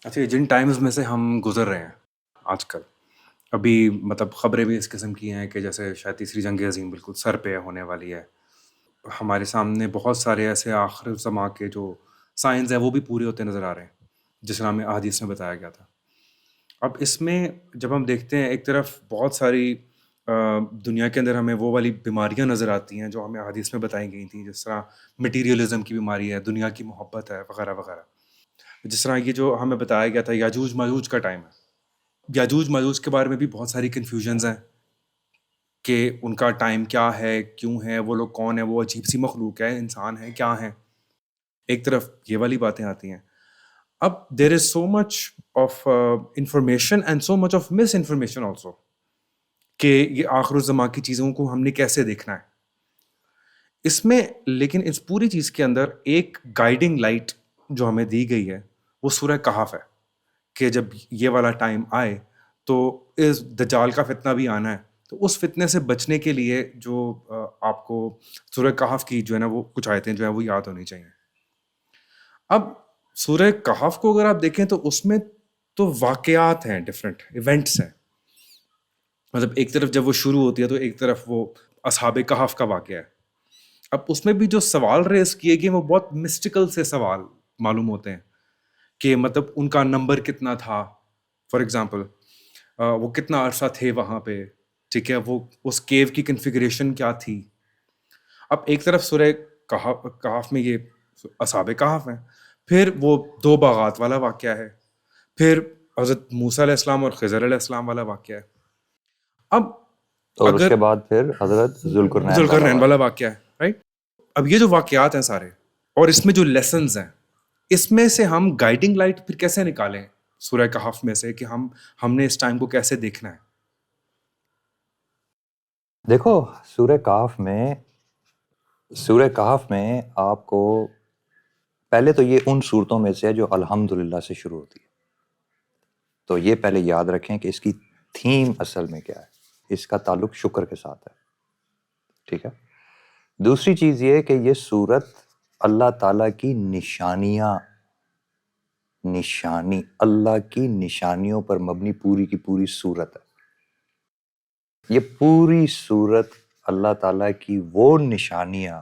اچھا، جن ٹائمز میں سے ہم گزر رہے ہیں آج کل، ابھی مطلب خبریں بھی اس قسم کی ہیں کہ جیسے شاید تیسری جنگ عظیم بالکل سر پہ ہونے والی ہے. ہمارے سامنے بہت سارے ایسے آخر الزماں کے جو سائنز ہیں وہ بھی پورے ہوتے نظر آ رہے ہیں، جس طرح ہمیں احادیث میں بتایا گیا تھا. اب اس میں جب ہم دیکھتے ہیں ایک طرف بہت ساری دنیا کے اندر ہمیں وہ والی بیماریاں نظر آتی ہیں جو ہمیں احادیث میں بتائی گئی تھیں، جس طرح مٹیریلزم کی بیماری ہے، دنیا کی محبت ہے، وغیرہ وغیرہ. جس طرح یہ جو ہمیں بتایا گیا تھا یاجوج ماجوج کا ٹائم ہے. یاجوج ماجوج کے بارے میں بھی بہت ساری کنفیوژنز ہیں کہ ان کا ٹائم کیا ہے، کیوں ہے، وہ لوگ کون ہیں، وہ عجیب سی مخلوق ہے، انسان ہے، کیا ہیں. ایک طرف یہ والی باتیں آتی ہیں. اب there is so much of information and so much of misinformation also کہ یہ آخر الزماں کی چیزوں کو ہم نے کیسے دیکھنا ہے اس میں. لیکن اس پوری چیز کے اندر ایک گائیڈنگ لائٹ جو ہمیں دی گئی ہے وہ سورہ کہف ہے کہ جب یہ والا ٹائم آئے تو اس دجال کا فتنہ بھی آنا ہے، تو اس فتنے سے بچنے کے لیے جو آپ کو سورہ کہف کی جو ہے نا وہ کچھ آیتیں جو ہیں وہ یاد ہونی چاہیے. اب سورہ کہف کو اگر آپ دیکھیں تو اس میں تو واقعات ہیں، ڈفرینٹ ایونٹس ہیں. مطلب ایک طرف جب وہ شروع ہوتی ہے تو ایک طرف وہ اصحاب کہف کا واقعہ ہے. اب اس میں بھی جو سوال ریز کیے گئے وہ بہت مسٹیکل سے سوال معلوم ہوتے ہیں کہ مطلب ان کا نمبر کتنا تھا، فار ایگزامپل وہ کتنا عرصہ تھے وہاں پہ، ٹھیک ہے، وہ اس کیو کی کنفیگریشن کیا تھی. اب ایک طرف سورہ کہف میں یہ اصحاب کہف ہیں، پھر وہ دو باغات والا واقعہ ہے، پھر حضرت موسیٰ علیہ السلام اور خضر علیہ السلام والا واقعہ ہے. اب اور اس اگر کے بعد پھر حضرت ذوالقرنین والا واقعہ ہے، رائٹ. اب یہ جو واقعات ہیں سارے اور اس میں جو لیسنز ہیں، اس میں سے ہم گائیڈنگ لائٹ پھر کیسے نکالیں سورہ کہف میں سے کہ ہم نے اس ٹائم کو کیسے دیکھنا ہے. دیکھو سورہ کہف میں آپ کو پہلے تو یہ ان صورتوں میں سے ہے جو الحمدللہ سے شروع ہوتی ہے، تو یہ پہلے یاد رکھیں کہ اس کی تھیم اصل میں کیا ہے. اس کا تعلق شکر کے ساتھ ہے، ٹھیک ہے. دوسری چیز یہ کہ یہ سورت اللہ تعالیٰ کی اللہ کی نشانیوں پر مبنی پوری کی پوری سورت ہے. یہ پوری سورت اللہ تعالیٰ کی وہ نشانیاں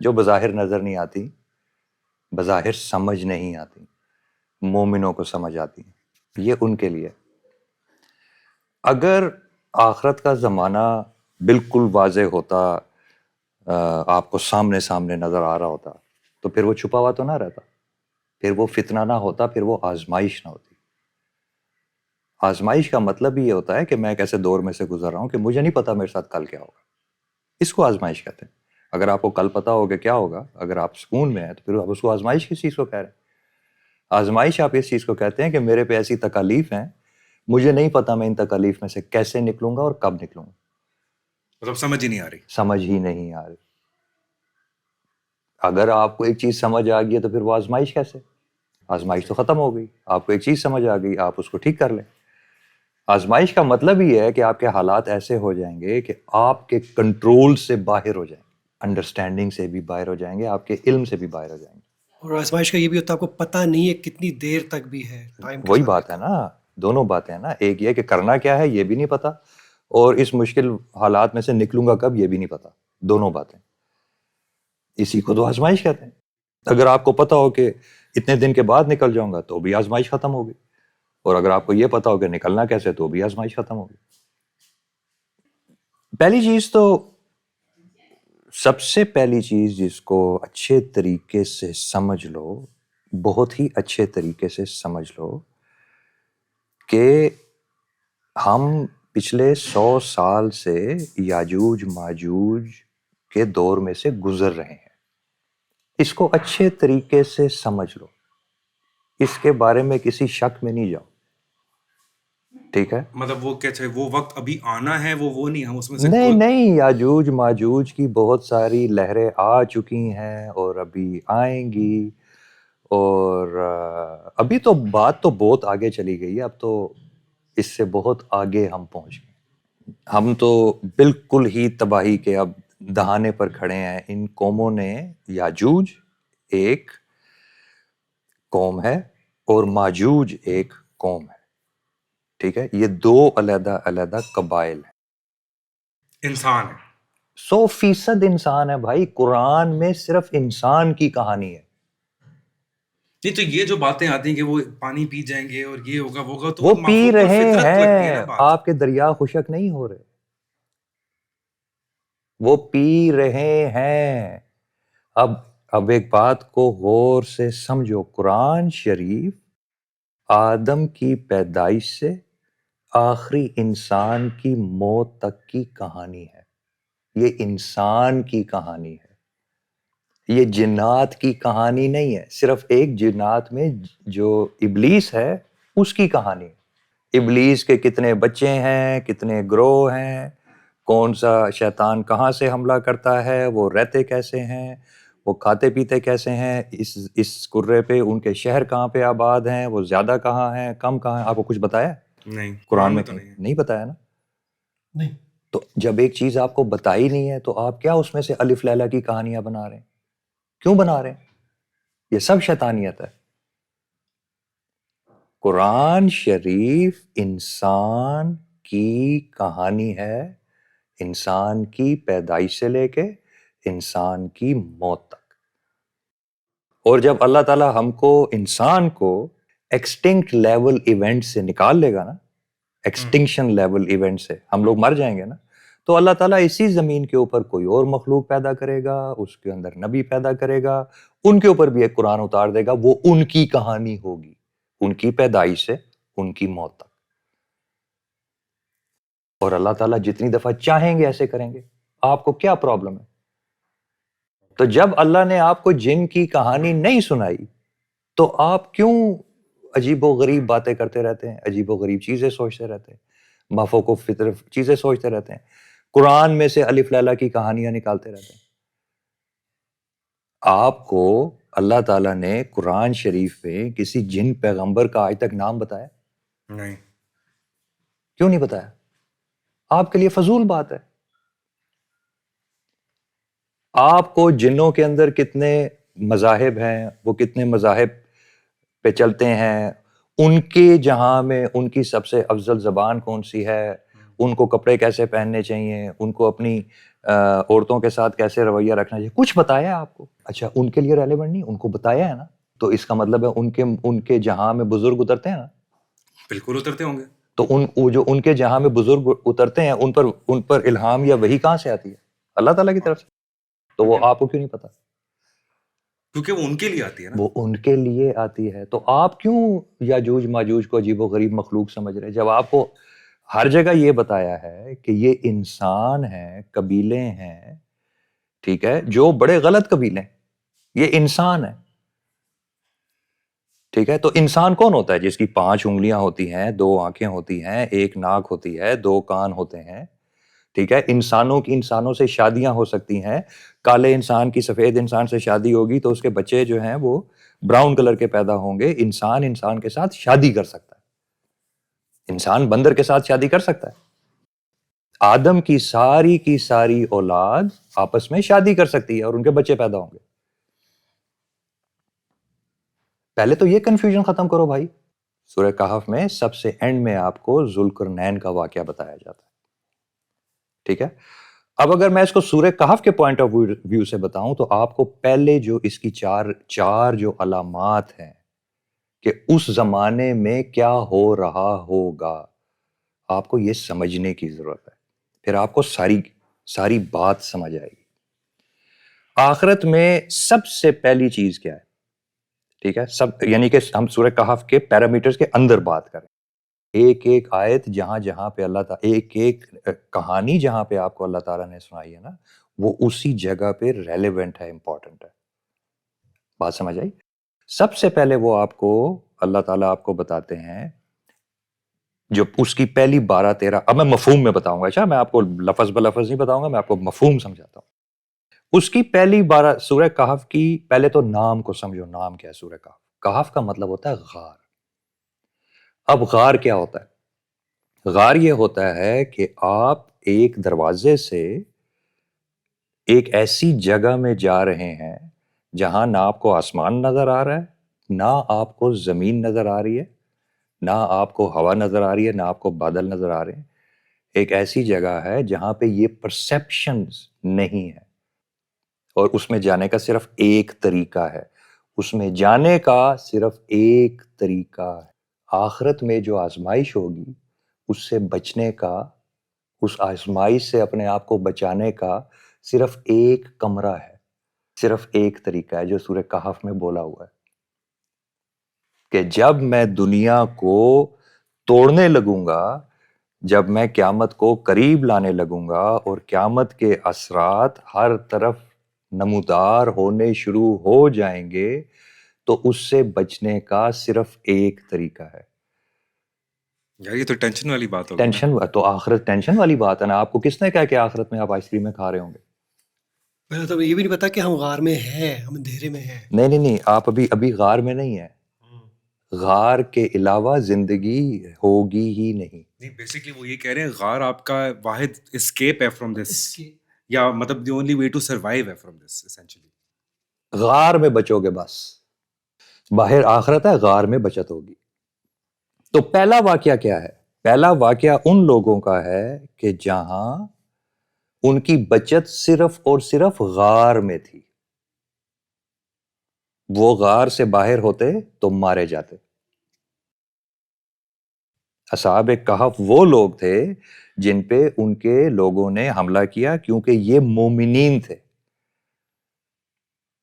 جو بظاہر نظر نہیں آتی، بظاہر سمجھ نہیں آتی، مومنوں کو سمجھ آتی ہیں، یہ ان کے لیے. اگر آخرت کا زمانہ بالکل واضح ہوتا، آپ کو سامنے نظر آ رہا ہوتا، تو پھر وہ چھپا ہوا تو نہ رہتا، پھر وہ فتنہ نہ ہوتا، پھر وہ آزمائش نہ ہوتی. آزمائش کا مطلب یہ ہوتا ہے کہ میں ایک ایسے دور میں سے گزر رہا ہوں کہ مجھے نہیں پتا میرے ساتھ کل کیا ہوگا. اس کو آزمائش کہتے ہیں. اگر آپ کو کل پتا ہوگا کیا ہوگا، اگر آپ سکون میں ہیں، تو پھر آپ اس کو آزمائش کس چیز کو کہہ رہے ہیں؟ آزمائش آپ اس چیز کو کہتے ہیں کہ میرے پہ ایسی تکالیف ہیں، مجھے نہیں پتا میں ان تکالیف میں سے کیسے نکلوں گا اور کب نکلوں گا. مطلب سمجھ ہی نہیں آ رہی. اگر آپ کو ایک چیز سمجھ آ گئی ہے تو پھر وہ آزمائش کیسے؟ آزمائش تو ختم ہو گئی. آپ کو ایک چیز سمجھ آ گئی، آپ اس کو ٹھیک کر لیں. آزمائش کا مطلب یہ ہے کہ آپ کے حالات ایسے ہو جائیں گے کہ آپ کے کنٹرول سے باہر ہو جائیں گے، انڈرسٹینڈنگ سے بھی باہر ہو جائیں گے، آپ کے علم سے بھی باہر ہو جائیں گے. اور آزمائش کا یہ بھی ہوتا ہے آپ کو پتہ نہیں ہے کتنی دیر تک بھی ہے، ٹائم کے وہی ساتھ بات ہے نا، دونوں باتیں ہیں نا. ایک یہ کہ کرنا کیا ہے یہ بھی نہیں پتا، اور اس مشکل حالات میں سے نکلوں گا کب یہ بھی نہیں پتا. دونوں باتیں، اسی کو تو آزمائش کہتے ہیں. اگر آپ کو پتا ہو کہ اتنے دن کے بعد نکل جاؤں گا تو بھی آزمائش ختم ہوگی، اور اگر آپ کو یہ پتا ہو کہ نکلنا کیسے تو بھی آزمائش ختم ہوگی. پہلی چیز تو، سب سے پہلی چیز جس کو اچھے طریقے سے سمجھ لو، بہت ہی اچھے طریقے سے سمجھ لو کہ ہم پچھلے 100 سال سے یاجوج ماجوج کے دور میں سے گزر رہے ہیں. اس کو اچھے طریقے سے سمجھ لو، اس کے بارے میں کسی شک میں نہیں جاؤ، ٹھیک ہے. مطلب وہ کیا چاہیے، وہ وقت ابھی آنا ہے، وہ نہیں، ہم اس میں سے نہیں، یاجوج ماجوج کی بہت ساری لہریں آ چکی ہیں اور ابھی آئیں گی، اور ابھی تو بات تو بہت آگے چلی گئی ہے. اب تو اس سے بہت آگے ہم پہنچ گئے. ہم تو بالکل ہی تباہی کے اب دہانے پر کھڑے ہیں. ان قوموں نے، یاجوج ایک قوم ہے، اور ماجوج ایک قوم ہے. ٹھیک ہے, یہ دو علیحدہ علیحدہ قبائل ہیں. انسان ہے. 100% انسان ہے بھائی. قرآن میں صرف انسان کی کہانی ہے. نہیں تو یہ جو باتیں آتی ہیں کہ وہ پانی پی جائیں گے اور یہ ہوگا وہ ہوگا, تو وہ وہ پی مافوق رہے الفطرت لگتی ہے نا ہیں, بات. آپ کے دریا خشک نہیں ہو رہے, وہ پی رہے ہیں. اب ایک بات کو غور سے سمجھو. قرآن شریف آدم کی پیدائش سے آخری انسان کی موت تک کی کہانی ہے. یہ انسان کی کہانی ہے, یہ جنات کی کہانی نہیں ہے. صرف ایک جنات میں جو ابلیس ہے اس کی کہانی ہے. ابلیس کے کتنے بچے ہیں, کتنے گروہ ہیں, کون سا شیطان کہاں سے حملہ کرتا ہے, وہ رہتے کیسے ہیں, وہ کھاتے پیتے کیسے ہیں, اس کرے پہ ان کے شہر کہاں پہ آباد ہیں, وہ زیادہ کہاں ہیں, کم کہاں ہیں. آپ کو کچھ بتایا نہیں, قرآن میں؟ تو نہیں بتایا نا. نہیں. تو جب ایک چیز آپ کو بتائی نہیں ہے تو آپ کیا اس میں سے الف لیلا کی کہانیاں بنا رہے ہیں؟ کیوں بنا رہے ہیں؟ یہ سب شیطانیت ہے. قرآن شریف انسان کی کہانی ہے, انسان کی پیدائش سے لے کے انسان کی موت تک. اور جب اللہ تعالیٰ ہم کو, انسان کو ایکسٹنکٹ لیول ایونٹ سے نکال لے گا نا, ایکسٹنکشن لیول ایونٹ سے ہم لوگ مر جائیں گے نا, تو اللہ تعالیٰ اسی زمین کے اوپر کوئی اور مخلوق پیدا کرے گا, اس کے اندر نبی پیدا کرے گا, ان کے اوپر بھی ایک قرآن اتار دے گا. وہ ان کی کہانی ہوگی, ان کی پیدائش سے ان کی موت تک. اور اللہ تعالیٰ جتنی دفعہ چاہیں گے ایسے کریں گے. آپ کو کیا پرابلم ہے؟ تو جب اللہ نے آپ کو جن کی کہانی نہیں سنائی تو آپ کیوں عجیب و غریب باتیں کرتے رہتے ہیں, عجیب و غریب چیزیں سوچتے رہتے ہیں, مافوق و فطرت چیزیں سوچتے رہتے ہیں, قرآن میں سے الف لیلا کی کہانیاں نکالتے رہتے ہیں؟ آپ کو اللہ تعالیٰ نے قرآن شریف میں کسی جن پیغمبر کا آج تک نام بتایا؟ نہیں. کیوں نہیں بتایا؟ آپ کے لیے فضول بات ہے. آپ کو جنوں کے اندر کتنے مذاہب ہیں, وہ کتنے مذاہب پہ چلتے ہیں, ان کے جہاں میں ان کی سب سے افضل زبان کون سی ہے, ان کو کپڑے کیسے پہننے چاہیے, ان کو اپنی عورتوں کے ساتھ کیسے رویہ رکھنا چاہیے, کچھ بتایا ہے آپ کو؟ اچھا, ان کے لیے ریلیونٹ نہیں, ان کو بتایا ہے نا. تو اس کا مطلب ہے ان کے جہاں میں بزرگ اترتے ہیں نا. بالکل اترتے ہوں گے. تو جو ان کے جہاں میں بزرگ اترتے ہیں ان پر الہام یا وحی کہاں سے آتی ہے؟ اللہ تعالیٰ کی طرف سے. تو وہ آپ کو کیوں نہیں پتا؟ کیونکہ وہ ان کے لیے آتی ہے نا. وہ ان کے لیے آتی ہے. تو آپ کیوں یاجوج ماجوج کو عجیب و غریب مخلوق سمجھ رہے, جب آپ کو ہر جگہ یہ بتایا ہے کہ یہ انسان ہیں, قبیلے ہیں, ٹھیک ہے, جو بڑے غلط قبیلے ہیں, یہ انسان ہے. ٹھیک ہے, تو انسان کون ہوتا ہے؟ جس کی 5 انگلیاں ہوتی ہیں, 2 آنکھیں ہوتی ہیں, 1 ناک ہوتی ہے, 2 کان ہوتے ہیں. ٹھیک ہے, انسانوں سے شادیاں ہو سکتی ہیں. کالے انسان کی سفید انسان سے شادی ہوگی تو اس کے بچے جو ہیں وہ براؤن کلر کے پیدا ہوں گے. انسان کے ساتھ شادی کر سکتا ہے, انسان بندر کے ساتھ شادی کر سکتا ہے. آدم کی ساری اولاد آپس میں شادی کر سکتی ہے اور ان کے بچے پیدا ہوں گے. پہلے تو یہ کنفیوژن ختم کرو بھائی. سورہ کہف میں سب سے اینڈ میں آپ کو ذوالقرنین کا واقعہ بتایا جاتا ہے. ٹھیک ہے, اب اگر میں اس کو سورہ کہف کے پوائنٹ آف ویو سے بتاؤں تو آپ کو پہلے جو اس کی چار جو علامات ہیں کہ اس زمانے میں کیا ہو رہا ہوگا, آپ کو یہ سمجھنے کی ضرورت ہے. پھر آپ کو ساری بات سمجھ آئے گی. آخرت میں سب سے پہلی چیز کیا ہے؟ ٹھیک ہے, یعنی کہ ہم سورہ کہف کے پیرامیٹرز کے اندر بات کریں. ایک آیت جہاں پہ اللہ تعالیٰ, ایک کہانی جہاں پہ آپ کو اللہ تعالیٰ نے سنائی ہے نا, وہ اسی جگہ پہ ریلیونٹ ہے, امپورٹنٹ ہے. بات سمجھ آئی؟ سب سے پہلے وہ آپ کو اللہ تعالیٰ آپ کو بتاتے ہیں جو اس کی پہلی 12-13, اب میں مفہوم میں بتاؤں گا. اچھا, میں آپ کو لفظ بلفظ نہیں بتاؤں گا, میں آپ کو مفہوم سمجھاتا ہوں. اس کی پہلی 12 سورہ کہف کی, پہلے تو نام کو سمجھو. نام کیا ہے سورہ کہف؟ کہف کا مطلب ہوتا ہے غار. اب غار کیا ہوتا ہے؟ غار یہ ہوتا ہے کہ آپ ایک دروازے سے ایک ایسی جگہ میں جا رہے ہیں جہاں نہ آپ کو آسمان نظر آ رہا ہے, نہ آپ کو زمین نظر آ رہی ہے، نہ آپ کو ہوا نظر آ رہی ہے، نہ آپ کو بادل نظر آ رہے ہیں. ایک ایسی جگہ ہے جہاں پہ یہ پرسیپشنز نہیں ہے، اور اس میں جانے کا صرف ایک طریقہ ہے. اس میں جانے کا صرف ایک طریقہ ہے. آخرت میں جو آزمائش ہوگی اس سے بچنے کا، اس آزمائش سے اپنے آپ کو بچانے کا صرف ایک کمرہ ہے، صرف ایک طریقہ ہے جو سورہ کہف میں بولا ہوا ہے کہ جب میں دنیا کو توڑنے لگوں گا، جب میں قیامت کو قریب لانے لگوں گا اور قیامت کے اثرات ہر طرف نمودار ہونے شروع ہو جائیں گے، تو اس سے بچنے کا صرف ایک طریقہ ہے. یار یہ تو ٹینشن والی بات ہوگی نا. ٹینشن تو آخرت ٹینشن والی بات ہے نا. آپ کو کس نے کہا کہ آخرت میں آپ آئس کریم میں کھا رہے ہوں گے؟ پہلے تو یہ بھی نہیں پتا کہ ہم غار میں ہیں، ہم اندھیرے میں ہیں. نہیں، آپ ابھی غار میں نہیں ہیں. غار کے علاوہ زندگی ہوگی ہی نہیں. نہیں، بیسکلی وہ یہ کہہ رہے ہیں غار آپ کا واحد اسکیپ ہے فرام دس، اس کی یا مطلب the only way to survive ہے فرام دس اسینشلی. غار میں بچو گے بس. باہر آخرت ہے، غار میں بچت ہوگی. تو پہلا واقعہ کیا ہے؟ پہلا واقعہ ان لوگوں کا ہے کہ جہاں ان کی بچت صرف اور صرف غار میں تھی. وہ غار سے باہر ہوتے تو مارے جاتے. اصحاب کہف وہ لوگ تھے جن پہ ان کے لوگوں نے حملہ کیا کیونکہ یہ مومنین تھے.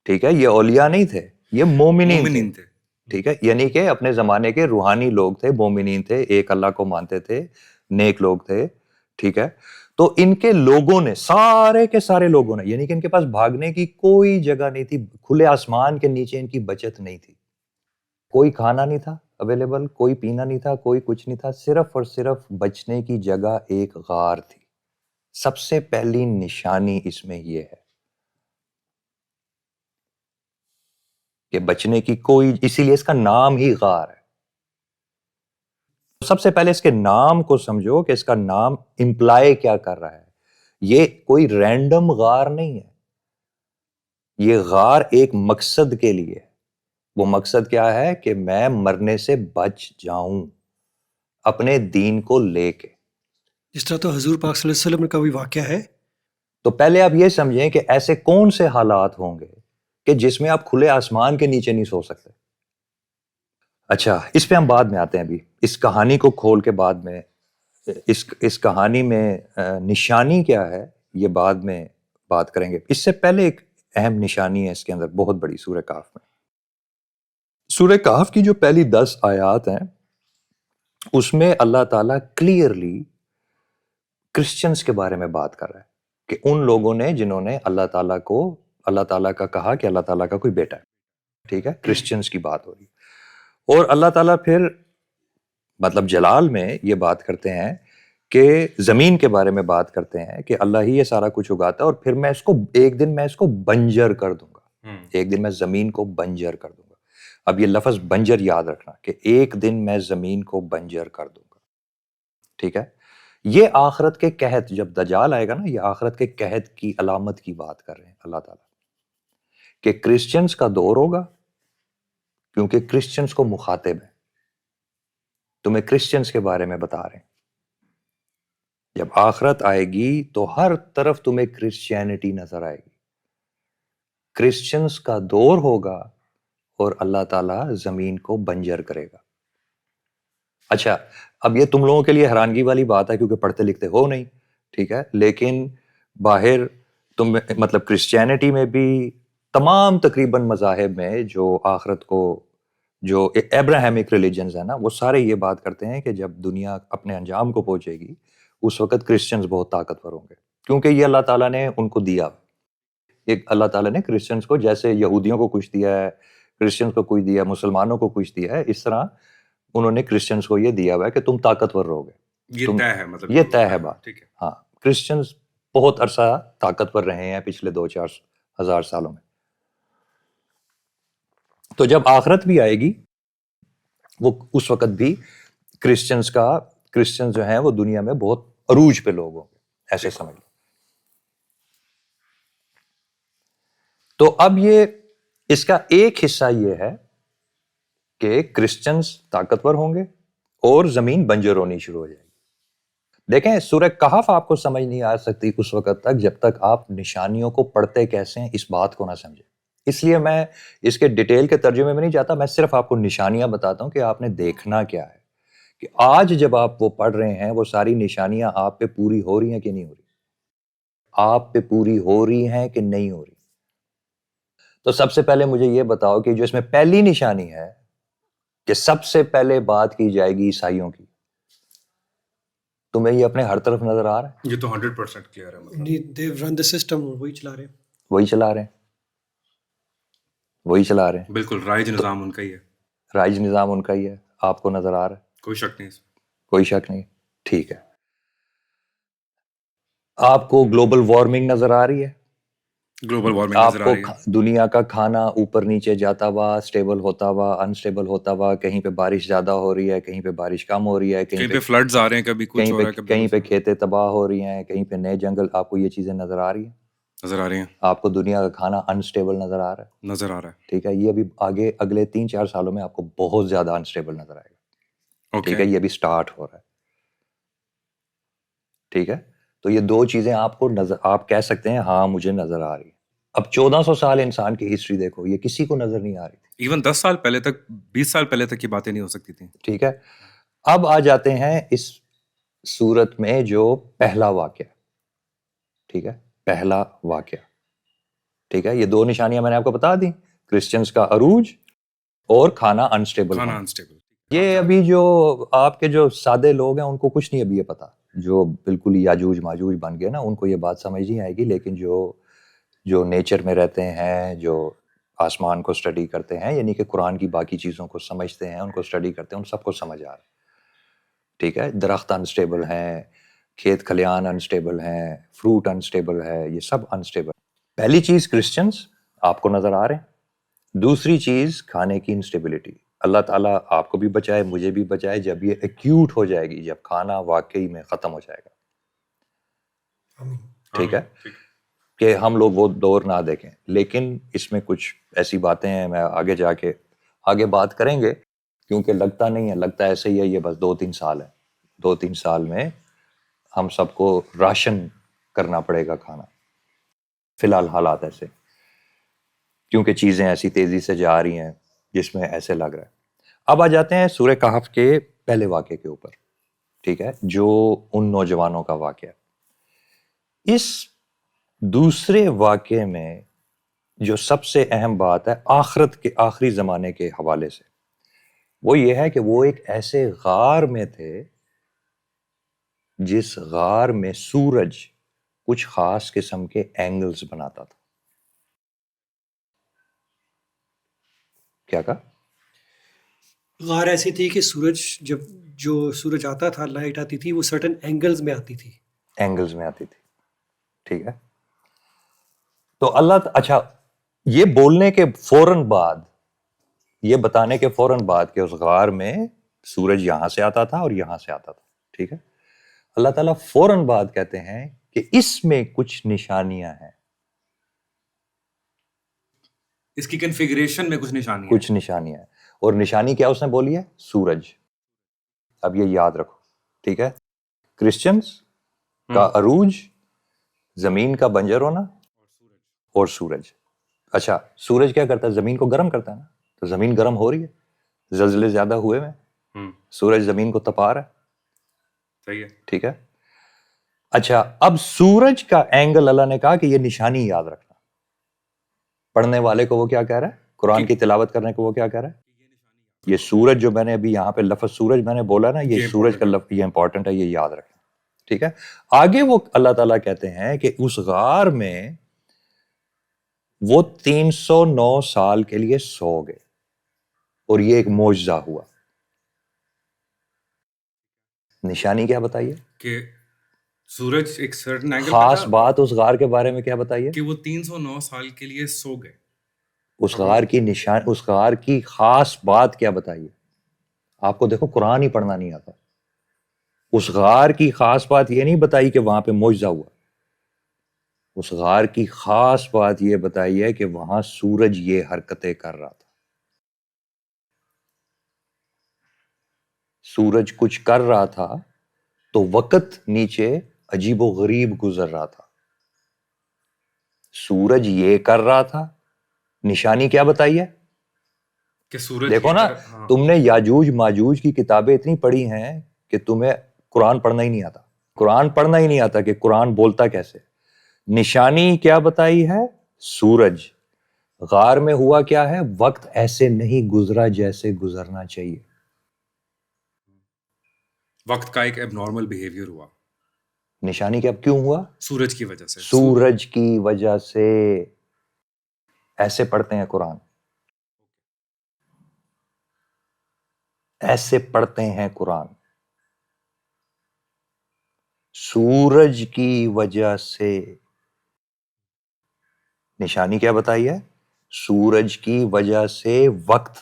ٹھیک ہے، یہ اولیاء نہیں تھے، یہ مومنین تھے. مومنین تھے. ٹھیک ہے، یعنی کہ اپنے زمانے کے روحانی لوگ تھے، مومنین تھے، ایک اللہ کو مانتے تھے، نیک لوگ تھے. ٹھیک ہے، تو ان کے لوگوں نے، سارے کے سارے لوگوں نے، یعنی کہ ان کے پاس بھاگنے کی کوئی جگہ نہیں تھی، کھلے آسمان کے نیچے ان کی بچت نہیں تھی، کوئی کھانا نہیں تھا اویلیبل، کوئی پینا نہیں تھا، کوئی کچھ نہیں تھا، صرف اور صرف بچنے کی جگہ ایک غار تھی. سب سے پہلی نشانی اس میں یہ ہے کہ بچنے کی کوئی، اسی لیے اس کا نام ہی غار ہے. سب سے پہلے اس کے نام کو سمجھو کہ اس کا نام امپلائی کیا کر رہا ہے. یہ کوئی رینڈم غار نہیں ہے، یہ غار ایک مقصد کے لیے ہے. وہ مقصد کیا ہے؟ کہ میں مرنے سے بچ جاؤں اپنے دین کو لے کے. جس طرح تو حضور پاک صلی اللہ علیہ وسلم کا بھی واقعہ ہے. تو پہلے آپ یہ سمجھیں کہ ایسے کون سے حالات ہوں گے کہ جس میں آپ کھلے آسمان کے نیچے نہیں سو سکتے. اچھا، اس پہ ہم بعد میں آتے ہیں. ابھی اس کہانی کو کھول کے بعد میں اس کہانی میں نشانی کیا ہے یہ بعد میں بات کریں گے. اس سے پہلے ایک اہم نشانی ہے اس کے اندر بہت بڑی سورہ کہف میں. سورہ کہف کی جو پہلی 10 آیات ہیں اس میں اللہ تعالیٰ کلیئرلی کرسچنز کے بارے میں بات کر رہا ہے کہ ان لوگوں نے جنہوں نے اللہ تعالیٰ کا کہا کہ اللہ تعالیٰ کا کوئی بیٹا ہے. ٹھیک ہے، کرسچنز کی بات ہو رہی ہے. اور اللہ تعالیٰ پھر مطلب جلال میں یہ بات کرتے ہیں کہ زمین کے بارے میں بات کرتے ہیں کہ اللہ ہی یہ سارا کچھ اگاتا ہے، اور پھر میں ایک دن میں اس کو بنجر کر دوں گا. ایک دن میں زمین کو بنجر کر دوں گا. اب یہ لفظ بنجر یاد رکھنا کہ ایک دن میں زمین کو بنجر کر دوں گا. ٹھیک ہے، یہ آخرت کے قحط، جب دجال آئے گا نا، یہ آخرت کے قحط کی علامت کی بات کر رہے ہیں اللہ تعالیٰ کہ کرسچنز کا دور ہوگا، کیونکہ کرسچنز کو مخاطب ہے، تمہیں کرسچنز کے بارے میں بتا رہے ہیں. جب آخرت آئے گی تو ہر طرف تمہیں کرسچینٹی نظر آئے گی. کرسچنز کا دور ہوگا اور اللہ تعالیٰ زمین کو بنجر کرے گا. اچھا، اب یہ تم لوگوں کے لیے حیرانگی والی بات ہے کیونکہ پڑھتے لکھتے ہو نہیں. ٹھیک ہے، لیکن باہر تم مطلب کرسچینٹی میں بھی، تمام تقریباً مذاہب میں جو آخرت کو، جو ابراہیمک ریلیجنز ہیں نا، وہ سارے یہ بات کرتے ہیں کہ جب دنیا اپنے انجام کو پہنچے گی اس وقت کرسچنز بہت طاقتور ہوں گے، کیونکہ یہ اللہ تعالیٰ نے ان کو دیا. ایک اللہ تعالیٰ نے کرسچنز کو، جیسے یہودیوں کو کچھ دیا ہے، کرسچنز کو کچھ دیا ہے، مسلمانوں کو کچھ دیا ہے، اس طرح انہوں نے کرسچنز کو یہ دیا ہوا ہے کہ تم طاقتور رہو گے. یہ طے ہے، مطلب یہ طے ہے بات. ٹھیک ہے. ہاں، کرسچنز بہت عرصہ طاقتور رہے ہیں پچھلے 2-4 ہزار سالوں میں. تو جب آخرت بھی آئے گی وہ اس وقت بھی کرسچنز جو ہیں وہ دنیا میں بہت عروج پہ لوگ ہوں گے، ایسے سمجھ لو. تو اب یہ اس کا ایک حصہ یہ ہے کہ کرسچنز طاقتور ہوں گے اور زمین بنجر ہونی شروع ہو جائے گی. دیکھیں سورہ کہف آپ کو سمجھ نہیں آ سکتی اس وقت تک جب تک آپ نشانیوں کو پڑھتے کیسے ہیں اس بات کو نہ سمجھیں. اس لیے میں اس کے ڈیٹیل کے ترجمے میں نہیں جاتا, میں صرف آپ کو نشانیاں بتاتا ہوں کہ آپ نے دیکھنا کیا ہے, کہ آج جب آپ وہ پڑھ رہے ہیں وہ ساری نشانیاں آپ پہ پوری ہو رہی ہیں کہ نہیں ہو رہی, آپ پہ پوری ہو رہی ہیں کہ نہیں ہو رہی. تو سب سے پہلے مجھے یہ بتاؤ کہ جو اس میں پہلی نشانی ہے کہ سب سے پہلے بات کی جائے گی عیسائیوں کی, تمہیں یہ اپنے ہر طرف نظر آ رہا ہے؟ یہ تو 100% کلیئر ہے. مطلب they run the system, وہی چلا رہے ہیں. وہی چلا رہے ہیں, وہی چلا رہے ہیں. بالکل رائج نظام ان کا ہی ہے, رائج نظام ان کا ہی ہے, آپ کو نظر آ رہا ہے؟ کوئی شک نہیں. کوئی شک نہیں. ٹھیک ہے, آپ کو گلوبل وارمنگ نظر آ رہی ہے؟ گلوبل وارمنگ آپ نظر آ کو رہی ہے. دنیا کا کھانا اوپر نیچے جاتا ہوا, سٹیبل ہوتا ہوا, انسٹیبل ہوتا ہوا, کہیں پہ بارش زیادہ ہو رہی ہے, کہیں پہ بارش کم ہو رہی ہے, کہیں پہ فلڈز آ رہے ہیں, کبھی کچھ ہو رہا ہے, کبھی کہیں کچھ پہ کھیتیں تباہ ہو رہی ہیں, کہیں پہ نئے جنگل. آپ کو یہ چیزیں نظر آ رہی ہیں؟ نظر آ رہی ہیں. آپ کو دنیا کا کھانا انسٹیبل نظر آ رہا ہے؟ نظر آ رہا ہے. ٹھیک ہے, یہ ابھی آگے اگلے 3-4 سالوں میں آپ کو بہت زیادہ انسٹیبل نظر آئے گا. ٹھیک ہے, یہ ابھی سٹارٹ ہو رہا ہے. ٹھیک ہے, تو یہ دو چیزیں آپ کو نظر, آپ کہہ سکتے ہیں ہاں مجھے نظر آ رہی ہے. اب 1400 سال انسان کی ہسٹری دیکھو, یہ کسی کو نظر نہیں آ رہی تھی. ایون 10 سال پہلے تک, 20 سال پہلے تک یہ باتیں نہیں ہو سکتی تھیں. ٹھیک ہے, اب آ جاتے ہیں اس صورت میں جو پہلا واقعہ. ٹھیک ہے, پہلا واقعہ. ٹھیک ہے, یہ دو نشانیاں میں نے آپ کو بتا دی, کرسچنز کا عروج اور کھانا انسٹیبل کھانا ہونا. انسٹیبل. یہ ابھی جو آپ کے جو سادے لوگ ہیں ان کو کچھ نہیں ابھی یہ پتا, جو بالکل یاجوج ماجوج بن گئے نا, ان کو یہ بات سمجھ نہیں آئے گی. لیکن جو نیچر میں رہتے ہیں, جو آسمان کو اسٹڈی کرتے ہیں, یعنی کہ قرآن کی باقی چیزوں کو سمجھتے ہیں, ان کو اسٹڈی کرتے ہیں, ان سب کو سمجھ آ رہا ہے. ٹھیک ہے, درخت انسٹیبل ہیں, کھیت کھلیان انسٹیبل ہیں, فروٹ انسٹیبل ہے, یہ سب انسٹیبل. پہلی چیز کرسچنز آپ کو نظر آ رہے ہیں. دوسری چیز کھانے کی انسٹیبلٹی. اللہ تعالیٰ آپ کو بھی بچائے, مجھے بھی بچائے, جب یہ ایکیوٹ ہو جائے گی, جب کھانا واقعی میں ختم ہو جائے گا. ٹھیک ہے, کہ ہم لوگ وہ دور نہ دیکھیں. لیکن اس میں کچھ ایسی باتیں ہیں, میں آگے جا کے آگے بات کریں گے, کیونکہ لگتا نہیں ہے, لگتا ایسے ہی ہے یہ بس 2-3 سال ہے. 2-3 سال میں ہم سب کو راشن کرنا پڑے گا کھانا. فی الحال حالات ایسے, کیونکہ چیزیں ایسی تیزی سے جا رہی ہیں جس میں ایسے لگ رہا ہے. اب آ جاتے ہیں سورہ کہف کے پہلے واقعے کے اوپر. ٹھیک ہے, جو ان نوجوانوں کا واقعہ. اس دوسرے واقعے میں جو سب سے اہم بات ہے آخرت کے, آخری زمانے کے حوالے سے, وہ یہ ہے کہ وہ ایک ایسے غار میں تھے جس غار میں سورج کچھ خاص قسم کے اینگلز بناتا تھا. کیا کہا؟ غار ایسی تھی کہ سورج جو سورج آتا تھا, لائٹ آتی تھی, وہ سرٹن اینگلز میں آتی تھی. اینگلز میں آتی تھی. ٹھیک ہے, تو اچھا, یہ بولنے کے فوراً بعد, یہ بتانے کے فوراً بعد کہ اس غار میں سورج یہاں سے آتا تھا اور یہاں سے آتا تھا. ٹھیک ہے, اللہ تعالیٰ فوراً بعد کہتے ہیں کہ اس میں کچھ نشانیاں ہیں. اس کی کنفیگریشن میں کچھ نشانی کچھ نشانیاں ہیں. اور نشانی کیا اس نے بولی ہے؟ سورج. اب یہ یاد رکھو. ٹھیک ہے, کرسچنز کا عروج, زمین کا بنجر ہونا اور سورج. اچھا, سورج کیا کرتا ہے؟ زمین کو گرم کرتا ہے نا, تو زمین گرم ہو رہی ہے, زلزلے زیادہ ہوئے میں, سورج زمین کو تپا رہا ہے. صحیح ہے. ٹھیک ہے, اچھا, اب سورج کا اینگل اللہ نے کہا کہ یہ نشانی یاد رکھنا. پڑھنے والے کو وہ کیا کہہ رہا ہے؟ قرآن کی تلاوت کرنے کو وہ کیا کہہ رہا ہے؟ یہ سورج جو میں نے ابھی یہاں پہ لفظ سورج میں نے بولا نا, یہ سورج کا لفظ, یہ امپورٹنٹ ہے, یہ یاد رکھنا. ٹھیک ہے, آگے وہ اللہ تعالیٰ کہتے ہیں کہ اس غار میں وہ 309 سال کے لیے سو گئے, اور یہ ایک معجزہ ہوا. نشانی کیا بتائیے؟ کہ سورج ایک سرٹن اینگل خاص بات اس غار کے بارے میں کیا بتائیے؟ کہ وہ 309 سال کے لیے سو گئے. اس غار کی اس غار کی خاص بات کیا بتائیے؟ آپ کو دیکھو قرآن ہی پڑھنا نہیں آتا. اس غار کی خاص بات یہ نہیں بتائی کہ وہاں پہ معجزہ ہوا. اس غار کی خاص بات یہ بتائی ہے کہ وہاں سورج یہ حرکتیں کر رہا تھا. سورج کچھ کر رہا تھا تو وقت نیچے عجیب و غریب گزر رہا تھا. سورج یہ کر رہا تھا، نشانی کیا بتائی ہے؟ کہ سورج دیکھو یہ نا، ہاں تم نے یاجوج ماجوج کی کتابیں اتنی پڑھی ہیں کہ تمہیں قرآن پڑھنا ہی نہیں آتا. قرآن پڑھنا ہی نہیں آتا کہ قرآن بولتا کیسے. نشانی کیا بتائی ہے؟ سورج. غار میں ہوا کیا ہے؟ وقت ایسے نہیں گزرا جیسے گزرنا چاہیے. وقت کا ایک اب نارمل بیہیویئر ہوا نشانی کیا کیوں ہوا؟ سورج کی وجہ سے. سورج کی وجہ سے. ایسے پڑھتے ہیں قرآن، ایسے پڑھتے ہیں قرآن. سورج کی وجہ سے. نشانی کیا بتائی ہے؟ سورج کی وجہ سے وقت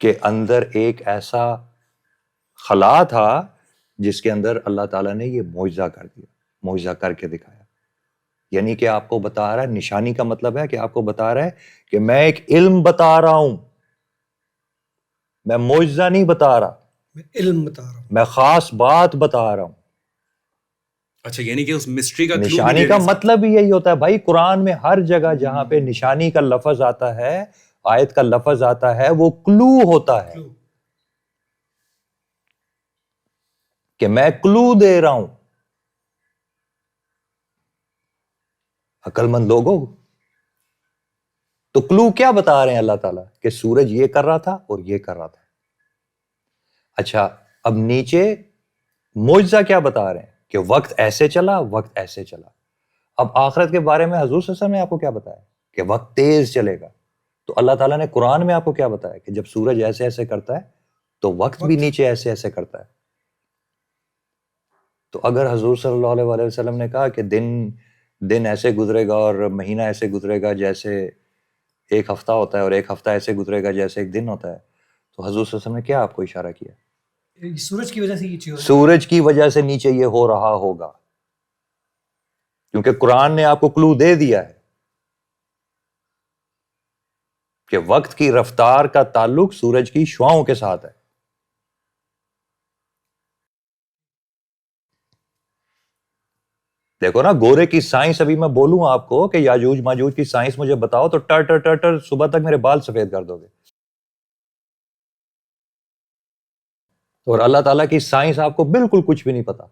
کے اندر ایک ایسا خلا تھا جس کے اندر اللہ تعالیٰ نے یہ معجزہ کر دیا، معجزہ کر کے دکھایا. یعنی کہ آپ کو بتا رہا ہے، نشانی کا مطلب ہے کہ آپ کو بتا رہا ہے کہ میں ایک علم بتا رہا ہوں، میں معجزہ نہیں بتا رہا، میں علم بتا رہا ہوں. میں خاص بات بتا رہا ہوں. اچھا، یعنی کہ اس مسٹری کا clue بھی نشانی دے کا رہے ہیں ساتھ. مطلب ہی یہی ہوتا ہے بھائی. قرآن میں ہر جگہ جہاں پہ نشانی کا لفظ آتا ہے، آیت کا لفظ آتا ہے، وہ کلو ہوتا ہے کہ میں کلو دے رہا ہوں. عقل مند لوگوں، تو کلو کیا بتا رہے ہیں اللہ تعالیٰ؟ کہ سورج یہ کر رہا تھا اور یہ کر رہا تھا. اچھا، اب نیچے معجزہ کیا بتا رہے ہیں؟ کہ وقت ایسے چلا، وقت ایسے چلا. اب آخرت کے بارے میں حضور صلی اللہ علیہ وسلم نے آپ کو کیا بتایا؟ کہ وقت تیز چلے گا. تو اللہ تعالیٰ نے قرآن میں آپ کو کیا بتایا؟ کہ جب سورج ایسے ایسے کرتا ہے تو وقت بھی نیچے ایسے ایسے کرتا ہے. تو اگر حضور صلی اللہ علیہ وآلہ وسلم نے کہا کہ دن ایسے گزرے گا اور مہینہ ایسے گزرے گا جیسے ایک ہفتہ ہوتا ہے، اور ایک ہفتہ ایسے گزرے گا جیسے ایک دن ہوتا ہے، تو حضور صلی اللہ علیہ وسلم نے کیا آپ کو اشارہ کیا؟ سورج کی وجہ سے یہ چیز ہو رہی ہے. سورج کی وجہ سے نیچے یہ ہو رہا ہوگا، کیونکہ قرآن نے آپ کو کلو دے دیا ہے کہ وقت کی رفتار کا تعلق سورج کی شعاؤں کے ساتھ ہے. دیکھو نا، گورے کی سائنس ابھی میں بولوں آپ کو کہ یاجوج ماجوج کی سائنس مجھے بتاؤ تو ٹر ٹر ٹر ٹر صبح تک میرے بال سفید کر دو گے. اور اللہ تعالیٰ کی سائنس آپ کو بالکل کچھ بھی نہیں پتا.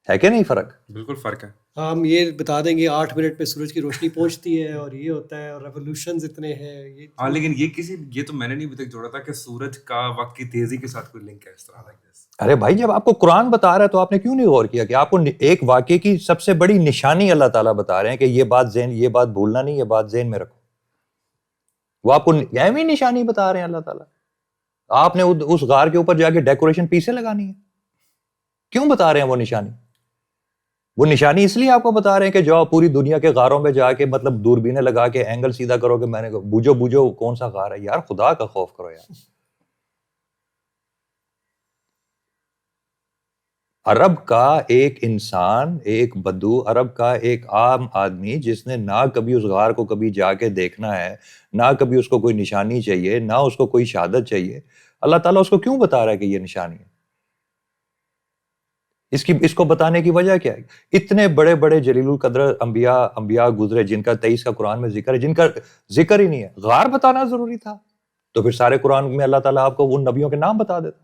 ہے کہ نہیں فرق؟ بالکل فرق ہے. ہم یہ بتا دیں گے 8 منٹ پہ سورج کی روشنی پہنچتی ہے اور یہ ہوتا ہے، اور ریولوشنز اتنے ہیں. ہاں، لیکن یہ تو میں نے نہیں ابھی تک جوڑا تھا کہ سورج کا وقت کی تیزی کے ساتھ کوئی لنک ہے اس طرح. ارے بھائی، جب آپ کو قرآن بتا رہا ہے تو آپ نے کیوں نہیں غور کیا کہ آپ کو ایک واقعے کی سب سے بڑی نشانی اللہ تعالیٰ بتا رہے ہیں کہ یہ بات بھولنا نہیں، یہ بات ذہن میں رکھو. وہ آپ کو ایویں نشانی بتا رہے ہیں اللہ تعالیٰ. آپ نے اس غار کے اوپر جا کے ڈیکوریشن پیسے لگانی ہے. کیوں بتا رہے ہیں وہ نشانی؟ وہ نشانی اس لیے آپ کو بتا رہے ہیں کہ جاؤ پوری دنیا کے غاروں میں جا کے مطلب دوربینیں لگا کے اینگل سیدھا کرو کہ میں نے بوجھو کون سا غار ہے. یار خدا کا خوف کرو یار. عرب کا ایک انسان، ایک بدو، عرب کا ایک عام آدمی جس نے نہ کبھی اس غار کو کبھی جا کے دیکھنا ہے، نہ کبھی اس کو کوئی نشانی چاہیے، نہ اس کو کوئی شہادت چاہیے، اللہ تعالیٰ اس کو کیوں بتا رہا ہے کہ یہ نشانی ہے؟ اس کو بتانے کی وجہ کیا ہے؟ اتنے بڑے بڑے جلیل القدر انبیاء گزرے جن کا 23 کا قرآن میں ذکر ہے، جن کا ذکر ہی نہیں ہے. غار بتانا ضروری تھا تو پھر سارے قرآن میں اللہ تعالیٰ آپ کو ان نبیوں کے نام بتا دیتا.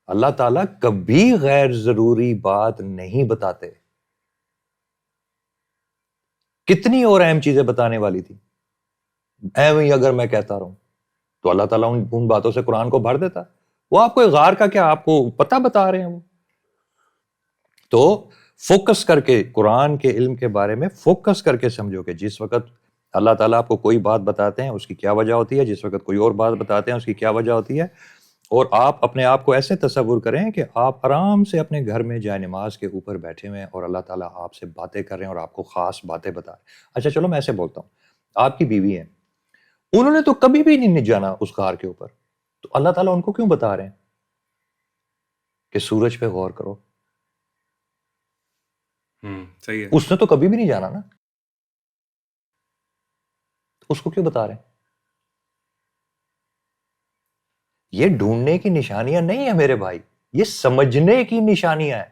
اللہ تعالیٰ کبھی غیر ضروری بات نہیں بتاتے. کتنی اور اہم چیزیں بتانے والی تھی، ایویں اگر میں کہتا رہوں تو اللہ تعالیٰ ان باتوں سے قرآن کو بھر دیتا. وہ آپ کو غار کا کیا، آپ کو پتہ بتا رہے ہیں وہ. تو فوکس کر کے قرآن کے علم کے بارے میں فوکس کر کے سمجھو کہ جس وقت اللہ تعالیٰ آپ کو کوئی بات بتاتے ہیں اس کی کیا وجہ ہوتی ہے، جس وقت کوئی اور بات بتاتے ہیں اس کی کیا وجہ ہوتی ہے. اور آپ اپنے آپ کو ایسے تصور کریں کہ آپ آرام سے اپنے گھر میں جائے نماز کے اوپر بیٹھے ہوئے ہیں اور اللہ تعالیٰ آپ سے باتیں کر رہے ہیں اور آپ کو خاص باتیں بتا رہے ہیں. اچھا چلو میں ایسے بولتا ہوں، آپ کی بیوی ہے، انہوں نے تو کبھی بھی نہیں جانا اس غار کے اوپر، تو اللہ تعالیٰ ان کو کیوں بتا رہے ہیں کہ سورج پہ غور کرو؟ صحیح ہے. اس نے تو کبھی بھی نہیں جانا نا. اس کو کیوں بتا رہے ہیں؟ یہ ڈھونڈنے کی نشانیاں نہیں ہیں میرے بھائی، یہ سمجھنے کی نشانیاں ہیں.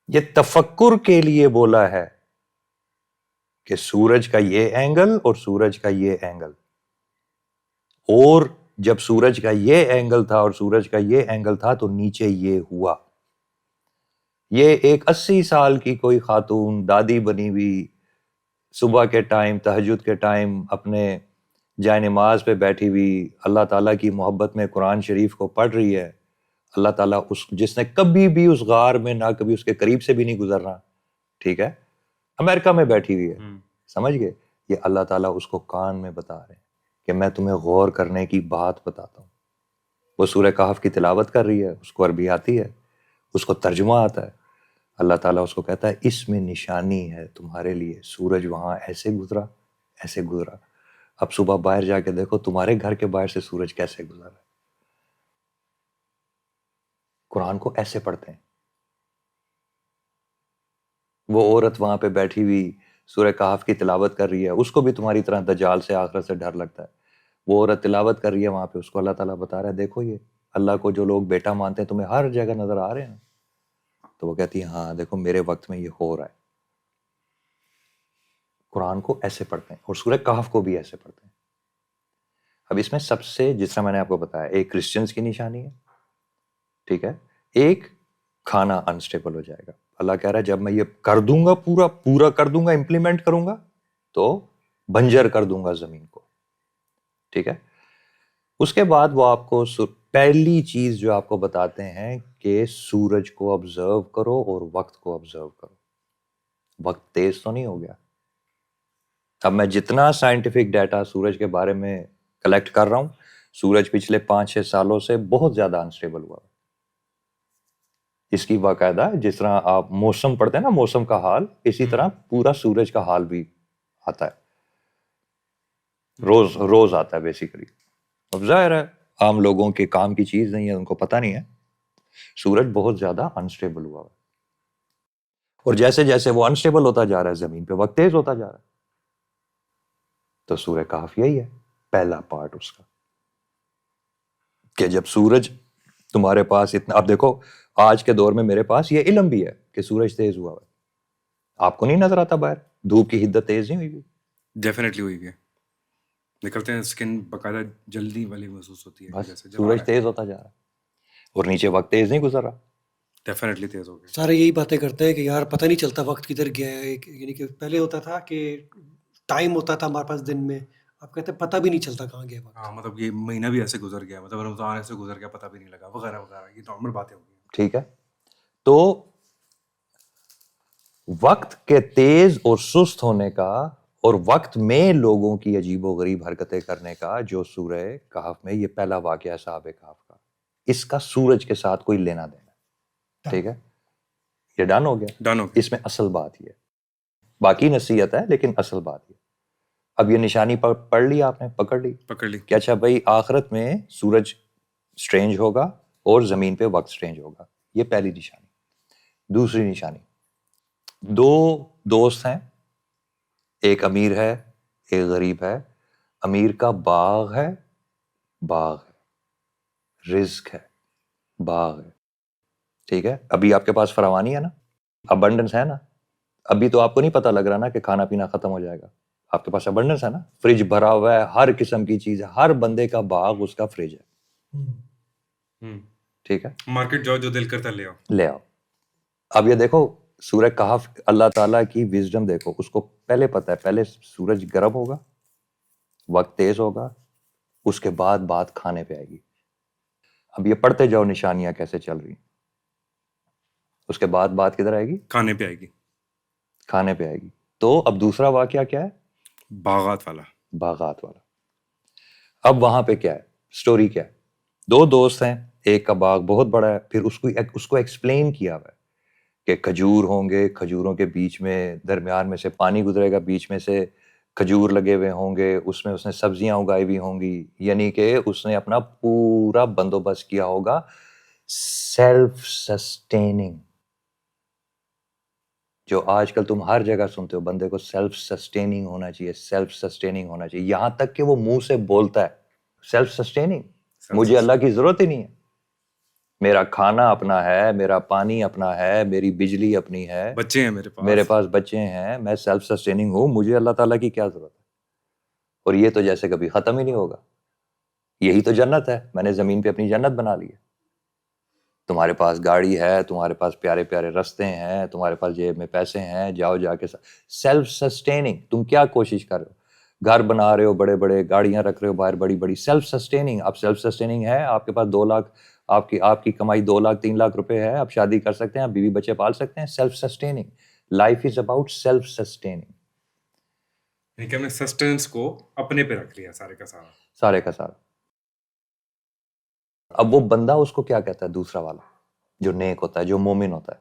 یہ تفکر کے لیے بولا ہے کہ سورج کا یہ اینگل اور سورج کا یہ اینگل، اور جب سورج کا یہ اینگل تھا اور سورج کا یہ اینگل تھا تو نیچے یہ ہوا. یہ ایک 80 سال کی کوئی خاتون دادی بنی ہوئی صبح کے ٹائم تہجد کے ٹائم اپنے جائے نماز پہ بیٹھی ہوئی اللہ تعالیٰ کی محبت میں قرآن شریف کو پڑھ رہی ہے. اللہ تعالیٰ جس نے کبھی بھی اس غار میں نہ کبھی اس کے قریب سے بھی نہیں گزرنا، ٹھیک ہے، امریکہ میں بیٹھی ہوئی ہے، سمجھ گئے؟ یہ اللہ تعالیٰ اس کو کان میں بتا رہے ہیں کہ میں تمہیں غور کرنے کی بات بتاتا ہوں. وہ سورہ کہف کی تلاوت کر رہی ہے، اس کو عربی آتی ہے، اس کو ترجمہ آتا ہے. اللہ تعالیٰ اس کو کہتا ہے اس میں نشانی ہے تمہارے لیے، سورج وہاں ایسے گزرا ایسے گزرا. اب صبح باہر جا کے دیکھو تمہارے گھر کے باہر سے سورج کیسے گزرا ہے. قرآن کو ایسے پڑھتے ہیں. وہ عورت وہاں پہ بیٹھی ہوئی سورہ کہف کی تلاوت کر رہی ہے، اس کو بھی تمہاری طرح دجال سے آخرت سے ڈر لگتا ہے. وہ عورت تلاوت کر رہی ہے وہاں پہ، اس کو اللہ تعالیٰ بتا رہا ہے دیکھو یہ اللہ کو جو لوگ بیٹا مانتے ہیں تمہیں ہر جگہ نظر آ رہے ہیں. تو وہ کہتی ہے ہاں دیکھو میرے وقت میں یہ ہو رہا ہے. قرآن کو ایسے پڑھتے ہیں اور سورہ کہف کو بھی ایسے پڑھتے ہیں. اب اس میں سب سے، جس طرح میں نے آپ کو بتایا، ایک کرسچنز کی نشانی ہے، ٹھیک ہے، ایک کھانا انسٹیبل ہو جائے گا. اللہ کہہ رہا ہے جب میں یہ کر دوں گا پورا کر دوں گا، امپلیمنٹ کروں گا تو بنجر کر دوں گا زمین کو، ٹھیک ہے. اس کے بعد وہ آپ کو پہلی چیز جو آپ کو بتاتے ہیں کہ سورج کو آبزرو کرو اور وقت کو آبزرو کرو. وقت تیز تو نہیں ہو گیا؟ اب میں جتنا سائنٹیفک ڈیٹا سورج کے بارے میں کلیکٹ کر رہا ہوں، سورج پچھلے 5-6 سالوں سے بہت زیادہ انسٹیبل ہوا. اس کی باقاعدہ جس طرح آپ موسم پڑھتے ہیں نا، موسم کا حال، اسی طرح پورا سورج کا حال بھی آتا ہے، روز آتا ہے بیسیکلی. اب ظاہر ہے عام لوگوں کے کام کی چیز نہیں ہے، ان کو پتہ نہیں ہے. سورج بہت زیادہ انسٹیبل ہوا ہے، اور جیسے جیسے وہ انسٹیبل ہوتا جا رہا ہے زمین پہ وقت تیز ہوتا جا رہا ہے. تو سورہ کہف یہی ہے پہلا پارٹ اس کا، کہ جب سورج تمہارے پاس اتنا، اب دیکھو آج کے دور میں میرے پاس یہ علم بھی ہے کہ سورج تیز ہوا ہے. آپ کو نہیں نظر آتا باہر دھوپ کی حدت تیز نہیں ہوئی؟ ڈیفینیٹلی ہوئی ہے، نکلتے ہیں اسکن باقاعدہ جلدی والی محسوس ہوتی ہے. بس جیسے سورج تیز ہوتا جا رہا ہے اور نیچے وقت تیز نہیں گزر رہا. ڈیفینیٹلی تیز ہو گیا. سارے یہی باتیں کرتے ہیں کہ یار پتہ نہیں چلتا وقت کدھر گیا ہے. یعنی کہ پہلے ہوتا تھا کہ ٹائم ہوتا تھا ہمارے پاس دن میں، اب کہتے ہیں پتہ بھی نہیں چلتا کہاں گیا وقت. ہاں مطلب یہ مہینہ بھی ایسے گزر گیا، مطلب رمضان ایسے گزر گیا پتہ بھی نہیں لگا، وغیرہ وغیرہ. یہ نارمل باتیں ہو گئی. ٹھیک ہے، تو وقت کے تیز اور سست ہونے کا اور وقت میں لوگوں کی عجیب و غریب حرکتیں کرنے کا جو سورہ کہف میں یہ پہلا واقعہ ہے صحابہ کہف کا، اس کا سورج کے ساتھ کوئی لینا دینا. ٹھیک ہے، یہ ڈن ہو گیا. ڈن ہو گیا. اس میں اصل بات یہ ہے، باقی نصیحت ہے لیکن اصل بات یہ. اب یہ نشانی پڑھ لی آپ نے، پکڑ لی کہ اچھا بھائی آخرت میں سورج سٹرینج ہوگا اور زمین پہ وقت سٹرینج ہوگا. یہ پہلی نشانی. دوسری نشانی، دو دوست ہیں، ایک امیر ہے ایک غریب ہے. امیر کا باغ ہے، رزق ہے، باغ ہے، ٹھیک ہے. ابھی آپ کے پاس فراوانی ہے نا، ابنڈنس ہے نا. ابھی تو آپ کو نہیں پتہ لگ رہا نا کہ کھانا پینا ختم ہو جائے گا. آپ کے پاس ابنڈنس ہے نا، فریج بھرا ہوا ہے، ہر قسم کی چیز ہے. ہر بندے کا باغ اس کا فریج ہے، ٹھیک ہے. مارکیٹ جاؤ، جو دل کرتا لے آؤ. اب یہ دیکھو سورہ کہف، اللہ تعالیٰ کی وزڈم دیکھو. اس کو پہلے پتہ ہے پہلے سورج گرم ہوگا، وقت تیز ہوگا، اس کے بعد بات کھانے پہ آئے گی. اب یہ پڑھتے جاؤ نشانیاں کیسے چل رہی. اس کے بعد بات کدھر آئے گی؟ کھانے پہ آئے گی. کھانے پہ آئے گی. تو اب دوسرا واقعہ کیا ہے؟ باغات والا. اب وہاں پہ کیا ہے سٹوری؟ کیا ہے؟ دو دوست ہیں، ایک کا باغ بہت بڑا ہے، پھر اس کو ایکسپلین کیا ہوا ہے کہ کھجور ہوں گے، کھجوروں کے بیچ میں درمیان میں سے پانی گزرے گا، بیچ میں سے کھجور لگے ہوئے ہوں گے، اس میں اس نے سبزیاں اگائی ہوئی ہوں گی. یعنی کہ اس نے اپنا پورا بندوبست کیا ہوگا، سیلف سسٹیننگ. جو آج کل تم ہر جگہ سنتے ہو، بندے کو سیلف سسٹیننگ ہونا چاہیے، سیلف سسٹیننگ ہونا چاہیے، یہاں تک کہ وہ منہ سے بولتا ہے سیلف سسٹیننگ، مجھے اللہ کی ضرورت ہی نہیں ہے، میرا کھانا اپنا ہے، میرا پانی اپنا ہے، میری بجلی اپنی ہے، بچے ہیں میرے پاس بچے ہیں، میں سیلف سسٹیننگ ہوں، مجھے اللہ تعالیٰ کی کیا ضرورت ہے؟ اور یہ تو جیسے کبھی ختم ہی نہیں ہوگا، یہی تو جنت ہے، میں نے زمین پہ اپنی جنت بنا لی ہے، تمہارے پاس گاڑی ہے، تمہارے پاس پیارے پیارے رستے ہیں، تمہارے پاس جیب میں پیسے ہیں، جاؤ جا کے سیلف سسٹیننگ، تم کیا کوشش کر رہے ہو؟ گھر بنا رہے ہو، بڑے بڑے گاڑیاں رکھ رہے ہو باہر بڑی بڑی، سیلف سسٹیننگ، اب سیلف سسٹیننگ ہے، آپ کے پاس 2 لاکھ، آپ کی کمائی 2 لاکھ 3 لاکھ روپے ہے، آپ شادی کر سکتے ہیں، آپ بیوی بچے پال سکتے ہیں، self sustaining, life is about self sustaining, کہ ہم نے سسٹینس کو اپنے پہ رکھ لیا سارے کا سارا. سارے کا سارا. اب وہ بندہ اس کو کیا کہتا ہے، دوسرا والا جو نیک ہوتا ہے، جو مومن ہوتا ہے،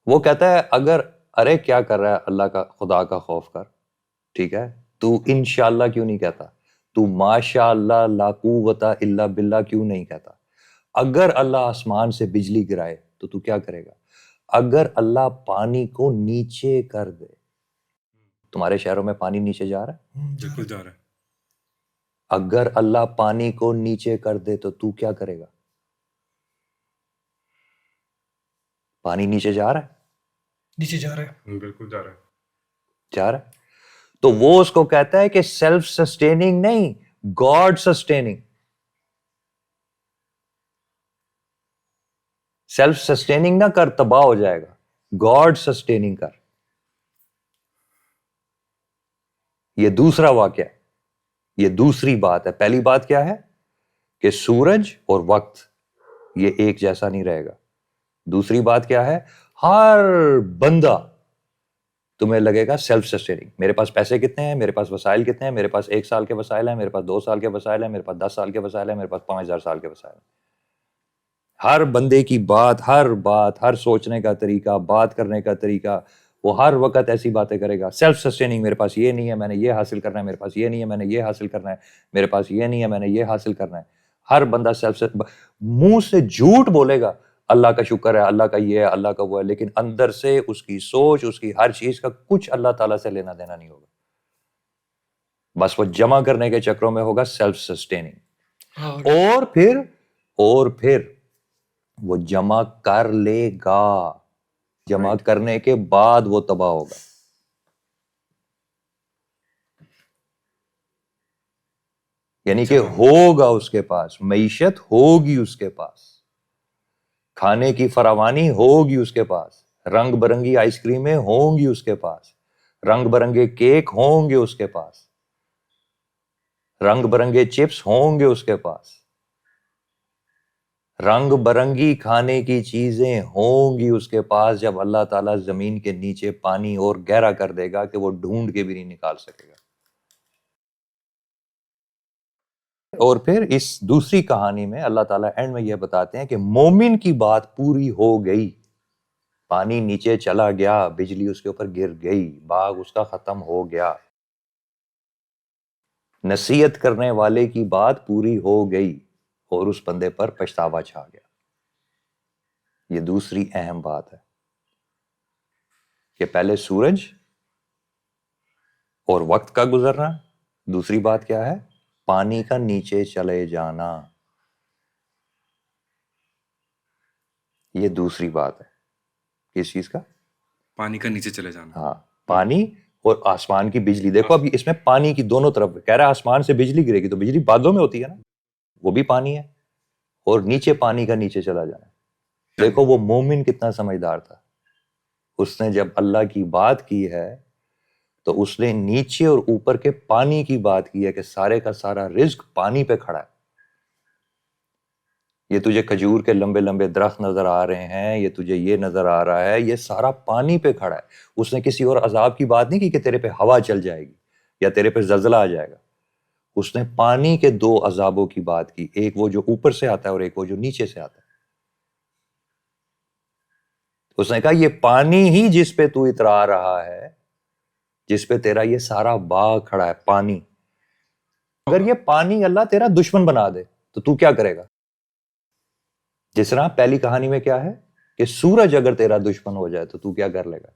وہ کہتا ہے اگر ارے کیا کر رہا ہے، اللہ کا خدا کا خوف کر، ٹھیک ہے، تو انشاءاللہ کیوں نہیں کہتا، تو ماشاء اللہ لا قوت الا باللہ کیوں نہیں کہتا، اگر اللہ آسمان سے بجلی گرائے تو کیا کرے گا، اگر اللہ پانی کو نیچے کر دے، تمہارے شہروں میں پانی نیچے جا رہا ہے، بالکل جا رہا ہے. اگر اللہ پانی کو نیچے کر دے تو کیا کرے گا، پانی نیچے جا رہا ہے، نیچے جا رہا ہے. بالکل جا رہا ہے. جا رہا ہے، تو وہ اس کو کہتا ہے کہ سیلف سسٹیننگ نہیں، گاڈ سسٹیننگ. سیلف سسٹیننگ نہ کر، تباہ ہو جائے گا، گاڈ سسٹیننگ کر. یہ دوسرا واقعہ ہے، یہ دوسری بات ہے. پہلی بات کیا ہے کہ سورج اور وقت یہ ایک جیسا نہیں رہے گا. دوسری بات کیا ہے، ہر بندہ تمہیں لگے گا سیلف سسٹیننگ، میرے پاس پیسے کتنے ہیں، میرے پاس وسائل کتنے ہیں، میرے پاس 1 سال کے وسائل ہیں، میرے پاس 2 سال کے وسائل ہیں، میرے پاس 10 سال کے وسائل ہیں، میرے پاس 5000 سال کے وسائل ہیں. ہر بندے کی بات، ہر سوچنے کا طریقہ، بات کرنے کا طریقہ، وہ ہر وقت ایسی باتیں کرے گا، سیلف سسٹیننگ، میرے پاس یہ نہیں ہے، میں نے یہ حاصل کرنا ہے، میرے پاس یہ نہیں ہے، میں نے یہ حاصل کرنا ہے، میرے پاس یہ نہیں ہے، میں نے یہ حاصل کرنا ہے. ہر بندہ منہ سے جھوٹ بولے گا، اللہ کا شکر ہے، اللہ کا یہ ہے، اللہ کا وہ ہے، لیکن اندر سے اس کی سوچ، اس کی ہر چیز کا کچھ اللہ تعالیٰ سے لینا دینا نہیں ہوگا. بس وہ جمع کرنے کے چکروں میں ہوگا سیلف سسٹیننگ. اور پھر وہ جمع کر لے گا، جمع کرنے کے بعد وہ تباہ ہوگا. یعنی کہ ہوگا اس کے پاس معیشت، ہوگی اس کے پاس کھانے کی فراوانی، ہوگی اس کے پاس رنگ برنگی آئس کریمیں ہوں گی اس کے پاس، رنگ برنگے کیک ہوں گے اس کے پاس، رنگ برنگے چپس ہوں گے اس کے پاس، رنگ برنگی کھانے کی چیزیں ہوں گی اس کے پاس، جب اللہ تعالیٰ زمین کے نیچے پانی اور گہرا کر دے گا کہ وہ ڈھونڈ کے بھی نہیں نکال سکے گا. اور پھر اس دوسری کہانی میں اللہ تعالیٰ اینڈ میں یہ بتاتے ہیں کہ مومن کی بات پوری ہو گئی، پانی نیچے چلا گیا، بجلی اس کے اوپر گر گئی، باغ اس کا ختم ہو گیا، نصیحت کرنے والے کی بات پوری ہو گئی اور اس بندے پر پچھتاوا چھا گیا. یہ دوسری اہم بات ہے کہ پہلے سورج اور وقت کا گزرنا، دوسری بات کیا ہے، پانی کا نیچے چلے جانا. یہ دوسری بات ہے کس چیز کا، پانی کا نیچے چلے جانا. ہاں، پانی اور آسمان کی بجلی. دیکھو ابھی اس میں پانی کی دونوں طرف کہہ رہا ہے، آسمان سے بجلی گرے گی تو بجلی بادلوں میں ہوتی ہے نا، وہ بھی پانی ہے، اور نیچے پانی کا نیچے چلا جانا. دیکھو وہ مومن کتنا سمجھدار تھا، اس نے جب اللہ کی بات کی ہے تو اس نے نیچے اور اوپر کے پانی کی بات کی ہے کہ سارے کا سارا رزق پانی پہ کھڑا ہے. یہ تجھے کھجور کے لمبے لمبے درخت نظر آ رہے ہیں، یہ تجھے یہ نظر آ رہا ہے، یہ سارا پانی پہ کھڑا ہے. اس نے کسی اور عذاب کی بات نہیں کی کہ تیرے پہ ہوا چل جائے گی یا تیرے پہ زلزلہ آ جائے گا. اس نے پانی کے 2 عذابوں کی بات کی، ایک وہ جو اوپر سے آتا ہے اور ایک وہ جو نیچے سے آتا ہے. اس نے کہا یہ پانی ہی جس پہ تو اترا رہا ہے، جس پہ تیرا یہ سارا باغ کھڑا ہے، پانی، اگر یہ پانی اللہ تیرا دشمن بنا دے تو کیا کرے گا؟ جس طرح پہلی کہانی میں کیا ہے کہ سورج اگر تیرا دشمن ہو جائے تو تو کیا کر لے گا.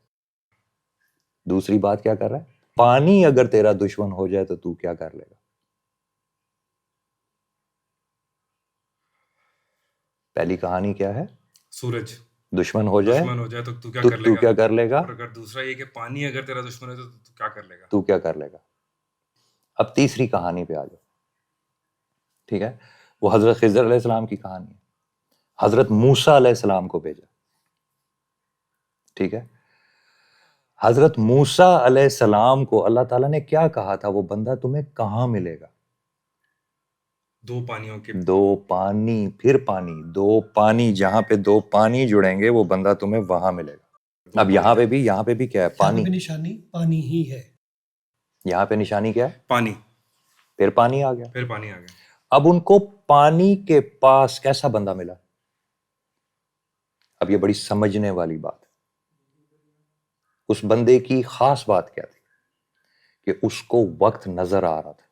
دوسری بات کیا کر رہا ہے, پانی اگر تیرا دشمن ہو جائے تو تو کیا کر لے گا. پہلی کہانی کیا ہے, سورج دشمن ہو جائے دشمن ہو جائے تو تو کیا تو کر لے تو گا, کیا کر لے گا, اور اگر دوسرا یہ کہ پانی اگر تیرا دشمن ہے تو کیا کر لے گا. تو کیا کر لے گا. اب تیسری کہانی پہ آ جاؤ. ٹھیک ہے, وہ حضرت خضر علیہ السلام کی کہانی ہے. حضرت موسیٰ علیہ السلام کو بھیجا. ٹھیک ہے, حضرت موسیٰ علیہ السلام کو اللہ تعالیٰ نے کیا کہا تھا, وہ بندہ تمہیں کہاں ملے گا. دو پانیوں کے دو پانی پھر پانی, دو پانی, جہاں پہ دو پانی جڑیں گے وہ بندہ تمہیں وہاں ملے گا. اب یہاں پہ بھی کیا ہے, یہاں پانی. پہ بھی نشانی پانی ہی ہے. یہاں پہ نشانی کیا ہے, پانی, پھر پانی آ گیا. پھر پانی آ گیا. اب ان کو پانی کے پاس کیسا بندہ ملا. اب یہ بڑی سمجھنے والی بات ہے. اس بندے کی خاص بات کیا تھی کہ اس کو وقت نظر آ رہا تھا,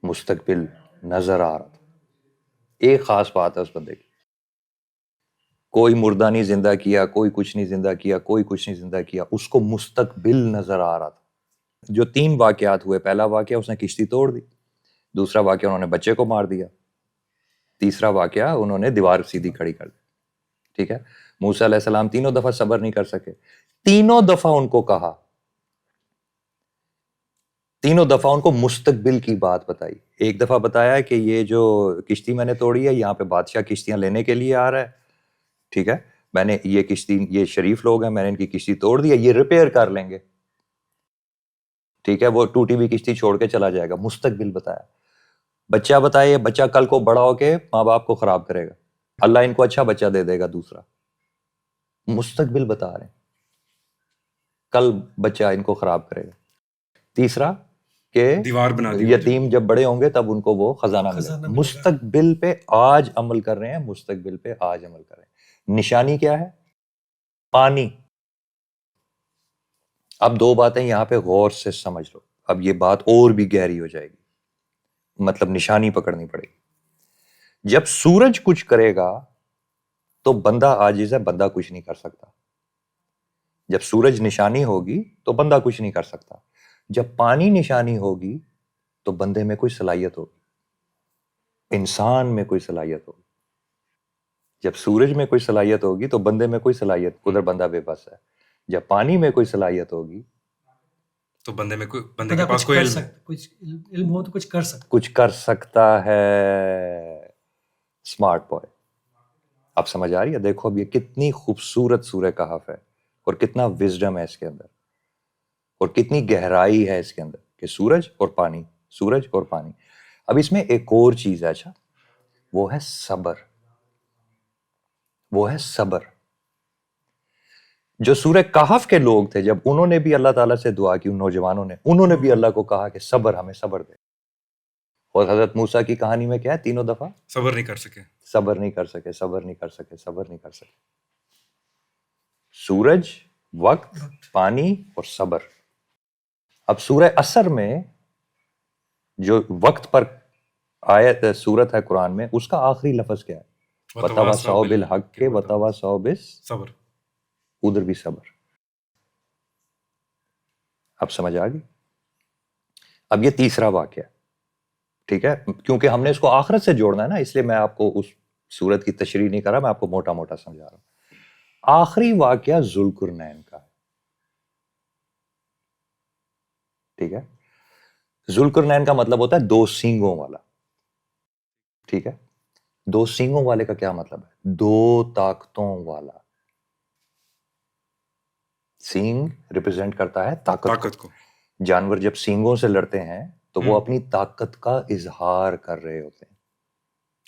مستقبل نظر آ رہا تھا. ایک خاص بات ہے اس بندے کی, کوئی مردہ نہیں زندہ کیا, کوئی کچھ نہیں زندہ کیا, کوئی کچھ نہیں زندہ کیا, اس کو مستقبل نظر آ رہا تھا. جو 3 واقعات ہوئے, پہلا واقعہ اس نے کشتی توڑ دی, دوسرا واقعہ انہوں نے بچے کو مار دیا, تیسرا واقعہ انہوں نے دیوار سیدھی کھڑی کر دی. ٹھیک ہے, موسیٰ علیہ السلام تینوں دفعہ صبر نہیں کر سکے. تینوں دفعہ ان کو کہا, تینوں دفعہ ان کو مستقبل کی بات بتائی. ایک دفعہ بتایا کہ یہ جو کشتی میں نے توڑی ہے, یہاں پہ بادشاہ کشتیاں لینے کے لیے آ رہا ہے. ٹھیک ہے, میں نے یہ کشتی, یہ شریف لوگ ہیں, میں نے ان کی کشتی توڑ دی ہے, یہ ریپیئر کر لیں گے. ٹھیک ہے, وہ ٹوٹی ہوئی کشتی چھوڑ کے چلا جائے گا. مستقبل بتایا. بچہ بتایا, یہ بچہ کل کو بڑا ہو کے ماں باپ کو خراب کرے گا, اللہ ان کو اچھا بچہ دے دے گا. دوسرا مستقبل بتا رہے ہیں, کل بچہ ان کو خراب کرے گا. تیسرا کہ دیوار بنا دی, یتیم جب بڑے ہوں گے تب ان کو وہ خزانہ ملے گا. مستقبل پہ آج عمل کر رہے ہیں, مستقبل پہ آج عمل کر رہے ہیں. نشانی کیا ہے, پانی. اب 2 باتیں یہاں پہ غور سے سمجھ لو, اب یہ بات اور بھی گہری ہو جائے گی, مطلب نشانی پکڑنی پڑے گی. جب سورج کچھ کرے گا تو بندہ عاجز ہے, بندہ کچھ نہیں کر سکتا. جب سورج نشانی ہوگی تو بندہ کچھ نہیں کر سکتا. جب پانی نشانی ہوگی تو بندے میں کوئی صلاحیت ہوگی, انسان میں کوئی صلاحیت ہوگی. جب سورج میں کوئی صلاحیت ہوگی تو بندے میں کوئی صلاحیت, ادھر بندہ بے بس ہے. جب پانی میں کوئی صلاحیت ہوگی تو بندے کے پاس کوئی علم ہے, کچھ علم ہو تو کچھ کر سکتا, کچھ کر سکتا ہے. Smart boy. اب سمجھ آ رہی ہے؟ دیکھو اب یہ کتنی خوبصورت سورہ کہف ہے, اور کتنا وزڈم ہے اس کے اندر, اور کتنی گہرائی ہے اس کے اندر, کہ سورج اور پانی, سورج اور پانی. اب اس میں ایک اور چیز ہے, اچھا, وہ ہے صبر. وہ ہے صبر. جو سورہ کہف کے لوگ تھے, جب انہوں نے بھی اللہ تعالیٰ سے دعا کی, ان نوجوانوں نے, انہوں نے بھی اللہ کو کہا کہ صبر, ہمیں صبر دے. اور حضرت موسیٰ کی کہانی میں کیا ہے, تینوں دفعہ صبر نہیں کر سکے, صبر نہیں کر سکے, صبر نہیں کر سکے, صبر نہیں کر سکے. سورج, وقت, پانی اور صبر. اب سورہ عصر میں جو وقت پر آیت سورت ہے قرآن میں, اس کا آخری لفظ کیا ہے, وَتَوَاصَوْا بِالْحَقِّ وَتَوَاصَوْا صبر. ادھر بھی صبر. اب سمجھ آ گئی. اب یہ تیسرا واقعہ, ٹھیک ہے, کیونکہ ہم نے اس کو آخرت سے جوڑنا ہے نا, اس لیے میں آپ کو اس سورت کی تشریح نہیں کر رہا, میں آپ کو موٹا موٹا سمجھا رہا ہوں. آخری واقعہ ذوالقرنین کا ہے. ٹھیک ہے, ذوالقرنین کا مطلب ہوتا ہے 2 سینگوں والا. ٹھیک ہے, 2 سینگوں والے کا کیا مطلب ہے, 2 طاقتوں والا. سینگ ریپرزینٹ کرتا ہے طاقت کو. جانور جب سینگوں سے لڑتے ہیں تو وہ اپنی طاقت کا اظہار کر رہے ہوتے ہیں.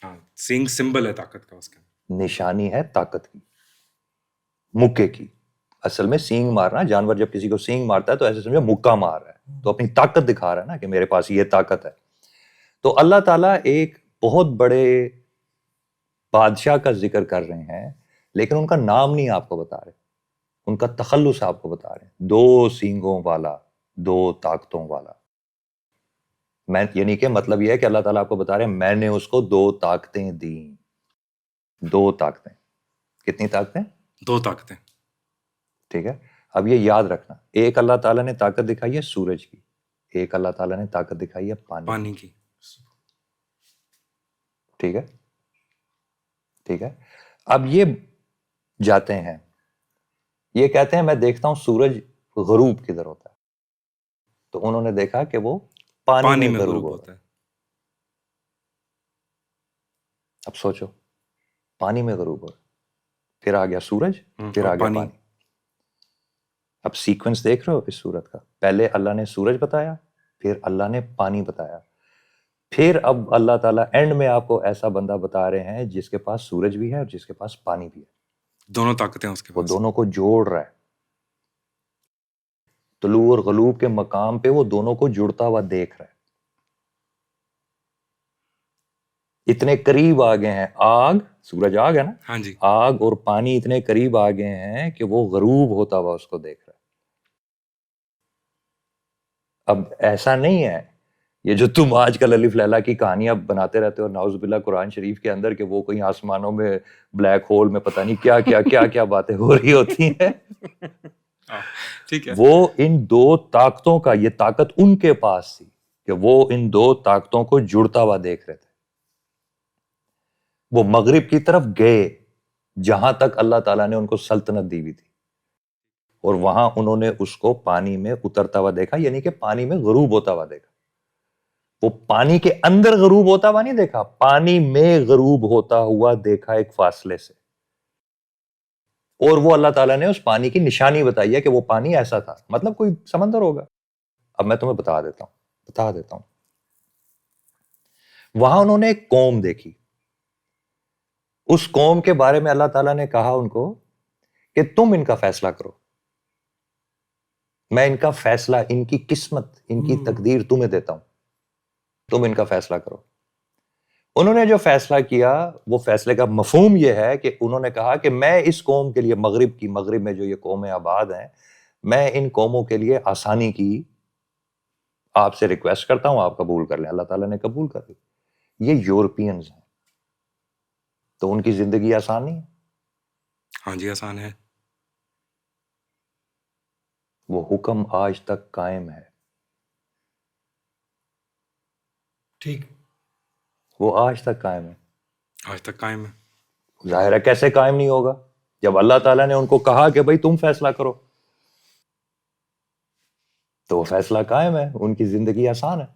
ہاں, سینگ سمبل ہے طاقت کا, اس کا نشانی ہے طاقت کی, مکے کی. اصل میں سینگ مارنا, جانور جب کسی کو سینگ مارتا ہے تو ایسے سمجھو مکہ مار رہا ہے, تو اپنی طاقت دکھا رہا ہے نا کہ میرے پاس یہ طاقت ہے. تو اللہ تعالیٰ ایک بہت بڑے بادشاہ کا ذکر کر رہے ہیں, لیکن ان کا نام نہیں آپ کو بتا رہے, ان کا تخلص آپ کو بتا رہے ہیں. 2 سینگوں والا, 2 طاقتوں والا. میں یعنی کہ مطلب یہ ہے کہ اللہ تعالیٰ آپ کو بتا رہے ہیں میں نے اس کو 2 طاقتیں دیں, 2 طاقتیں. کتنی طاقتیں؟ 2 طاقتیں. ٹھیک ہے. اب یہ یاد رکھنا، ایک اللہ تعالیٰ نے طاقت دکھائی ہے سورج کی، ایک اللہ تعالیٰ نے طاقت دکھائی ہے پانی کی. کی. ٹھیک ہے، ٹھیک ہے. اب یہ جاتے ہیں، یہ کہتے ہیں میں دیکھتا ہوں سورج غروب کدھر ہوتا ہے، تو انہوں نے دیکھا کہ وہ پانی میں غروب ہوتا ہے. اب سوچو، پانی میں غروب ہو، پھر آ گیا سورج، پھر آ گیا پانی. اب سیکوینس دیکھ رہے ہو اس صورت کا، پہلے اللہ نے سورج بتایا، پھر اللہ نے پانی بتایا، پھر اب اللہ تعالیٰ اینڈ میں آپ کو ایسا بندہ بتا رہے ہیں جس کے پاس سورج بھی ہے اور جس کے پاس پانی بھی ہے. دونوں طاقتیں اس کے وہ پاس. دونوں کو جوڑ رہا ہے، طلوع اور غروب کے مقام پہ وہ دونوں کو جڑتا ہوا دیکھ رہا ہے. اتنے قریب آ گئے ہیں، آگ، سورج آگ ہے نا، ہاں جی. آگ اور پانی اتنے قریب آ گئے ہیں کہ وہ غروب ہوتا ہوا اس کو دیکھ رہا ہے. اب ایسا نہیں ہے یہ جو تم آج کل الف لیلا کی کہانیاں بناتے رہتے ہو نعوذ باللہ قرآن شریف کے اندر، کہ وہ کوئی آسمانوں میں بلیک ہول میں پتہ نہیں کیا کیا کیا کیا باتیں ہو رہی ہوتی ہیں. ٹھیک ہے. وہ ان 2 طاقتوں کا، یہ طاقت ان کے پاس تھی کہ وہ ان 2 طاقتوں کو جڑتا ہوا دیکھ رہے تھے. وہ مغرب کی طرف گئے جہاں تک اللہ تعالیٰ نے ان کو سلطنت دی ہوئی تھی، اور وہاں انہوں نے اس کو پانی میں اترتا ہوا دیکھا، یعنی کہ پانی میں غروب ہوتا ہوا دیکھا. وہ پانی کے اندر غروب ہوتا ہوا نہیں دیکھا، پانی میں غروب ہوتا ہوا دیکھا ایک فاصلے سے. اور وہ اللہ تعالیٰ نے اس پانی کی نشانی بتائی ہے کہ وہ پانی ایسا تھا، مطلب کوئی سمندر ہوگا. اب میں تمہیں بتا دیتا ہوں. وہاں انہوں نے ایک قوم دیکھی، اس قوم کے بارے میں اللہ تعالیٰ نے کہا ان کو کہ تم ان کا فیصلہ کرو، میں ان کا فیصلہ، ان کی قسمت، ان کی تقدیر تمہیں دیتا ہوں، تم ان کا فیصلہ کرو. انہوں نے جو فیصلہ کیا، وہ فیصلے کا مفہوم یہ ہے کہ انہوں نے کہا کہ میں اس قوم کے لیے، مغرب میں جو یہ قومیں آباد ہیں، میں ان قوموں کے لیے آسانی کی آپ سے ریکویسٹ کرتا ہوں، آپ قبول کر لیں. اللہ تعالیٰ نے قبول کر لی. یہ یورپینز ہیں، تو ان کی زندگی آسان نہیں ہے. ہاں جی، آسان ہے. وہ حکم آج تک قائم ہے. ٹھیک. وہ آج تک قائم ہے. آج تک قائم ہے. ظاہر ہے کیسے قائم نہیں ہوگا جب اللہ تعالیٰ نے ان کو کہا کہ بھائی تم فیصلہ کرو، تو وہ فیصلہ قائم ہے. ان کی زندگی آسان ہے.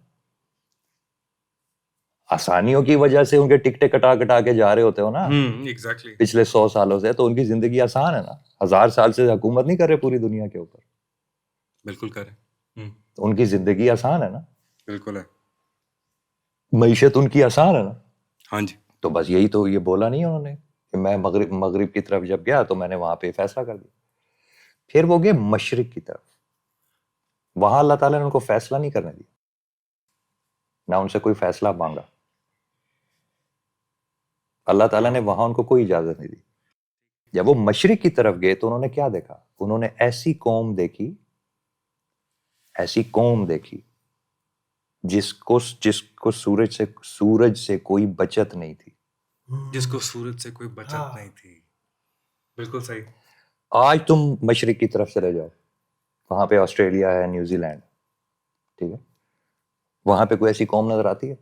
آسانیوں کی وجہ سے ان کے ٹکٹیں کٹا کٹا کے جا رہے ہوتے ہو نا ایگزیکٹلی. پچھلے 100 سالوں سے، تو ان کی زندگی آسان ہے نا. 1000 سال سے حکومت نہیں کر رہے پوری دنیا کے اوپر، بالکل کریں. تو ان کی زندگی آسان ہے نا. بالکل ہے. معیشت ان کی آسان ہے نا. ہاں جی. تو بس یہی تو یہ بولا نہیں انہوں نے کہ میں مغرب کی طرف جب گیا تو میں نے وہاں پہ فیصلہ کر دیا. پھر وہ گئے مشرق کی طرف، وہاں اللہ تعالیٰ نے ان کو فیصلہ نہیں کرنے دیا، نہ ان سے کوئی فیصلہ مانگا. اللہ تعالیٰ نے وہاں ان کو کوئی اجازت نہیں دی. جب وہ مشرق کی طرف گئے تو انہوں نے کیا دیکھا؟ انہوں نے ایسی قوم دیکھی جس کو سورج سے کوئی بچت نہیں تھی. جس کو سورج سے کوئی بچت نہیں تھی. بالکل صحیح. آج تم مشرق کی طرف چلے جاؤ، وہاں پہ آسٹریلیا ہے، نیوزی لینڈ، ٹھیک ہے، وہاں پہ کوئی ایسی قوم نظر آتی ہے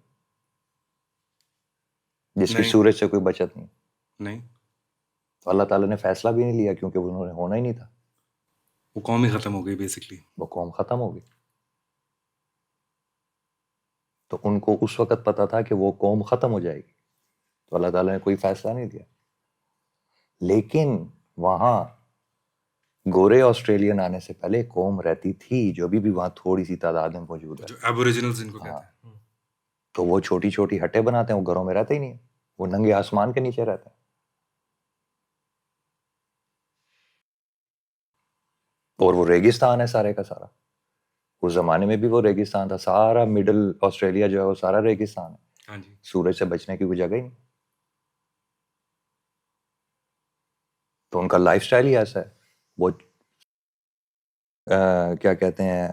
جس کی سورج سے کوئی بچت نہیں؟ تو اللہ تعالیٰ نے فیصلہ بھی نہیں لیا کیونکہ انہوں نے ہونا ہی نہیں تھا. وہ قوم ہی ختم ہو گئی بیسکلی. وہ قوم ختم ہو گئی. تو ان کو اس وقت پتا تھا کہ وہ قوم ختم ہو جائے گی، تو اللہ تعالیٰ نے کوئی فیصلہ نہیں دیا. لیکن وہاں گورے آسٹریلین آنے سے پہلے قوم رہتی تھی جو بھی وہاں تھوڑی سی تعداد میں موجود ہے، جو ایبوریجنلز ان کو کہتے ہیں. تو وہ چھوٹی چھوٹی ہٹیں بناتے ہیں، وہ گھروں میں رہتے ہی نہیں ہیں، وہ ننگے آسمان کے نیچے رہتے ہیں. اور وہ ریگستان ہے سارے کا سارا. اس زمانے میں بھی وہ ریگستان تھا، سارا مڈل آسٹریلیا جو ہے وہ سارا ریگستان ہے. ہاں جی. سورج سے بچنے کی کوئی جگہ ہی نہیں. تو ان کا لائف سٹائل ہی ایسا ہے. وہ کیا کہتے ہیں،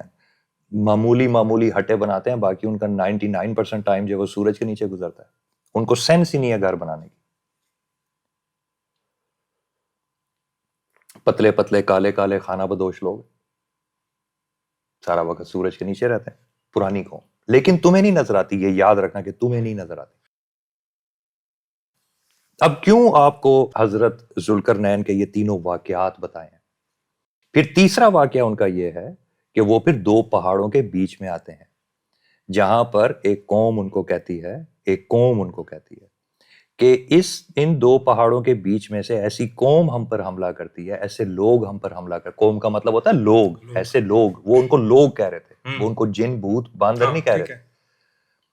معمولی ہٹیں بناتے ہیں، باقی ان کا 99% ٹائم جو وہ سورج کے نیچے گزرتا ہے. ان کو سینس ہی نہیں ہے گھر بنانے کی. پتلے پتلے کالے کالے خانہ بدوش لوگ سارا وقت سورج کے نیچے رہتے ہیں، پرانی قوم، لیکن تمہیں نہیں نظر آتی، یہ یاد رکھنا کہ تمہیں نہیں نظر آتی۔ اب کیوں آپ کو حضرت ذوالقرنین کے یہ تینوں واقعات بتائے ہیں؟ پھر تیسرا واقعہ ان کا یہ ہے کہ وہ پھر دو پہاڑوں کے بیچ میں آتے ہیں، جہاں پر ایک قوم ان کو کہتی ہے کہ ان دو پہاڑوں کے بیچ میں سے ایسی قوم ہم پر حملہ کرتی ہے، ایسے لوگ ہم پر حملہ کرتے، قوم کا مطلب ہوتا ہے لوگ، ایسے لوگ، وہ ان کو لوگ کہہ رہے تھے، وہ ان کو جن بھوت باندر نہیں کہہ رہے تھے،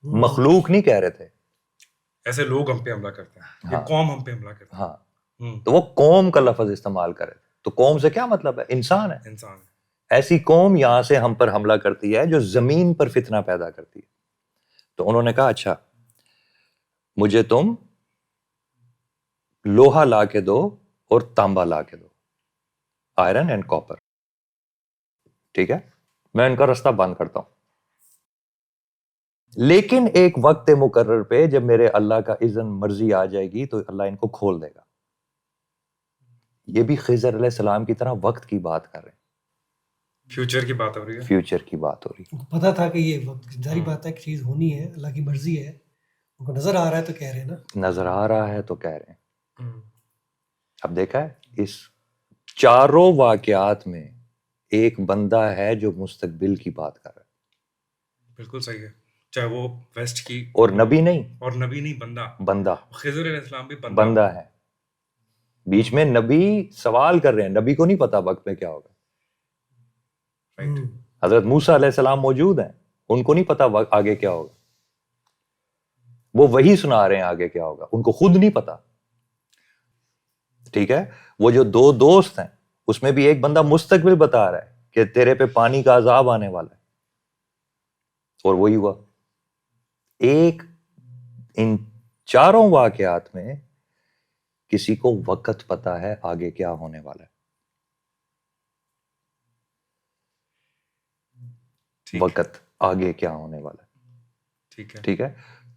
مخلوق نہیں کہہ رہے تھے، ایسے لوگ ہم پہ حملہ کرتے ہیں، یہ قوم ہم پہ حملہ کرتے ہیں۔ ہاں، تو وہ قوم کا لفظ استعمال کرے، تو قوم سے کیا مطلب ہے؟ انسان ہے، انسان ایسی قوم یہاں سے ہم پر حملہ کرتی ہے جو زمین پر فتنہ پیدا کرتی ہے۔ تو انہوں نے کہا اچھا مجھے تم لوہا لا کے دو اور تانبا لا کے دو، آئرن اینڈ کاپر، ٹھیک ہے، میں ان کا رستہ بند کرتا ہوں، لیکن ایک وقت مقرر پہ جب میرے اللہ کا اذن مرضی آ جائے گی تو اللہ ان کو کھول دے گا۔ یہ بھی خضر علیہ السلام کی طرح وقت کی بات کر رہے ہیں، فیوچر کی بات ہو رہی ہے، فیوچر کی بات ہو رہی ہے۔ ان کو پتا تھا کہ یہ وقت ظاہری بات ہے کہ چیز ہونی ہے، اللہ کی مرضی ہے، ان کو نظر آ رہا ہے تو کہہ رہے ہیں نا، نظر آ رہا ہے تو کہہ رہے ہیں۔ اب دیکھا ہے اس چاروں واقعات میں ایک بندہ ہے جو مستقبل کی بات کر رہا ہے، بالکل صحیح ہے، چاہے وہ ویسٹ کی اور نبی نہیں، اور نبی نہیں، بندہ خضر علیہ السلام بھی بندہ ہے، بیچ میں نبی سوال کر رہے ہیں، نبی کو نہیں پتا وقت میں کیا ہوگا۔ حضرت موسیٰ علیہ السلام موجود ہیں، ان کو نہیں پتا آگے کیا ہوگا، وہ وہی سنا رہے ہیں آگے کیا ہوگا، ان کو خود نہیں پتا، ٹھیک ہے۔ وہ جو دو دوست ہیں اس میں بھی ایک بندہ مستقبل بتا رہا ہے کہ تیرے پہ پانی کا عذاب آنے والا ہے، اور وہی ہوا۔ ایک ان چاروں واقعات میں کسی کو وقت پتا ہے آگے کیا ہونے والا ہے، وقت آگے کیا ہونے والا ہے، ٹھیک ہے۔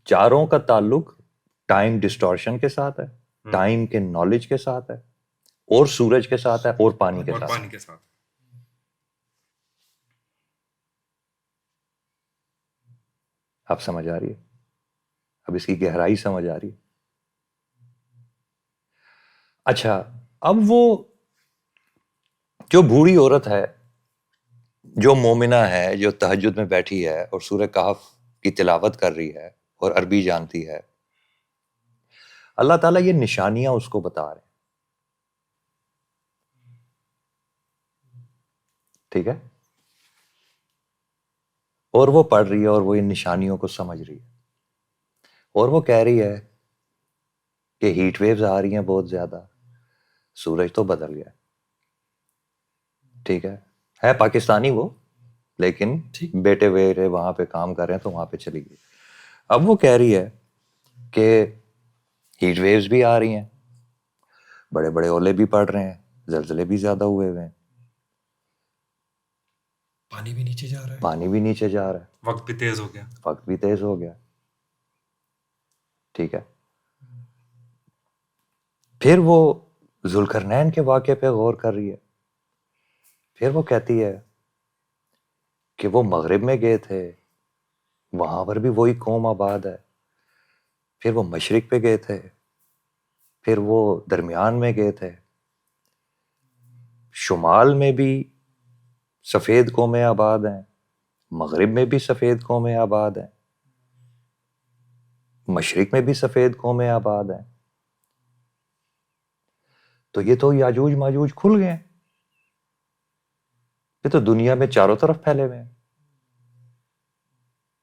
چاروں کا تعلق ٹائم ڈسٹورشن کے ساتھ ہے، ٹائم کے نالج کے ساتھ ہے، اور سورج کے ساتھ ہے، اور پانی کے ساتھ ہے۔ اب سمجھ آ رہی ہے، اب اس کی گہرائی سمجھ آ رہی ہے۔ اچھا، اب وہ جو بوڑھی عورت ہے جو مومنہ ہے، جو تہجد میں بیٹھی ہے اور سورہ کہف کی تلاوت کر رہی ہے اور عربی جانتی ہے، اللہ تعالیٰ یہ نشانیاں اس کو بتا رہے ہیں، ٹھیک ہے، اور وہ پڑھ رہی ہے اور وہ ان نشانیوں کو سمجھ رہی ہے، اور وہ کہہ رہی ہے کہ ہیٹ ویوز آ رہی ہیں بہت زیادہ، سورج تو بدل گیا، ٹھیک ہے پاکستانی وہ، لیکن بیٹے ویرے وہاں پہ کام کر رہے ہیں تو وہاں پہ چلی گئی۔ اب وہ کہہ رہی ہے کہ ہیٹ ویوز بھی آ رہی ہیں، بڑے بڑے اولے بھی پڑ رہے ہیں، زلزلے بھی زیادہ ہوئے ہوئے ہیں، پانی بھی نیچے جا رہا ہے، وقت بھی تیز ہو گیا، ٹھیک ہے۔ پھر وہ ذوالقرنین کے واقعے پہ غور کر رہی ہے، پھر وہ کہتی ہے کہ وہ مغرب میں گئے تھے، وہاں پر بھی وہی قوم آباد ہے، پھر وہ مشرق پہ گئے تھے، پھر وہ درمیان میں گئے تھے، شمال میں بھی سفید قومیں آباد ہیں، مغرب میں بھی سفید قومیں آباد ہیں، مشرق میں بھی سفید قومیں آباد ہیں، تو یہ تو یاجوج ماجوج کھل گئے ہیں، یہ تو دنیا میں چاروں طرف پھیلے ہوئے ہیں،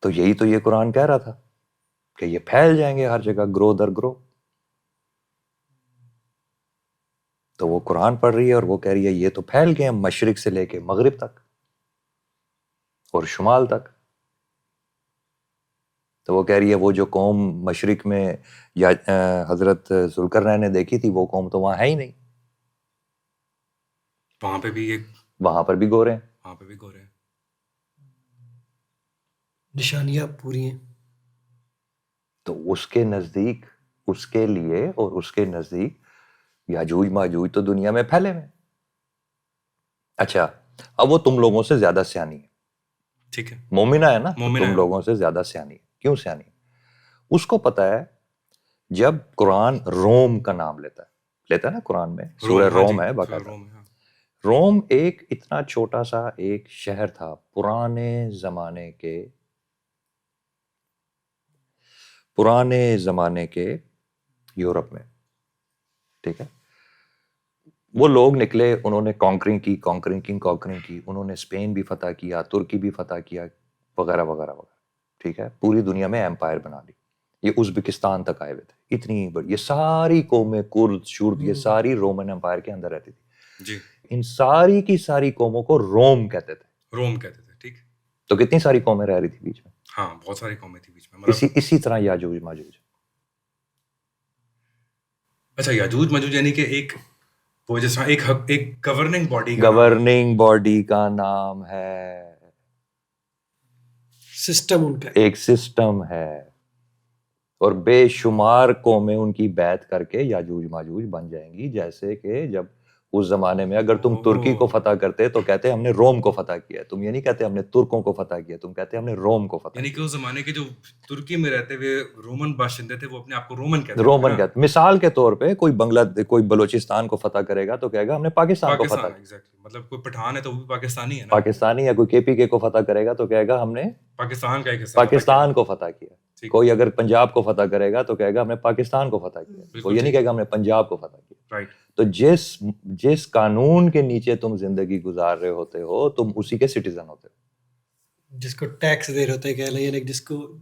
تو یہی تو یہ قرآن کہہ رہا تھا کہ یہ پھیل جائیں گے ہر جگہ، گرو در گرو۔ تو وہ قرآن پڑھ رہی ہے اور وہ کہہ رہی ہے یہ تو پھیل گئے ہیں مشرق سے لے کے مغرب تک اور شمال تک۔ تو وہ کہہ رہی ہے وہ جو قوم مشرق میں یا حضرت ذوالقرنین نے دیکھی تھی وہ قوم تو وہاں ہے ہی نہیں، وہاں پر بھی گورے ہیں، نشانیاں پوری ہیں۔ تو اس کے نزدیک، اس کے لیے اور اس کے نزدیک یاجوج ماجوج تو دنیا میں پھیلے ہوئے ہیں، اچھا اب وہ تم لوگوں سے زیادہ سیانی ہے, ٹھیک ہے, مومنہ ہے نا, تو مومنہ تم ہے. لوگوں سے زیادہ سیانی ہے. کیوں سیانی ہے؟ اس کو پتا ہے جب قرآن روم کا نام لیتا ہے نا قرآن میں, سورہ ہاں جی, روم ہے سورہ باقاعدہ. روم ہے, ہاں. روم ایک اتنا چھوٹا سا ایک شہر تھا پرانے زمانے کے یورپ میں, ٹھیک ہے. وہ لوگ نکلے, انہوں نے کانکرنگ کی, انہوں نے اسپین بھی فتح کیا, ترکی بھی فتح کیا, وغیرہ وغیرہ وغیرہ, ٹھیک ہے. پوری دنیا میں ایمپائر بنا لی. یہ ازبکستان تک آئے ہوئے تھے, اتنی بڑی, یہ ساری قومیں کرد شرد یہ ساری رومن ایمپائر کے اندر رہتی تھی. جی, ان ساری کی ساری قوموں کو روم کہتے تھے. روم کہتے تھے, ٹھیک. تو کتنی ساری قومیں رہ رہی تھی بیچ میں, ہاں بہت ساری قومیں تھی بیچ میں, مطلب اسی طرح یاجوج ماجوج. اچھا یاجوج ماجوج یعنی کہ ایک وہ جیسا ایک گورننگ باڈی کا نام ہے. گورننگ باڈی کا نام ہے, سسٹم ان کا ایک سسٹم ہے, اور بے شمار قومیں ان کی بیعت کر کے یاجوج ماجوج بن جائیں گی. جیسے کہ جب اس زمانے میں اگر تم ترکی کو فتح کرتے تو کہتے ہم نے روم کو فتح کیا, تم یہ نہیں کہتے ہم نے ترکوں کو فتح کیا, تم کہتے ہم نے روم کو فتح یعنی کیا. کہ اس زمانے کے جو ترکی میں رہتے ہوئے رومن باشندے تھے وہ اپنے آپ کو رومن کہتے تھے. رومن کہتے, مثال کے طور پہ کوئی بلوچستان کو فتح کرے گا تو کہے گا ہم نے پاکستان کو فتح پاکستان, کیا. ایگزیکٹلی, مطلب کوئی پٹھان ہے تو وہ بھی پاکستانی ہے نا. پاکستانی یا کوئی کے پی کے کو فتح کرے گا تو کہے گا ہم نے پاکستان کا ایک حصہ پاکستان کو فتح کیا. ٹھیک. کوئی اگر پنجاب کو فتح کرے گا تو کہے گا ہم نے پاکستان کو فتح کیا, بالکل وہ یہ نہیں ٹھیک. کہے گا ہم نے پنجاب کو فتح کیا. رائٹ. تو جس قانون کے نیچے تم زندگی گزار رہے ہوتے ہو تم اسی کے سٹیزن ہوتے ہو. جس کو ٹیکس دے رہے ہوتے ہیں, یعنی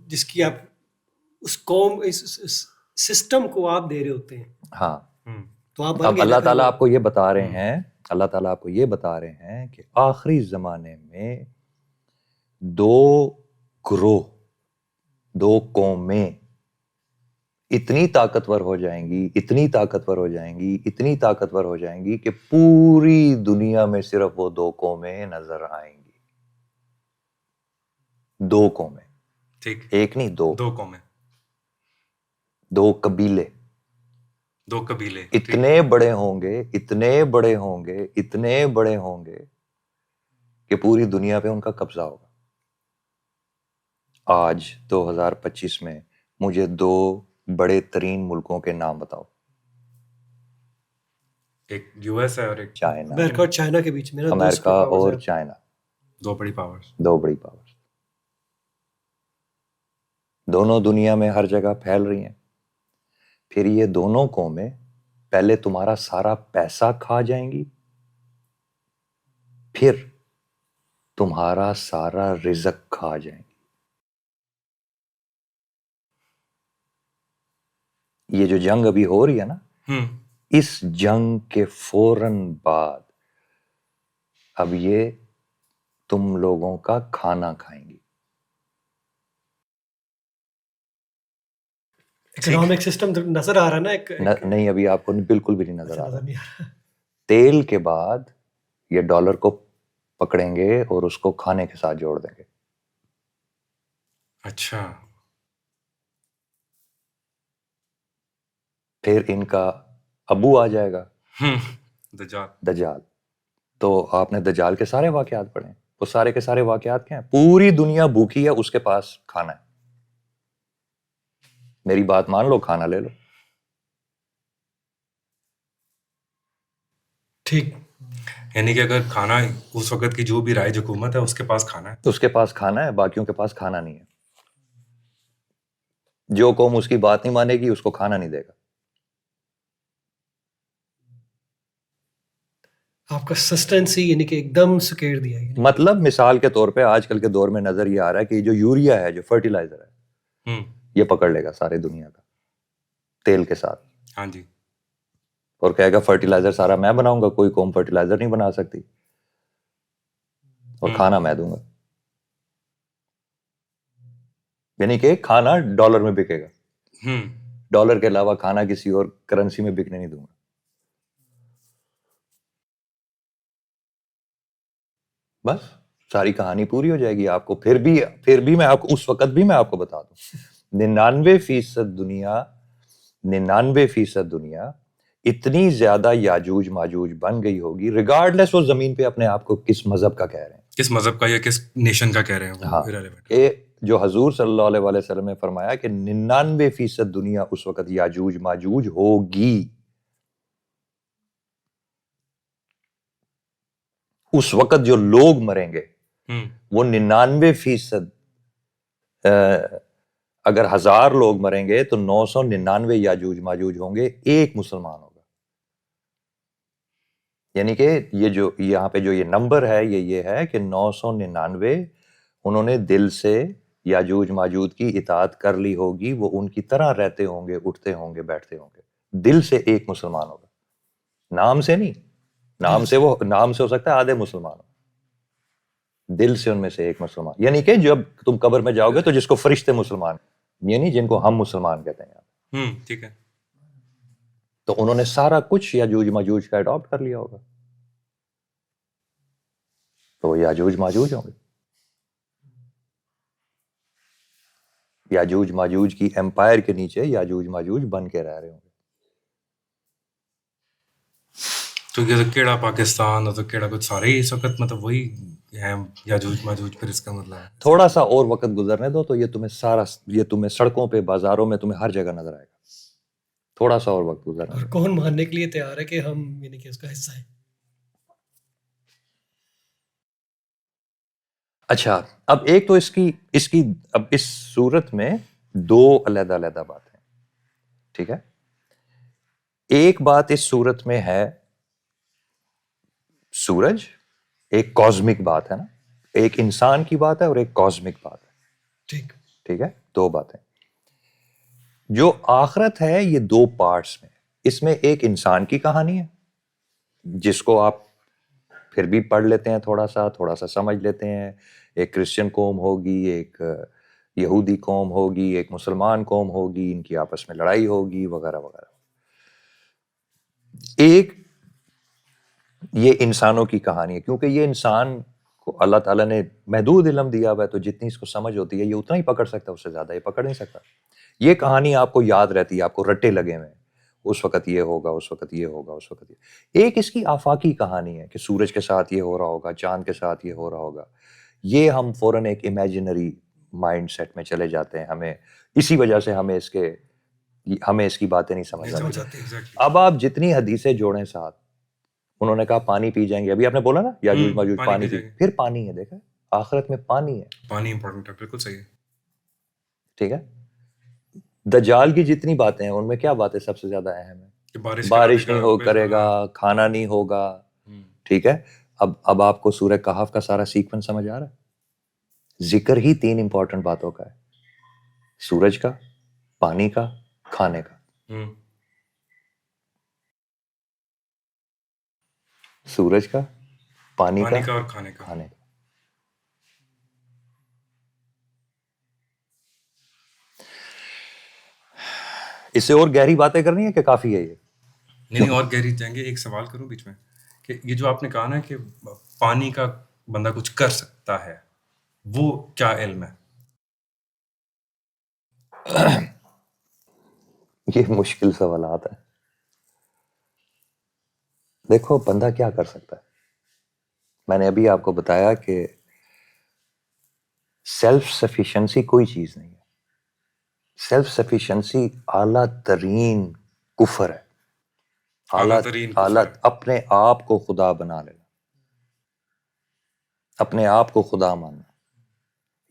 جس کی آپ اس قوم اس سسٹم کو آپ دے رہے ہوتے ہیں. ہاں, تو آپ اب اللہ تعالیٰ آپ کو یہ بتا رہے ہیں, اللہ تعالیٰ آپ کو یہ بتا رہے ہیں کہ آخری زمانے میں دو گروہ, دو قومیں اتنی طاقتور ہو جائیں گی, اتنی طاقتور ہو جائیں گی, اتنی طاقتور ہو جائیں گی کہ پوری دنیا میں صرف وہ دو قومیں نظر آئیں گی. دو قومیں, ٹھیک, ایک نہیں, دو قومیں, دو قبیلے, دو قبیلے اتنے بڑے ہوں گے, اتنے بڑے ہوں گے, اتنے بڑے ہوں گے کہ پوری دنیا پہ ان کا قبضہ ہوگا. آج 2025 میں مجھے دو بڑے ترین ملکوں کے نام بتاؤ. ایک یو ایس ہے اور ایک چائنا, امریکہ اور چائنا کے بیچ میں نا, دو امریکہ سپر پاورز اور ہیں. چائنا, دو بڑی پاورز. دو بڑی پاورز, دونوں دنیا میں ہر جگہ پھیل رہی ہیں. پھر یہ دونوں قومیں پہلے تمہارا سارا پیسہ کھا جائیں گی, پھر تمہارا سارا رزق کھا جائیں گی. یہ جو جنگ ابھی ہو رہی ہے نا, اس جنگ کے فوراً بعد اب یہ تم لوگوں کا کھانا کھائیں گی. اکنامک سسٹم نظر آ رہا ہے نا, ایک نہیں, ابھی آپ کو بالکل بھی نہیں نظر آ رہا. نہیں آ رہا. تیل کے بعد یہ ڈالر کو پکڑیں گے اور اس کو کھانے کے ساتھ جوڑ دیں گے. اچھا, پھر ان کا ابو آ جائے گا, دجال. تو آپ نے دجال کے سارے واقعات پڑھے, وہ سارے کے سارے واقعات کیا ہیں؟ پوری دنیا بھوکی ہے, اس کے پاس کھانا ہے. میری بات مان لو, کھانا لے لو. ٹھیک, یعنی کہ اگر کھانا اس وقت کی جو بھی رائج حکومت ہے اس کے پاس کھانا ہے, اس کے پاس کھانا ہے, باقیوں کے پاس کھانا نہیں ہے. جو قوم اس کی بات نہیں مانے گی اس کو کھانا نہیں دے گا. آپ کا سسٹینسی یعنی کہ ایک دم سکیڑ دیا ہے. مطلب مثال کے طور پہ آج کل کے دور میں نظر یہ آ رہا ہے کہ جو یوریا ہے, جو فرٹیلائزر ہے, یہ پکڑ لے گا سارے دنیا کا تیل کے ساتھ. ہاں جی, اور کہے گا فرٹیلائزر سارا میں بناؤں گا, کوئی قوم فرٹیلائزر نہیں بنا سکتی, اور کھانا میں دوں گا. یعنی کہ کھانا ڈالر میں بکے گا, ڈالر کے علاوہ کھانا کسی اور کرنسی میں بکنے نہیں دوں گا. بس ساری کہانی پوری ہو جائے گی. آپ کو پھر بھی میں آپ کو اس وقت بھی میں آپ کو بتا دوں, 99% دنیا اتنی زیادہ یاجوج ماجوج بن گئی ہوگی، ریگارڈلیس وہ زمین پہ اپنے آپ کو کس مذہب کا کہہ رہے ہیں، کس مذہب کا یا کس نیشن کا کہہ رہے ہیں، وہ ہاں، irrelevant. کہ جو حضور صلی اللہ علیہ وسلم نے فرمایا کہ 99% دنیا اس وقت یاجوج ماجوج ہوگی، اس وقت جو لوگ مریں گے وہ 99%، اگر 1000 لوگ مریں گے تو 999 یاجوج ماجوج ہوں گے، ایک مسلمان ہوگا. یعنی کہ یہ جو یہاں پہ جو یہ نمبر ہے یہ ہے کہ 999 انہوں نے دل سے یاجوج ماجوج کی اطاعت کر لی ہوگی، وہ ان کی طرح رہتے ہوں گے، اٹھتے ہوں گے، بیٹھتے ہوں گے. دل سے ایک مسلمان ہوگا، نام سے نہیں، نام سے ہو سکتا ہے آدھے مسلمان ہو، دل سے ان میں سے ایک مسلمان. یعنی کہ جب تم قبر میں جاؤ گے تو جس کو فرشتے مسلمان، یعنی جن کو ہم مسلمان کہتے ہیں، ٹھیک ہے. تو انہوں نے سارا کچھ یاجوج ماجوج کا اڈاپٹ کر لیا ہوگا، تو وہ یاجوج ماجوج ہوں گے. یاجوج ماجوج کی ایمپائر کے نیچے یاجوج ماجوج بن کے رہ رہے ہوں گے. تو یہ کیڑا پاکستان اور تو کیڑا کچھ سارے ہی اس وقت مطلب وہی ہیں یاجوج ماجوج، پھر اس کا مطلب تھوڑا سا اور وقت گزرنے دو تو یہ تمہیں سڑکوں پہ، بازاروں میں تمہیں ہر جگہ نظر آئے گا. تھوڑا سا اور وقت گزرنا. اور کون ماننے کے لیے تیار ہے کہ ہم یعنی کہ اس کا حصہ ہیں؟ اچھا، اب ایک تو اس کی اب اس صورت میں دو علیحدہ علیحدہ باتیں، ٹھیک ہے. ایک بات اس صورت میں ہے سورج، ایک کازمک بات ہے نا، ایک انسان کی بات ہے اور ایک کازمک بات ہے. ٹھیک ہے، دو باتیں. جو آخرت ہے یہ دو پارٹس میں، اس میں ایک انسان کی کہانی ہے جس کو آپ پھر بھی پڑھ لیتے ہیں، تھوڑا سا سمجھ لیتے ہیں. ایک کرسچن قوم ہوگی، ایک یہودی قوم ہوگی، ایک مسلمان قوم ہوگی، ان کی آپس میں لڑائی ہوگی وغیرہ وغیرہ. ایک یہ انسانوں کی کہانی ہے، کیونکہ یہ انسان کو اللہ تعالیٰ نے محدود علم دیا ہوا ہے، تو جتنی اس کو سمجھ ہوتی ہے یہ اتنا ہی پکڑ سکتا ہے، اس سے زیادہ یہ پکڑ نہیں سکتا. یہ کہانی آپ کو یاد رہتی ہے، آپ کو رٹے لگے ہوئے ہیں، اس وقت یہ ہوگا، اس وقت یہ ہوگا، اس وقت یہ. ایک اس کی آفاقی کہانی ہے کہ سورج کے ساتھ یہ ہو رہا ہوگا، چاند کے ساتھ یہ ہو رہا ہوگا. یہ ہم فوراً ایک امیجنری مائنڈ سیٹ میں چلے جاتے ہیں، ہمیں اسی وجہ سے ہمیں اس کی باتیں نہیں سمجھ آتی. اب آپ جتنی حدیثیں جوڑیں ساتھ، انہوں نے کہا پانی پی جائیں گے، ابھی آپ نے بولا نا یاجوج ماجوج پانی پی، پھر پانی ہے، دیکھا آخرت میں پانی ہے، پانی امپورٹنٹ ہے، بالکل صحیح ہے. ٹھیک ہے. دجال کی جتنی باتیں ہیں ان میں کیا باتیں سب سے زیادہ اہم ہے؟ کہ بارش نہیں کرے گا، کھانا نہیں ہوگا. ٹھیک ہے. اب آپ کو سورہ کہف کا سارا سیکوینس سمجھ آ رہا ہے؟ ذکر ہی 3 امپورٹنٹ باتوں کا ہے، سورج کا، پانی کا، کھانے کا. سورج کا، پانی کا اور کھانے کا. اس سے اور گہری باتیں کرنی ہے کہ کافی ہے یہ؟ نہیں اور گہری جائیں گے. ایک سوال کروں بیچ میں کہ یہ جو آپ نے کہا نا کہ پانی کا بندہ کچھ کر سکتا ہے، وہ کیا علم ہے؟ یہ مشکل سوالات ہیں. دیکھو بندہ کیا کر سکتا ہے، میں نے ابھی آپ کو بتایا کہ سیلف سفیشنسی کوئی چیز نہیں ہے. سیلف سفیشنسی اعلیٰ ترین کفر ہے، اعلیٰ اپنے آپ کو خدا بنا لینا، اپنے آپ کو خدا ماننا،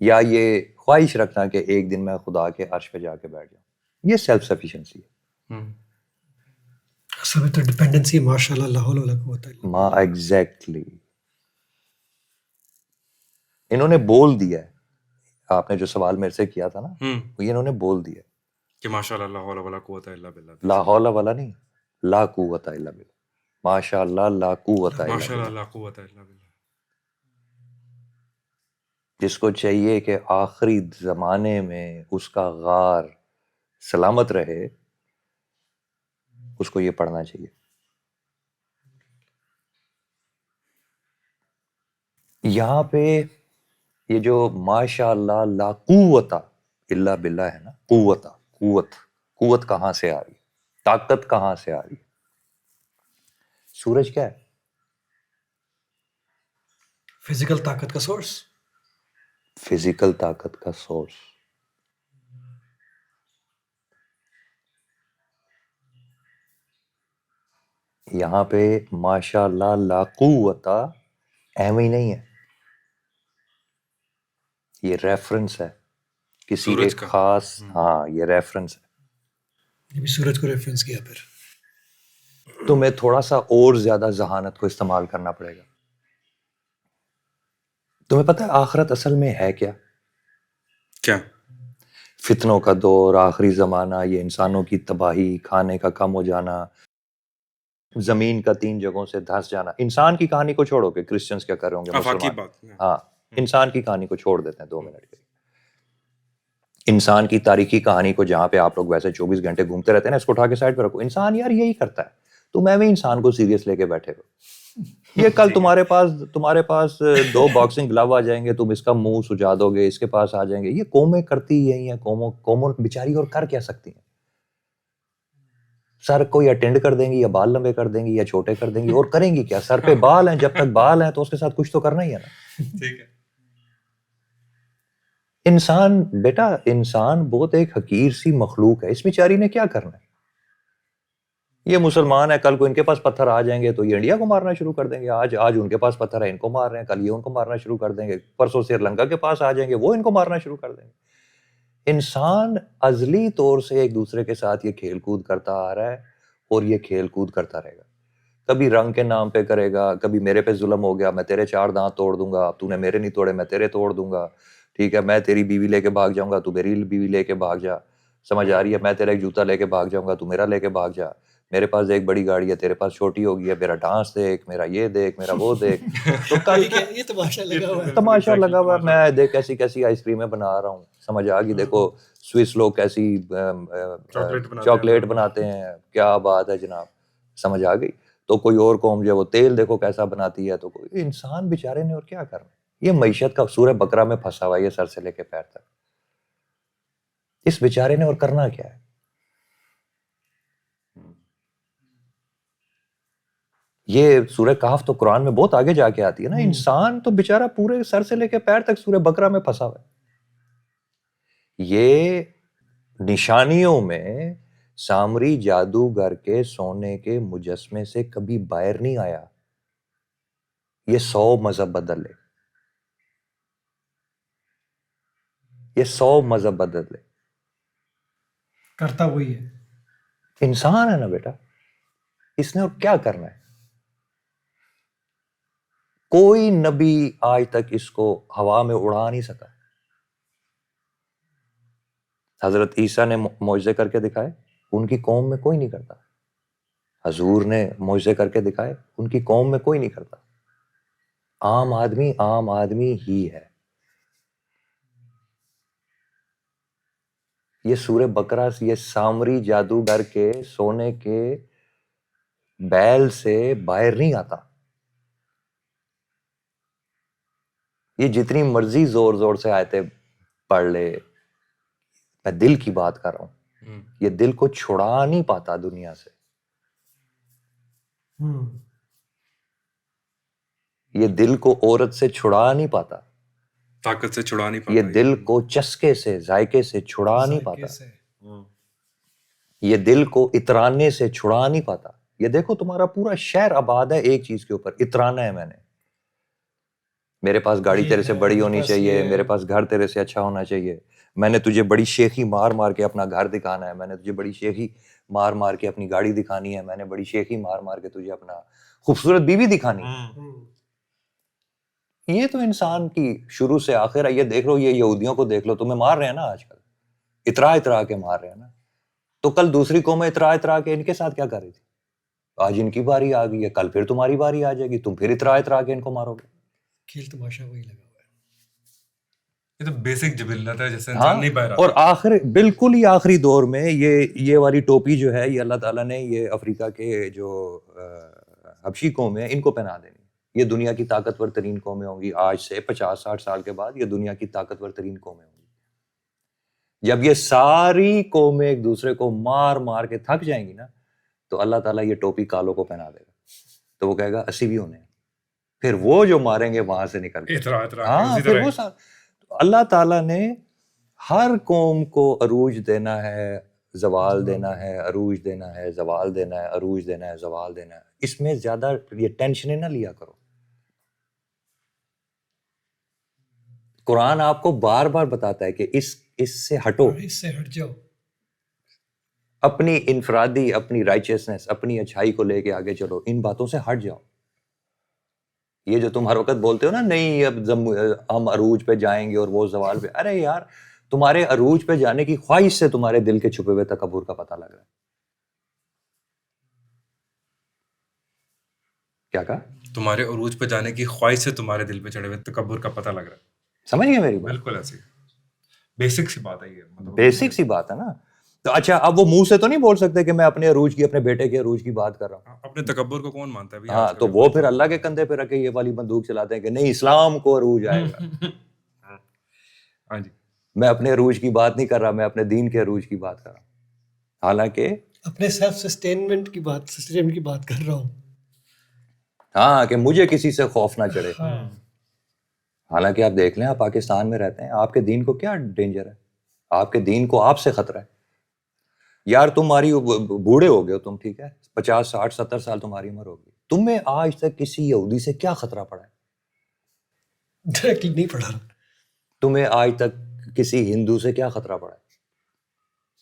یا یہ خواہش رکھنا کہ ایک دن میں خدا کے عرش پہ جا کے بیٹھ جاؤں، یہ سیلف سفیشنسی ہے. اصل میں تو ڈیپینڈنسی ماشاءاللہ لا حول ولا قوت الا باللہ. ایگزیکٹلی. انہوں نے بول دیا ہے، آپ نے جو سوال میرے سے کیا تھا نا، وہ انہوں نے بول دیا کہ ماشاءاللہ لا حول ولا قوت الا باللہ. لا حول ولا نہیں، لا قوت الا باللہ. ماشاء اللہ لا قوت الا ماشاءاللہ باللہ. لا قوت الا باللہ. جس کو چاہیے کہ آخری زمانے میں اس کا غار سلامت رہے، اس کو یہ پڑھنا چاہیے. یہاں پہ یہ جو ماشاء اللہ لا قوت الا باللہ ہے نا، قوت کہاں سے آ رہی ہے، طاقت کہاں سے آ رہی ہے؟ سورج کیا ہے؟ فزیکل طاقت کا سورس. فزیکل طاقت کا سورس. یہاں پہ ماشاء اللہ لا قوت اہم ہی نہیں ہے، یہ ریفرنس ہے کسی سورج ایک کا. خاص، ہاں یہ ریفرنس ہے. یہ بھی سورج کو ریفرنس کیا پھر. تمہیں تھوڑا سا اور زیادہ ذہانت کو استعمال کرنا پڑے گا. تمہیں پتہ ہے آخرت اصل میں ہے کیا؟ کیا؟ فتنوں کا دور، آخری زمانہ، یہ انسانوں کی تباہی، کھانے کا کم ہو جانا، زمین کا 3 جگہوں سے دھس جانا. انسان کی کہانی کو چھوڑو کہ کرسچنز کیا کر رہے ہوں گے، آفاقی مسلمان. بات. ہاں انسان کی کہانی کو چھوڑ دیتے ہیں 2 منٹ کے لیے. انسان کی تاریخی کہانی کو، جہاں پہ آپ لوگ ویسے 24 گھنٹے گھومتے رہتے ہیں نا، اس کو اٹھا کے سائڈ پہ رکھو. انسان یار یہی کرتا ہے. تم ایویں انسان کو سیریس لے کے بیٹھے ہو. یہ کل تمہارے پاس 2 باکسنگ گلو آ جائیں گے، تم اس کا منہ سجا دو گے، اس کے پاس آ جائیں گے. یہ قومیں کرتی یہی ہیں. قوموں بیچاری اور کر کیا سکتی ہیں؟ سر کو یا ٹینڈ کر دیں گی، یا بال لمبے کر دیں گی، یا چھوٹے کر دیں گی، اور کریں گی کیا؟ سر پہ بال ہیں، جب تک بال ہیں تو اس کے ساتھ کچھ تو کرنا ہی ہے نا. ٹھیک ہے. انسان بیٹا، انسان بہت ایک حقیر سی مخلوق ہے. اس بیچاری نے کیا کرنا ہے؟ یہ مسلمان ہے، کل کو ان کے پاس پتھر آ جائیں گے تو یہ انڈیا کو مارنا شروع کر دیں گے. آج ان کے پاس پتھر ہے، ان کو مار رہے ہیں، کل یہ ان کو مارنا شروع کر دیں گے. پرسوں سری لنکا کے پاس آ جائیں گے، وہ ان کو مارنا شروع کر دیں گے. انسان ازلی طور سے ایک دوسرے کے ساتھ یہ کھیل کود کرتا آ رہا ہے، اور یہ کھیل کود کرتا رہے گا. کبھی رنگ کے نام پہ کرے گا، کبھی میرے پہ ظلم ہو گیا، میں تیرے 4 دانت توڑ دوں گا، تو نے میرے نہیں توڑے، میں تیرے توڑ دوں گا. ٹھیک ہے، میں تیری بیوی لے کے بھاگ جاؤں گا، تو میری بیوی لے کے بھاگ جا. سمجھ آ رہی ہے؟ میں تیرا ایک جوتا لے کے بھاگ جاؤں گا، تو میرا لے کے بھاگ جا. میرے پاس ایک بڑی گاڑی ہے، تیرے پاس چھوٹی ہوگی ہے. میرا ڈانس دیکھ، میرا یہ دیکھ، میرا وہ دیکھ. تو کل یہ تماشا لگا ہوا ہے. تماشا لگا ہوا ہے. میں دیکھ کیسی کیسی آئس کریمیں بنا رہا ہوں. سمجھ آ گئی؟ دیکھو سوئس لوگ کیسی چاکلیٹ بناتے ہیں. کیا بات ہے جناب، سمجھ آ گئی؟ تو کوئی اور قوم جو ہے وہ تیل دیکھو کیسا بناتی ہے. تو کوئی انسان بیچارے نے اور کیا کرنا. یہ معیشت کا سورہ بقرہ میں پھنسا ہوا ہے، یہ سر سے لے کے پیر تک. اس بیچارے نے اور کرنا کیا ہے؟ یہ سورہ کہف تو قرآن میں بہت آگے جا کے آتی ہے نا. انسان تو بیچارہ پورے سر سے لے کے پیر تک سورہ بقرہ میں پھنسا ہوا ہے. یہ نشانیوں میں سامری جادوگر کے سونے کے مجسمے سے کبھی باہر نہیں آیا. یہ 100 مذہب بدل لے، یہ 100 مذہب بدل لے، کرتا وہی ہے. انسان ہے نا بیٹا. اس نے اور کیا کرنا ہے؟ کوئی نبی آج تک اس کو ہوا میں اڑا نہیں سکا. حضرت عیسیٰ نے معجزے کر کے دکھائے، ان کی قوم میں کوئی نہیں کرتا. حضور نے معجزے کر کے دکھائے، ان کی قوم میں کوئی نہیں کرتا. عام آدمی ہی ہے. یہ سورہ بقرہ سے یہ سامری جادوگر کے سونے کے بیل سے باہر نہیں آتا. یہ جتنی مرضی زور زور سے آیتیں پڑھ لے، میں دل کی بات کر رہا ہوں، یہ دل کو چھڑا نہیں پاتا دنیا سے. یہ دل کو عورت سے چھڑا نہیں پاتا، طاقت سے چھڑا نہیں پاتا. یہ دل کو چسکے سے، ذائقے سے چھڑا نہیں پاتا. یہ دل کو اترانے سے چھڑا نہیں پاتا. یہ دیکھو تمہارا پورا شہر آباد ہے ایک چیز کے اوپر، اترانا ہے میں نے. میرے پاس گاڑی تیرے سے بڑی ہونی چاہیے، میرے پاس گھر تیرے سے اچھا ہونا چاہیے، میں نے تجھے بڑی شیخی مار مار کے اپنا گھر دکھانا ہے، میں نے تجھے بڑی شیخی مار مار کے اپنی گاڑی دکھانی ہے، میں نے بڑی شیخی مار مار کے تجھے اپنا خوبصورت بیوی دکھانی ہے. یہ تو انسان کی شروع سے آخر ہے. یہ دیکھ لو، یہ یہودیوں کو دیکھ لو، تمہیں مار رہے ہیں نا آج کل، اترا کے مار رہے ہیں نا. تو کل دوسری قومیں اترا کے ان کے ساتھ کیا کر رہی تھی؟ آج ان کی باری آ گئی ہے، کل پھر تمہاری باری آ جائے گی، تم پھر اترا کے ان کو مارو گے. کھیل تماشا وہی لگا ہوا ہے. یہ تو بیسک جبلت ہے جس سے ہاں، انسان نہیں باہر آتا. اور آخر بالکل ہی آخری دور میں یہ والی ٹوپی جو ہے، یہ اللہ تعالیٰ نے یہ افریقہ کے جو حبشی قوم ہے ان کو پہنا دینی. یہ دنیا کی طاقتور ترین قومیں ہوں گی آج سے 50-60 سال کے بعد. یہ دنیا کی طاقتور ترین قومیں ہوں گی. جب یہ ساری قومیں ایک دوسرے کو مار مار کے تھک جائیں گی نا، تو اللہ تعالیٰ یہ ٹوپی کالوں کو پہنا دے گا. تو وہ کہے گا 80 بھی ہونے ہیں. پھر وہ جو ماریں گے وہاں سے نکل کے ہاں پھر وہ اللہ تعالیٰ نے ہر قوم کو عروج دینا ہے، زوال دینا ہے، عروج دینا ہے، زوال دینا ہے، عروج دینا ہے، زوال دینا ہے. اس میں زیادہ یہ ٹینشنیں نہ لیا کرو. قرآن آپ کو بار بار بتاتا ہے کہ اس سے ہٹو، اس سے ہٹ جاؤ. اپنی انفرادی، اپنی رائچسنس، اپنی اچھائی کو لے کے آگے چلو، ان باتوں سے ہٹ جاؤ. یہ جو تم ہر وقت بولتے ہو نا، نہیں اب ہم عروج پہ جائیں گے اور وہ زوال پہ، ارے یار تمہارے عروج پہ جانے کی خواہش سے تمہارے دل کے چھپے ہوئے تکبر کا پتہ لگ رہا ہے. کیا کہا؟ تمہارے عروج پہ جانے کی خواہش سے تمہارے دل پہ چڑھے ہوئے تکبر کا پتہ لگ رہا ہے. سمجھ گئے میری بات؟ بالکل ایسی بیسک سی بات ہے یہ، مطلب بیسک سی بات ہے نا. تو اچھا اب وہ منہ سے تو نہیں بول سکتے کہ میں اپنے عروج کی، اپنے بیٹے کے عروج کی بات کر رہا ہوں. اپنے تکبر کو کون مانتا ہے بھائی؟ ہاں تو وہ پھر اللہ کے کندھے پہ رکھ کے یہ والی بندوق چلاتے ہیں کہ نہیں اسلام کو عروج آئے گا. ہاں جی، میں اپنے عروج کی بات نہیں کر رہا، میں اپنے دین کے عروج کی بات کر رہا ہوں. حالانکہ اپنے سیلف سسٹینمنٹ کی بات کر رہا ہوں. ہاں کہ مجھے کسی سے خوف نہ چڑھے. حالانکہ آپ دیکھ لیں، آپ پاکستان میں رہتے ہیں، آپ کے دین کو کیا ڈینجر ہے؟ آپ کے دین کو آپ سے خطرہ ہے. یار تمہاری بوڑھے ہو گئے ہو تم، ٹھیک ہے، 50 60 70 سال تمہاری عمر ہوگی، تمہیں آج تک کسی یہودی سے کیا خطرہ پڑا ہے؟ ڈائریکٹلی نہیں پڑھا، تمہیں آج تک کسی ہندو سے کیا خطرہ پڑا ہے؟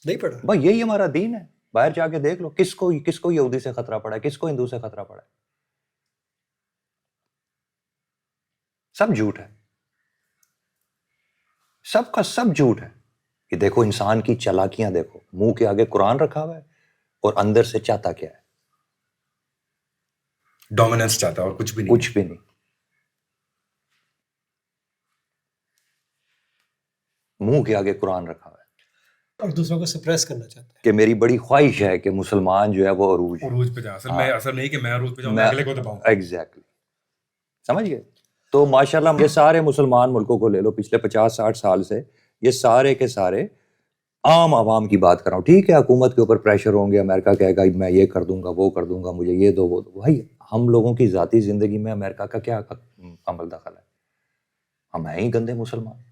نہیں پڑھا. بھائی یہی ہمارا دین ہے. باہر جا کے دیکھ لو کس کو یہودی سے خطرہ پڑا ہے، کس کو ہندو سے خطرہ پڑا ہے. سب جھوٹ ہے، سب کا سب جھوٹ ہے. یہ دیکھو انسان کی چالاکیاں دیکھو، منہ کے آگے قرآن رکھا ہوا ہے اور اندر سے چاہتا کیا ہے؟ ڈومیننس چاہتا ہے اور کچھ بھی نہیں. کچھ بھی نہیں. منہ کے آگے قرآن رکھا ہوا ہے اور دوسروں کو سپریس کرنا چاہتا ہے کہ میری بڑی خواہش ہے کہ مسلمان جو ہے وہ عروج پہ جائے. اصل نہیں کہ میں عروج پہ جاؤں، میں اگلے کو دباؤں. ایگزیکٹلی. سمجھ گئے؟ تو ماشاءاللہ یہ سارے مسلمان ملکوں کو لے لو پچھلے 50 60 سال سے، یہ سارے کے سارے عام عوام کی بات کر رہا ہوں. ٹھیک ہے حکومت کے اوپر پریشر ہوں گے، امریکہ کہے گا میں یہ کر دوں گا، وہ کر دوں گا، مجھے یہ دو وہ دو. بھائی ہم لوگوں کی ذاتی زندگی میں امریکہ کا کیا عمل دخل ہے؟ ہم ہیں ہی گندے مسلمان.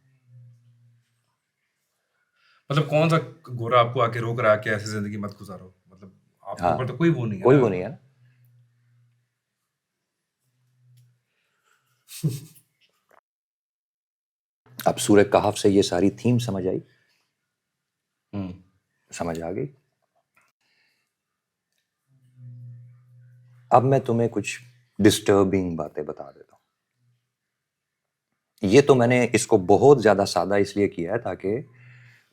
مطلب کون سا گورا آپ کو آ کے روک رہا ہے کہ ایسی زندگی مت گزارو؟ مطلب آپ کے اوپر تو کوئی وہ نہیں ہے، کوئی وہ نہیں ہے نا. اب سورہ کہف سے یہ ساری تھیم سمجھ آئی؟ سمجھ آ گئی؟ اب میں تمہیں کچھ ڈسٹربنگ باتیں بتا دیتا ہوں. یہ تو میں نے اس کو بہت زیادہ سادہ اس لیے کیا ہے تاکہ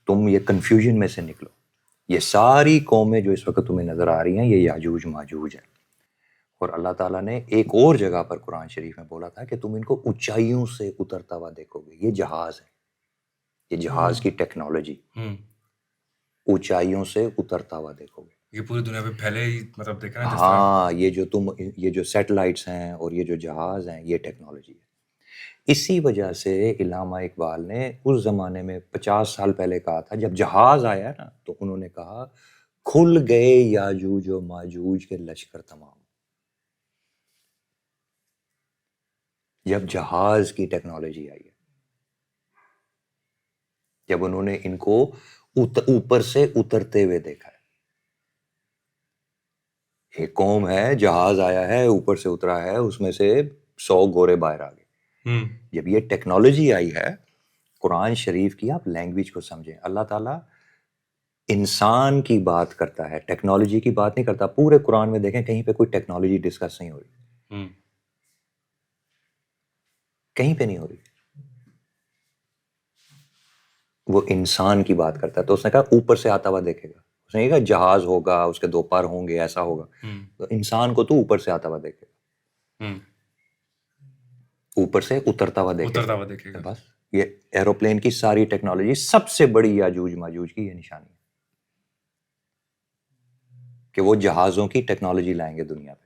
تم یہ کنفیوژن میں سے نکلو. یہ ساری قومیں جو اس وقت تمہیں نظر آ رہی ہیں یہ یاجوج ماجوج ہیں. اور اللہ تعالیٰ نے ایک اور جگہ پر قرآن شریف میں بولا تھا کہ تم ان کو اونچائیوں سے اترتا ہوا دیکھو گے. یہ جہاز ہے، یہ جہاز کی ٹیکنالوجی، اونچائیوں سے اترتا ہوا دیکھو گے. یہ پوری دنیا پہ پہلے ہی مطلب دیکھا نا. ہاں یہ جو سیٹلائٹس ہیں اور یہ جو جہاز ہیں یہ ٹیکنالوجی ہے. اسی وجہ سے علامہ اقبال نے اس زمانے میں 50 سال پہلے کہا تھا، جب جہاز آیا نا تو انہوں نے کہا کھل گئے یاجوج و ماجوج کے لشکر تمام. جب جہاز کی ٹیکنالوجی آئی ہے، جب انہوں نے ان کو اوپر سے اترتے ہوئے دیکھا ہے. ایک قوم ہے، جہاز آیا ہے، اوپر سے اترا ہے، اس میں سے 100 گورے باہر آ گئے. جب یہ ٹیکنالوجی آئی ہے، قرآن شریف کی آپ لینگویج کو سمجھیں. اللہ تعالیٰ انسان کی بات کرتا ہے، ٹیکنالوجی کی بات نہیں کرتا. پورے قرآن میں دیکھیں کہیں پہ کوئی ٹیکنالوجی ڈسکس نہیں ہو رہی، کہیں پہ نہیں ہو رہی. وہ انسان کی بات کرتا ہے. تو اس نے کہا اوپر سے آتا ہوا دیکھے گا. اس نے کہا جہاز ہوگا، اس کے 2 پر ہوں گے، ایسا ہوگا. تو انسان کو تو اوپر سے آتا ہوا دیکھے گا، اوپر سے اترتا ہوا دیکھے گا. بس یہ ایروپلین کی ساری ٹیکنالوجی، سب سے بڑی یاجوج ماجوج کی یہ نشانی ہے کہ وہ جہازوں کی ٹیکنالوجی لائیں گے دنیا پہ.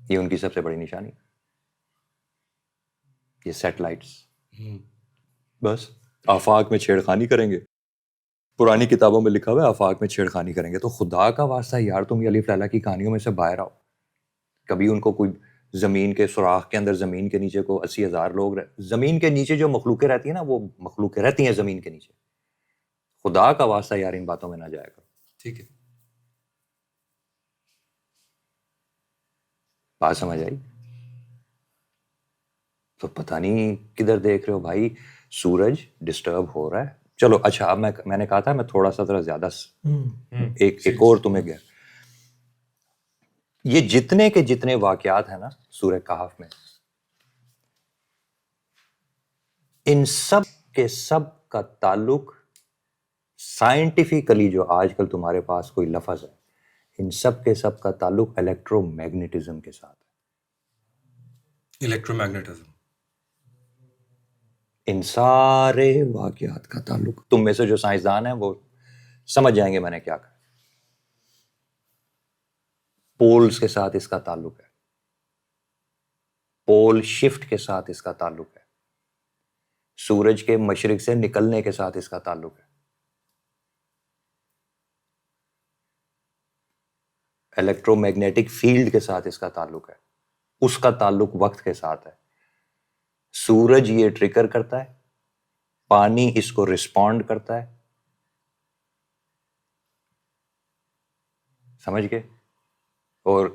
یہ ان کی سب سے بڑی نشانی ہے، یہ سیٹلائٹس. بس آفاق میں چھیڑخانی کریں گے. پرانی کتابوں میں لکھا ہوا ہے آفاق میں چھیڑخانی کریں گے. تو خدا کا واسطہ یار تم یہ الف لیلا کی کہانیوں میں سے باہر آؤ. کبھی ان کو کوئی زمین کے سوراخ کے اندر زمین کے نیچے کو 80,000 لوگ زمین کے نیچے جو مخلوقیں رہتی ہیں نا وہ مخلوقیں رہتی ہیں زمین کے نیچے. خدا کا واسطہ یار ان باتوں میں نہ جایا کرو. ٹھیک ہے. بات سمجھ آئی؟ تو پتہ نہیں کدھر دیکھ رہے ہو بھائی. سورج ڈسٹرب ہو رہا ہے. چلو اچھا اب میں نے کہا تھا میں تھوڑا سا ذرا زیادہ ایک اور تمہیں گیا. یہ جتنے کے جتنے واقعات ہیں نا سورہ کہف میں، ان سب کے سب کا تعلق سائنٹیفکلی جو آج کل تمہارے پاس کوئی لفظ ہے، ان سب کے سب کا تعلق الیکٹرو میگنیٹزم کے ساتھ ہے. Electro magnetism. ان سارے واقعات کا تعلق، تم میں سے جو سائنسدان ہیں وہ سمجھ جائیں گے میں نے کیا کہا. پولز کے ساتھ اس کا تعلق ہے، پول شفٹ کے ساتھ اس کا تعلق ہے، سورج کے مشرق سے نکلنے کے ساتھ اس کا تعلق ہے، الیکٹرو میگنیٹک فیلڈ کے ساتھ اس کا تعلق ہے، اس کا تعلق وقت کے ساتھ ہے. سورج یہ ٹریگر کرتا ہے، پانی اس کو رسپونڈ کرتا ہے. سمجھ گئے؟ اور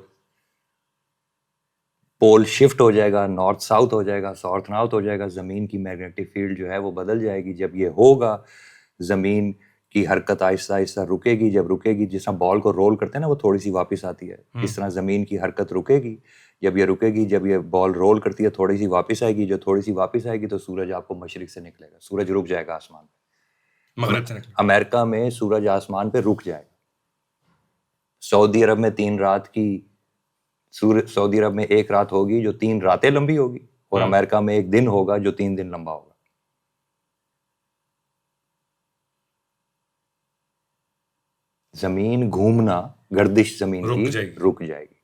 پول شفٹ ہو جائے گا، نارتھ ساؤتھ ہو جائے گا، ساؤتھ نارتھ ہو جائے گا، زمین کی میگنیٹک فیلڈ جو ہے وہ بدل جائے گی. جب یہ ہوگا زمین کی حرکت آہستہ آہستہ رکے گی. جب رکے گی، جس طرح بال کو رول کرتے ہیں نا وہ تھوڑی سی واپس آتی ہے، اس طرح زمین کی حرکت رکے گی. جب یہ رکے گی، جب یہ بال رول کرتی ہے تھوڑی سی واپس آئے گی. جو تھوڑی سی واپس آئے گی تو سورج آپ کو مشرق سے نکلے گا، سورج رک جائے گا آسمان پہ. مغرب سے نکلے. امریکہ میں سورج آسمان پہ رک جائے گا. سعودی عرب میں 3 رات کی سعودی عرب میں 1 رات ہوگی جو 3 راتیں لمبی ہوگی، اور امریکہ میں 1 دن ہوگا جو 3 دن لمبا ہوگا. زمین گھومنا، گردش زمین کی رک جائے گی.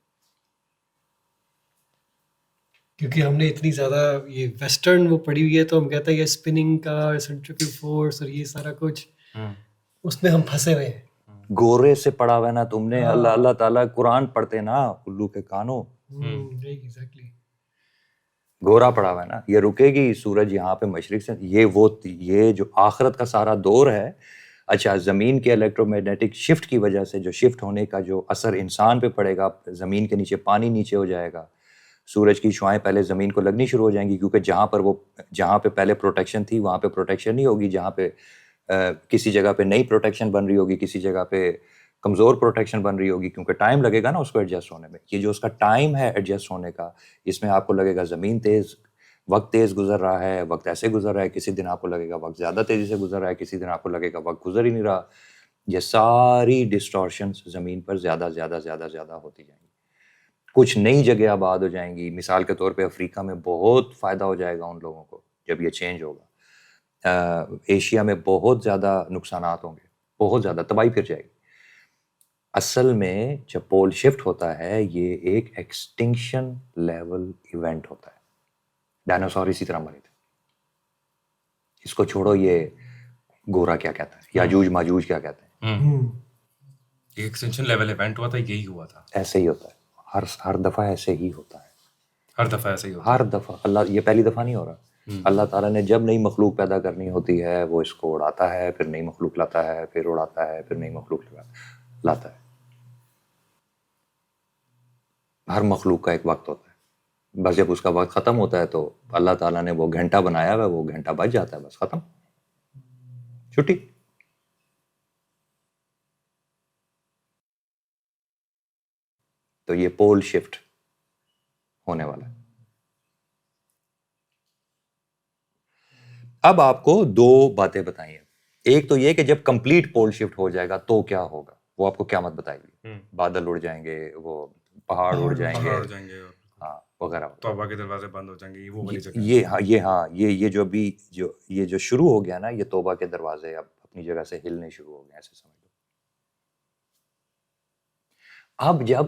کیونکہ ہم نے اتنی زیادہ یہ ویسٹرن وہ پڑھی ہوئی ہے تو ہم کہتے ہیں یہ اسپننگ کا سینٹریفیوگل فورس اور یہ سارا کچھ اس میں ہم پھنسے ہوئے ہیں. گورے سے پڑھا ہوا ہے نا تم نے. اللہ تعالیٰ قرآن پڑھتے نا الو کے کانوں. ایگزیکٹلی گورا پڑا ہوا ہے نا. یہ رکے گی، سورج یہاں پہ مشرق سے، یہ جو آخرت کا سارا دور ہے. اچھا، زمین کے الیکٹرو میگنیٹک شفٹ کی وجہ سے جو شفٹ ہونے کا جو اثر انسان پہ پڑے گا، زمین کے نیچے پانی نیچے ہو جائے گا، سورج کی شعائیں پہلے زمین کو لگنی شروع ہو جائیں گی، کیونکہ جہاں پہ پہلے پروٹیکشن تھی وہاں پہ پروٹیکشن نہیں ہوگی. جہاں پہ کسی جگہ پہ نئی پروٹیکشن بن رہی ہوگی، کسی جگہ پہ کمزور پروٹیکشن بن رہی ہوگی، کیونکہ ٹائم لگے گا نا اس کو ایڈجسٹ ہونے میں. یہ جو اس کا ٹائم ہے ایڈجسٹ ہونے کا، اس میں آپ کو لگے گا زمین وقت تیز گزر رہا ہے، وقت ایسے گزر رہا ہے. کسی دن آپ کو لگے گا وقت زیادہ تیزی سے گزر رہا ہے، کسی دن آپ کو لگے گا وقت گزر ہی نہیں رہا. یہ ساری ڈسٹورشنز زمین پر زیادہ زیادہ زیادہ زیادہ ہوتی جائیں گی. کچھ نئی جگہ آباد ہو جائیں گی. مثال کے طور پہ افریقہ میں بہت فائدہ ہو جائے گا ان لوگوں کو جب یہ چینج ہوگا. ایشیا میں بہت زیادہ نقصانات ہوں گے، بہت زیادہ تباہی پھر جائے گی. اصل میں جب پول شفٹ ہوتا ہے یہ ایک ایکسٹنکشن لیول ایونٹ ہوتا ہے. ڈائناسور اسی طرح مرے تھے. اس کو چھوڑو، یہ گورا کیا کہتا ہے، یاجوج ماجوج کیا کہتے ہیں. ایکسٹینشن لیول ایونٹ ہوا تھا، یہی ہوا تھا. ایسے ہی ہوتا ہے، ہر دفعہ ایسے ہی ہوتا ہے. ہر دفعہ ایسے ہی ہوتا ہے. ہر دفعہ. اللہ، یہ پہلی دفعہ نہیں ہو رہا. اللہ تعالیٰ نے جب نئی مخلوق پیدا کرنی ہوتی ہے وہ اس کو اڑاتا ہے، پھر نئی مخلوق لاتا ہے، پھر اڑاتا ہے، پھر نئی مخلوق لاتا ہے. ہر مخلوق کا ایک وقت ہوتا ہے. بس جب اس کا وقت ختم ہوتا ہے تو اللہ تعالیٰ نے وہ گھنٹہ بنایا ہوا ہے، وہ گھنٹہ بج جاتا ہے، بس ختم، چھٹی. تو یہ پول شفٹ ہونے والا ہے. اب آپ کو 2 باتیں بتائیں. ایک تو یہ کہ جب کمپلیٹ پول شفٹ ہو جائے گا تو کیا ہوگا، وہ آپ کو قیامت بتائے گی. بادل اڑ جائیں گے، وہ پہاڑ اڑ جائیں گے، ہاں، وغیرہ. توبہ کے دروازے بند ہو جائیں گے. وہ والی جگہ یہ جو ابھی یہ جو شروع ہو گیا نا، یہ توبہ کے دروازے اب اپنی جگہ سے ہلنے شروع ہو گئے، ایسے سمجھ لو. اب جب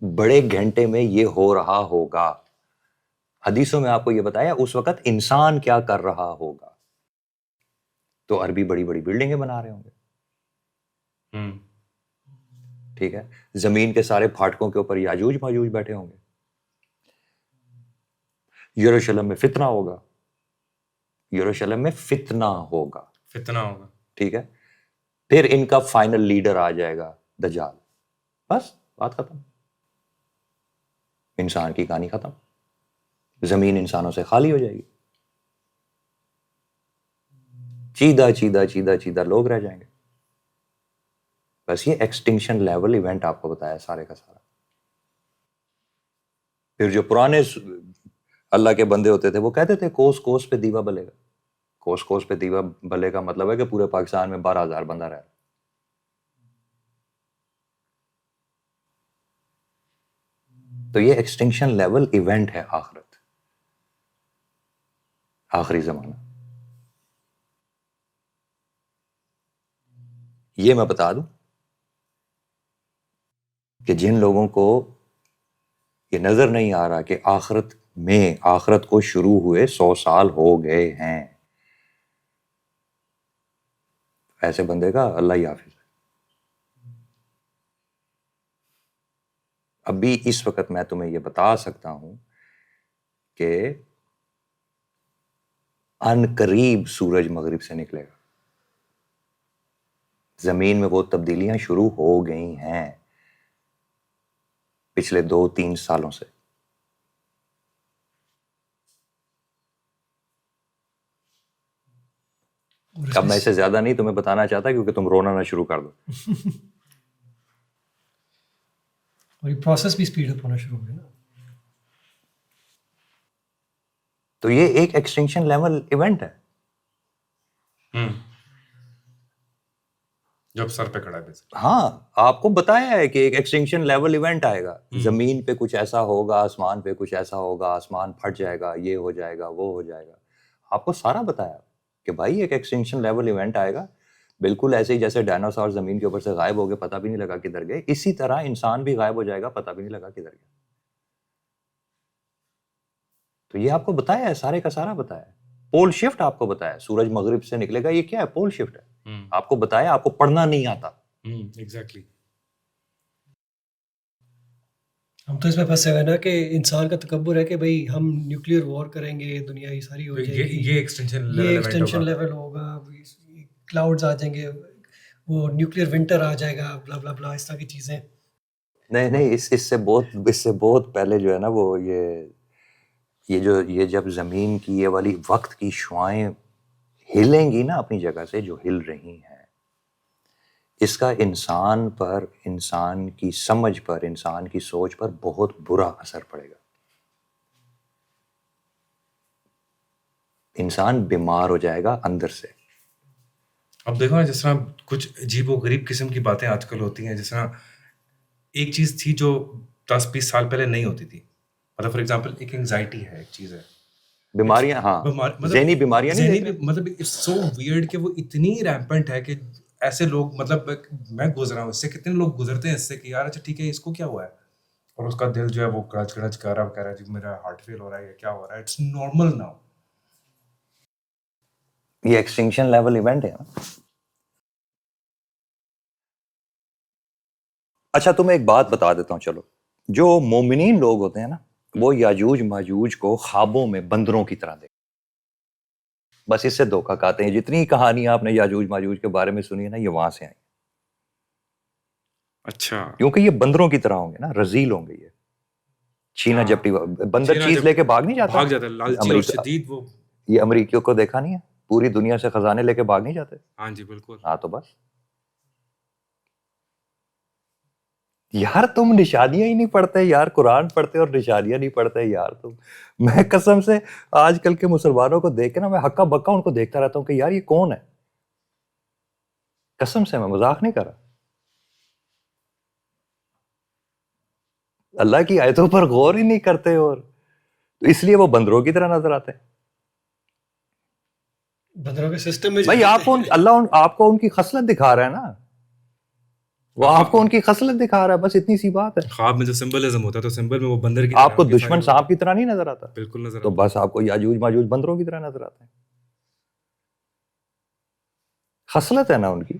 بڑے گھنٹے میں یہ ہو رہا ہوگا، حدیثوں میں آپ کو یہ بتایا اس وقت انسان کیا کر رہا ہوگا. تو عربی بڑی بڑی بلڈنگیں بنا رہے ہوں گے، ٹھیک ہے. زمین کے سارے پھاٹکوں کے اوپر یاجوج ماجوج بیٹھے ہوں گے. یروشلم میں فتنہ ہوگا. یروشلم میں فتنہ ہوگا. فتنہ ہوگا. ٹھیک ہے. پھر ان کا فائنل لیڈر آ جائے گا دجال. بس بات ختم. انسان کی کہانی ختم. زمین انسانوں سے خالی ہو جائے گی. چیدہ چیدہ چیدہ چیدہ لوگ رہ جائیں گے. بس یہ ایکسٹنکشن لیول ایونٹ آپ کو بتایا سارے کا سارا. پھر جو پرانے اللہ کے بندے ہوتے تھے وہ کہتے تھے کوس کوس پہ دیوا بلے گا. کوس کوس پہ دیوا بلے کا مطلب ہے کہ پورے پاکستان میں 12,000 بندہ رہ رہا. تو یہ ایکسٹنکشن لیول ایونٹ ہے آخرت, آخری زمانہ. یہ میں بتا دوں کہ جن لوگوں کو یہ نظر نہیں آ رہا کہ آخرت کو شروع ہوئے 100 سال ہو گئے ہیں, ایسے بندے کا اللہ ہی حافظ ہے. ابھی اس وقت میں تمہیں یہ بتا سکتا ہوں کہ ان قریب سورج مغرب سے نکلے گا. زمین میں وہ تبدیلیاں شروع ہو گئی ہیں پچھلے 2-3 سالوں سے. اب میں اسے زیادہ نہیں تمہیں بتانا چاہتا کیونکہ تم رونا نہ شروع کر دو. اور یہ پروسیس بھی سپیڈ اپ ہونا شروع ہو گیا نا. تو یہ ایک ایکسٹنکشن لیول ایونٹ ہے. جب سر پہ کھڑا ہے. ہاں آپ کو بتایا ہے کہ ایک ایکسٹنکشن لیول ایونٹ آئے گا. زمین پہ کچھ ایسا ہوگا, آسمان پہ کچھ ایسا ہوگا, آسمان پھٹ جائے گا, یہ ہو جائے گا, وہ ہو جائے گا. آپ کو سارا بتایا کہ بھائی ایک ایکسٹنکشن لیول ایونٹ آئے گا. بالکل ایسے ہی جیسے ڈائناسور زمین کے اوپر سے غائب ہو گئے, پتہ بھی نہیں لگا کدھر گئے, اسی طرح انسان بھی غائب ہو جائے گا, پتہ بھی نہیں لگا کدھر گئے. تو یہ آپ کو بتایا ہے, سارے کا سارا بتایا ہے. پول شفٹ آپ کو بتایا, سورج مغرب سے نکلے گا. یہ کیا ہے؟ پول شفٹ ہے. آپ کو بتایا, آپ کو پڑھنا نہیں آتا. ایگزیکٹلی. ہم تو اس میں پھنسے ہوئے نا کہ انسان کا تکبر ہے کہ بھئی ہم نیوکلیئر وار کریں گے, دنیا یہ ساری ہو جائے گی, یہ ایکسٹینشن لیول ہوگا, کلاؤڈز آ جائیں گے, وہ نیوکلیئر ونٹر آ جائے گا, بلا بلا بلا, اس طرح کی چیزیں. نہیں اس سے بہت پہلے جو ہے نا وہ یہ جب زمین کی یہ والی وقت کی شعائیں ہلیں گی نا اپنی جگہ سے جو ہل رہی ہیں, اس کا انسان پر, انسان کی سمجھ پر, انسان کی سوچ پر بہت برا اثر پڑے گا. انسان بیمار ہو جائے گا اندر سے. اب دیکھو نا, جس طرح کچھ عجیب و غریب قسم کی باتیں آج کل ہوتی ہیں. جس طرح ایک چیز تھی جو 10-20 سال پہلے نہیں ہوتی تھی. مطلب فار ایگزامپل ایک انگزائٹی ہے, ایک چیز ہے, بیماریاں. ہاں ذہنی بیماریاں نہیں, مطلب اٹس سو ویئرڈ کہ وہ اتنی ریمپنٹ ہے کہ ایسے لوگ, مطلب میں گزرا ہوں اس سے, کتنے لوگ گزرتے ہیں اس سے کہ یار اچھا ٹھیک ہے اس کو کیا ہوا ہے, اور اس کا دل جو ہے وہ کڑچ کڑچ کر رہا ہے, کہہ رہا ہے جی میرا ہارٹ فیل ہو رہا ہے, یا کیا ہو رہا ہے. It's normal now. یہ ایکسٹنکشن لیول ایونٹ ہے نا. اچھا تمہیں ایک بات بتا دیتا ہوں. چلو, جو مومنین لوگ ہوتے ہیں نا, وہ یاجوج ماجوج کو خوابوں میں بندروں کی طرح دیکھتے. بس اس سے دھوکہ کھاتے ہیں. جتنی کہانی آپ نے یاجوج ماجوج کے بارے میں سنی ہے نا, یہ وہاں سے آئی. اچھا, کیونکہ یہ بندروں کی طرح ہوں گے نا, رذیل ہوں گے. یہ چھینا جپٹی بندر چیز لے کے بھاگ نہیں جاتا, لالچی اور شدید. وہ یہ امریکیوں کو دیکھا نہیں ہے, پوری دنیا سے خزانے لے کے بھاگ نہیں جاتے. ہاں جی بالکل. ہاں تو بس یار تم نشانیاں ہی نہیں پڑھتے یار, قرآن پڑھتے اور نشانیاں نہیں پڑھتے یار تم. میں قسم سے آج کل کے مسلمانوں کو دیکھ کے نا, میں ہکا بکا ان کو دیکھتا رہتا ہوں کہ یار یہ کون ہے. قسم سے میں مذاق نہیں کر رہا. اللہ کی آیتوں پر غور ہی نہیں کرتے, اور اس لیے وہ بندروں کی طرح نظر آتے ہیں. بندروں کے سسٹم میں بھائی آپ کو اللہ آپ کو ان کی خصلت دکھا رہا ہے نا, وہ آپ کو ان کی خصلت دکھا رہا ہے, بس اتنی سی بات ہے. خواب میں جو سمبلزم ہوتا ہے تو سمبل میں وہ بندر کی آپ کو دشمن سانپ کی طرح نہیں نظر آتا, بالکل نظر تو بس آپ کو یاجوج ماجوج بندروں کی طرح نظر آتے ہیں. خصلت ہے نا ان کی.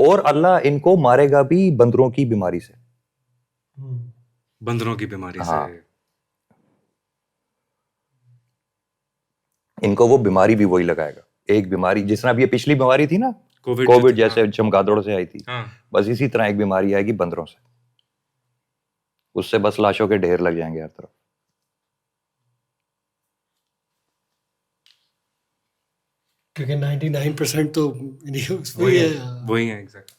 اور اللہ ان کو مارے گا بھی بندروں کی بیماری سے. بندروں کی بیماری ہاں. سے. ان کو وہ بیماری بھی وہی لگائے گا. ایک بیماری جس طرح اب یہ پچھلی بیماری تھی نا کووڈ جیسے چمگادڑ سے آئی تھی, بس اسی طرح ایک بیماری آئے گی بندروں سے. اس سے بس لاشوں کے ڈھیر لگ جائیں گے ہر طرف. کیونکہ 99% تو وہی ہے. وہی ہے ایگزیکٹ.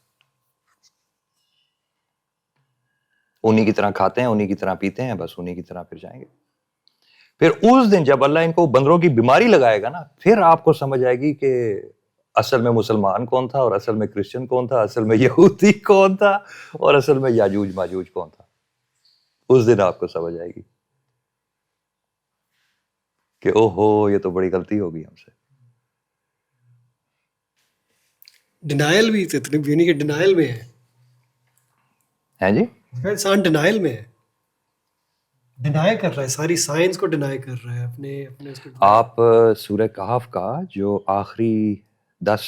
انہی کی طرح کھاتے ہیں, انہی کی طرح پیتے ہیں, بس انہی کی طرح پھر جائیں گے. پھر اس دن جب اللہ ان کو بندروں کی بیماری لگائے گا نا, پھر آپ کو سمجھ آئے گی کہ اصل میں مسلمان کون تھا اور اصل میں کرسچن کون تھا, اصل میں یہودی کون تھا اور اصل میں یاجوج ماجوج کون تھا. اس دن آپ کو سمجھ آئے گی کہ او ہو یہ تو بڑی غلطی ہوگی ہم سے. ڈینائل بھی اتنے یعنی کہ ڈینائل میں ہیں جی, انسان ڈینائل میں ہے, ڈینائی کر رہا ہے, ساری سائنس کو ڈینائی کر رہا ہے اپنے اس کو. آپ سورہ کہف کا جو آخری 10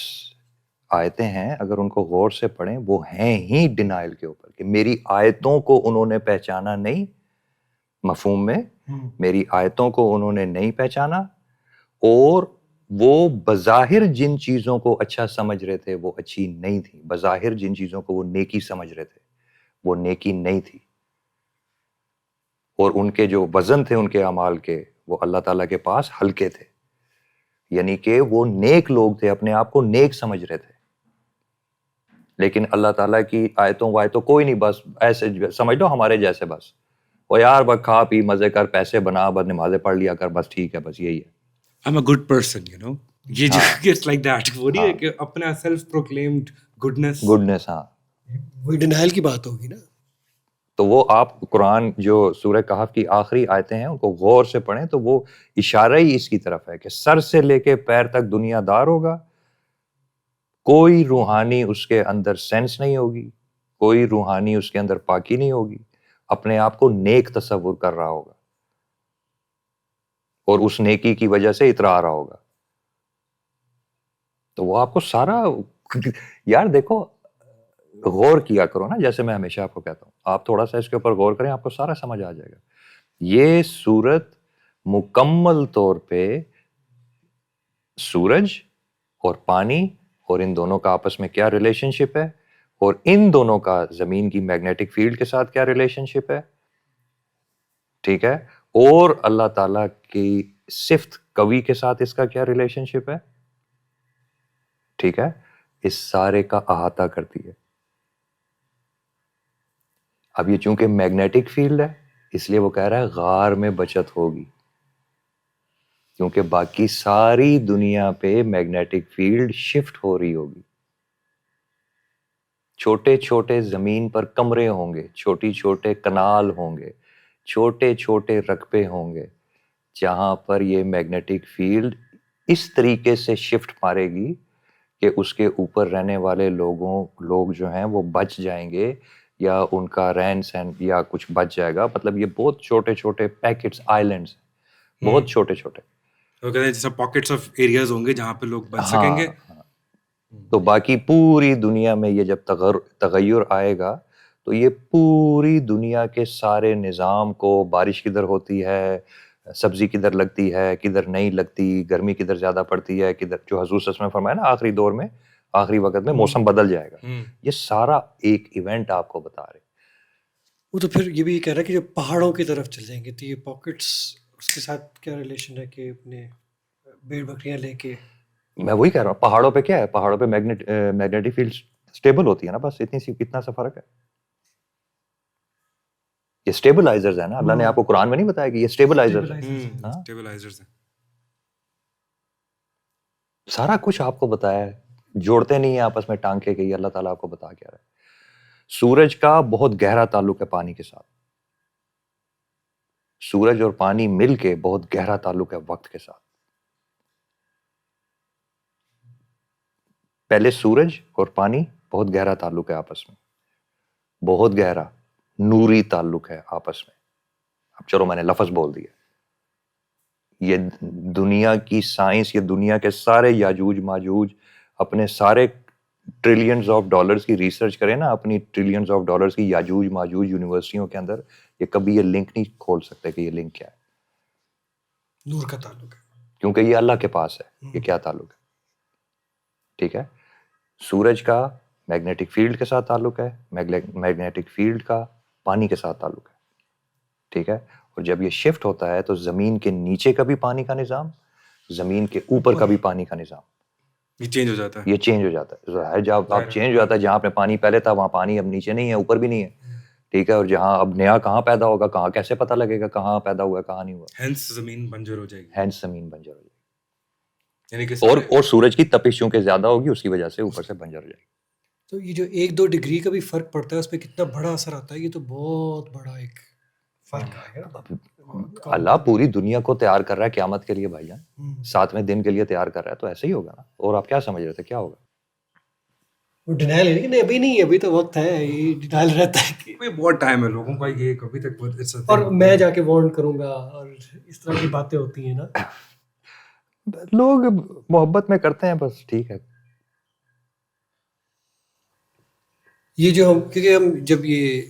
آیتیں ہیں اگر ان کو غور سے پڑھیں, وہ ہیں ہی ڈینائل کے اوپر کہ میری آیتوں کو انہوں نے پہچانا نہیں. مفہوم میں میری آیتوں کو انہوں نے نہیں پہچانا, اور وہ بظاہر جن چیزوں کو اچھا سمجھ رہے تھے وہ اچھی نہیں تھی. بظاہر جن چیزوں کو وہ نیکی سمجھ رہے تھے وہ نیکی نہیں تھی. اور ان کے جو وزن تھے ان کے اعمال کے, وہ اللہ تعالیٰ کے پاس ہلکے تھے. یعنی کہ وہ نیک لوگ تھے, اپنے آپ کو نیک سمجھ رہے تھے, لیکن اللہ تعالیٰ کی آیتوں وایتوں کوئی نہیں, بس ایسے سمجھ لو ہمارے جیسے. بس وہ یار بس کھا پی مزے کر, پیسے بنا, بس نمازیں پڑھ لیا کر, بس ٹھیک ہے, بس یہی ہے. I'm a good person, you know. یہ جو it's like that. وہ نہیں ہے کہ اپنا سیلف پروکلیمڈ گڈنس. ہاں وہی ڈینائل کی بات ہوگی نا. تو وہ آپ قرآن جو سورہ کہف کی آخری آیتیں ہیں ان کو غور سے پڑھیں تو وہ اشارہ ہی اس کی طرف ہے کہ سر سے لے کے پیر تک دنیا دار ہوگا, کوئی روحانی اس کے اندر سینس نہیں ہوگی, کوئی روحانی اس کے اندر پاکی نہیں ہوگی, اپنے آپ کو نیک تصور کر رہا ہوگا اور اس نیکی کی وجہ سے اترا رہا ہوگا. تو وہ آپ کو سارا یار دیکھو غور کیا کرو نا, جیسے میں ہمیشہ آپ کو کہتا ہوں, آپ تھوڑا سا اس کے اوپر غور کریں, آپ کو سارا سمجھ آ جائے گا. یہ سورت مکمل طور پہ سورج اور پانی اور ان دونوں کا آپس میں کیا ریلیشن شپ ہے, اور ان دونوں کا زمین کی میگنیٹک فیلڈ کے ساتھ کیا ریلیشن شپ ہے, ٹھیک ہے, اور اللہ تعالیٰ کی صفت قوی کے ساتھ اس کا کیا ریلیشن شپ ہے, ٹھیک ہے, اس سارے کا احاطہ کرتی ہے. اب یہ چونکہ میگنیٹک فیلڈ ہے اس لیے وہ کہہ رہا ہے غار میں بچت ہوگی, کیونکہ باقی ساری دنیا پہ میگنیٹک فیلڈ شفٹ ہو رہی ہوگی. چھوٹے چھوٹے زمین پر کمرے ہوں گے, چھوٹی چھوٹے کنال ہوں گے, چھوٹے چھوٹے رقبے ہوں گے, جہاں پر یہ میگنیٹک فیلڈ اس طریقے سے شفٹ مارے گی کہ اس کے اوپر رہنے والے لوگ جو ہیں وہ بچ جائیں گے, یا ان کا رہن سہن یا کچھ بچ جائے گا. مطلب یہ بہت چھوٹے چھوٹے پیکٹس, آئیلینڈس, بہت چھوٹے چھوٹے, جیسے پاکٹس آف ایریاز ہوں گے جہاں پہ لوگ بچ سکیں گے. تو باقی پوری دنیا میں یہ جب تغیر آئے گا تو یہ پوری دنیا کے سارے نظام کو, بارش کدھر ہوتی ہے, سبزی کدھر لگتی ہے, کدھر نہیں لگتی, گرمی کدھر زیادہ پڑتی ہے, کدھر, جو حضور صلی اللہ علیہ وسلم نے فرمایا نا آخری دور میں, آخری وقت میں موسم بدل جائے گا, یہ سارا ایک ایونٹ آپ کو بتا رہے. وہ تو پھر یہ بھی کہہ رہا ہے کہ جب پہاڑوں کی طرف چل جائیں گے تو یہ پاکٹس اس کے ساتھ کیا ریلیشن ہے کہ اپنے بھیڑ بکریاں لے کے. میں وہی کہہ رہا ہوں, پہاڑوں پہ کیا ہے, پہاڑوں پہ میگنیٹک فیلڈ اسٹیبل ہوتی ہے نا, بس اتنا سا فرق ہے. یہ اسٹیبلائزرز ہیں نا, اللہ نے آپ کو قرآن میں نہیں بتایا کہ یہ اسٹیبلائزرز ہیں. سارا کچھ آپ کو بتایا ہے, جوڑتے نہیں ہیں آپس میں ٹانکے کے, یہ اللہ تعالیٰ آپ کو بتا کیا رہا ہے. سورج کا بہت گہرا تعلق ہے پانی کے ساتھ, سورج اور پانی مل کے بہت گہرا تعلق ہے وقت کے ساتھ. پہلے سورج اور پانی بہت گہرا تعلق ہے آپس میں, بہت گہرا نوری تعلق ہے آپس میں. اب چلو میں نے لفظ بول دیا, یہ دنیا کی سائنس, یہ دنیا کے سارے یاجوج ماجوج اپنے سارے ٹریلینز آف ڈالرز کی ریسرچ کریں نا اپنی ٹریلینز آف ڈالرز کی یاجوج ماجوج یونیورسٹیوں کے اندر، یہ کبھی یہ لنک نہیں کھول سکتے کہ یہ لنک کیا ہے، نور کا تعلق ہے، کیونکہ یہ اللہ کے پاس ہے، یہ کیا تعلق ہے. ٹھیک ہے، سورج کا میگنیٹک فیلڈ کے ساتھ تعلق ہے، میگنیٹک فیلڈ کا پانی کے ساتھ تعلق ہے. ٹھیک ہے، اور جب یہ شفٹ ہوتا ہے تو زمین کے نیچے کا بھی پانی کا نظام، زمین کے اوپر کا بھی پانی کا نظام یہ چینج ہو جاتا ہے. یہ چینج ہو جاتا ہے. ظاہر جب آپ چینج ہو جاتا ہے، جہاں پہ پانی پہلے تھا وہاں پانی اب نیچے نہیں ہے، اوپر بھی نہیں ہے. ٹھیک ہے، اور جہاں اب نیا کہاں پیدا ہوگا، کہاں کیسے پتہ لگے گا کہاں پیدا ہوا کہاں نہیں ہوا. ہینس زمین بنجر ہو جائے گی، ہینس زمین بنجر ہو جائے گی، یعنی کہ اور سورج کی تپش چونکہ زیادہ ہوگی اس کی وجہ سے اوپر سے بنجر ہو جائے گی. تو یہ جو 1-2 ڈگری کا بھی فرق پڑتا ہے اس پہ کتنا بڑا اثر آتا ہے، یہ تو بہت بڑا ایک فرق آئے گا. اللہ پوری دنیا کو تیار کر رہا ہے قیامت کے لیے بھائی جان، 7ویں دن کے لیے تیار کر رہا ہے، تو ایسے ہی ہوگا نا. اور آپ کیا سمجھ رہے تھے کیا ہوگا؟ وہ ڈینائل ہے کہ ابھی نہیں ہے، ابھی تو وقت ہے، یہ ڈینائل رہتا ہے کہ بہت ٹائم ہے لوگوں کا، یہ کبھی تک اور میں جا کے وارن کروں گا اور اس طرح کی باتیں ہوتی ہیں نا. لوگ محبت میں کرتے ہیں بس. ٹھیک ہے، یہ جو ہم کیونکہ ہم جب یہ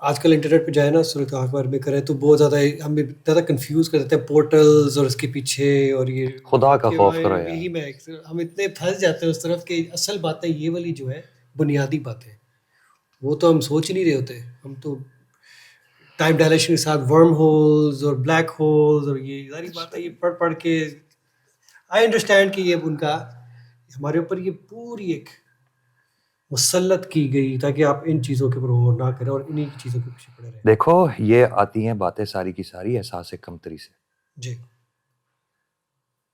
آج کل انٹرنیٹ پہ جائے نا صورت حال کے بارے میں کریں تو بہت زیادہ ہم زیادہ کنفیوز کر دیتے ہیں پورٹلز اور اس کے پیچھے، اور یہ خدا کا خوف کرو یار. یہی میں ہم اتنے پھنس جاتے ہیں اس طرف کہ اصل باتیں یہ والی جو ہے بنیادی باتیں وہ تو ہم سوچ ہی نہیں رہے ہوتے. ہم تو ٹائم ڈائلیشن کے ساتھ ورم ہولز اور بلیک ہولز اور یہ ساری باتیں یہ پڑھ کے آئی انڈرسٹینڈ کہ یہ ان کا ہمارے اوپر یہ پوری ایک مسلط کی گئی تاکہ آپ ان چیزوں کے اوپر غور نہ کریں اور انہی چیزوں کے پیچھے پڑے رہیں. دیکھو یہ آتی ہیں باتیں ساری کی ساری احساس کمتری سے. جی،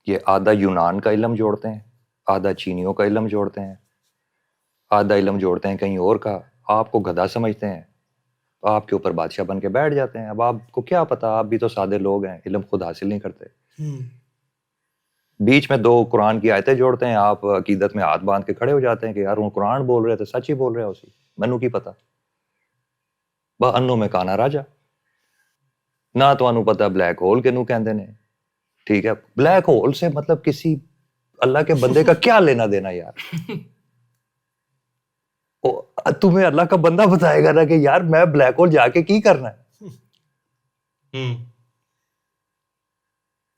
یہ آدھا یونان کا علم جوڑتے ہیں، آدھا چینیوں کا علم جوڑتے ہیں، آدھا علم جوڑتے ہیں کہیں اور کا. آپ کو گدھا سمجھتے ہیں، آپ کے اوپر بادشاہ بن کے بیٹھ جاتے ہیں. اب آپ کو کیا پتا، آپ بھی تو سادے لوگ ہیں، علم خود حاصل نہیں کرتے. بیچ میں 2 قرآن کی آیتیں جوڑتے ہیں، آپ عقیدت میں ہاتھ باندھ کے کھڑے ہو جاتے ہیں کہ یار وہ قرآن بول رہے تھے، سچ ہی بول رہے ہو اسی مینوں کی پتا. با انوں میں کانا راجا نہ تانوں پتا بلیک ہول کنوں کہندے نے. ٹھیک ہے، بلیک ہول سے مطلب کسی اللہ کے بندے کا کیا لینا دینا یار. تمہیں اللہ کا بندہ بتائے گا نا کہ یار میں بلیک ہول جا کے کی کرنا ہے.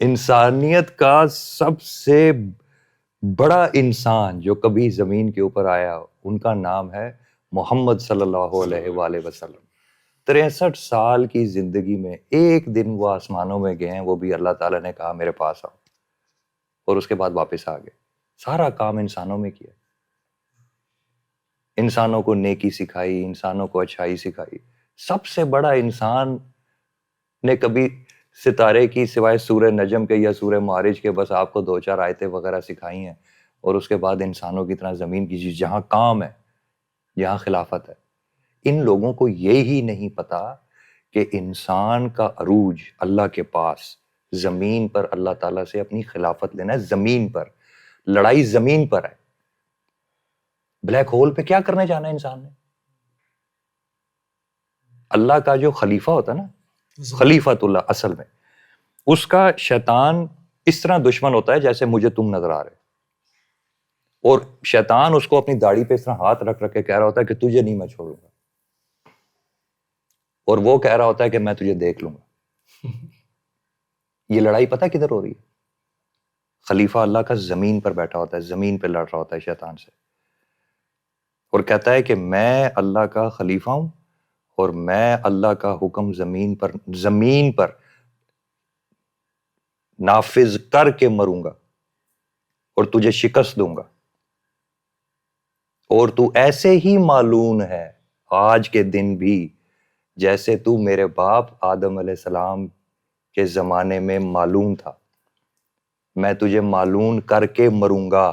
انسانیت کا سب سے بڑا انسان جو کبھی زمین کے اوپر آیا ان کا نام ہے محمد صلی اللہ علیہ وآلہ وسلم. 63 سال کی زندگی میں ایک دن وہ آسمانوں میں گئے ہیں، وہ بھی اللہ تعالیٰ نے کہا میرے پاس آؤ، اور اس کے بعد واپس آ گئے. سارا کام انسانوں میں کیا، انسانوں کو نیکی سکھائی، انسانوں کو اچھائی سکھائی. سب سے بڑا انسان نے کبھی ستارے کی سوائے سورہ نجم کے یا سورہ معارج کے بس آپ کو 2-4 آیتیں وغیرہ سکھائی ہیں، اور اس کے بعد انسانوں کی طرح زمین کی چیز جہاں کام ہے، جہاں خلافت ہے. ان لوگوں کو یہی نہیں پتا کہ انسان کا عروج اللہ کے پاس زمین پر اللہ تعالیٰ سے اپنی خلافت لینا ہے. زمین پر لڑائی زمین پر ہے. بلیک ہول پہ کیا کرنے جانا ہے انسان نے؟ اللہ کا جو خلیفہ ہوتا ہے نا، خلیفۃ اللہ اصل میں اس کا شیطان اس طرح دشمن ہوتا ہے جیسے مجھے تم نظر آ رہے، اور شیطان اس کو اپنی داڑھی پہ اس طرح ہاتھ رکھ کے کہہ رہا ہوتا ہے کہ تجھے نہیں میں چھوڑوں گا، اور وہ کہہ رہا ہوتا ہے کہ میں تجھے دیکھ لوں گا. یہ لڑائی پتہ کدھر ہو رہی ہے؟ خلیفہ اللہ کا زمین پر بیٹھا ہوتا ہے، زمین پہ لڑ رہا ہوتا ہے شیطان سے، اور کہتا ہے کہ میں اللہ کا خلیفہ ہوں اور میں اللہ کا حکم زمین پر نافذ کر کے مروں گا اور تجھے شکست دوں گا، اور تو ایسے ہی معلوم ہے آج کے دن بھی جیسے تو میرے باپ آدم علیہ السلام کے زمانے میں معلوم تھا. میں تجھے معلوم کر کے مروں گا.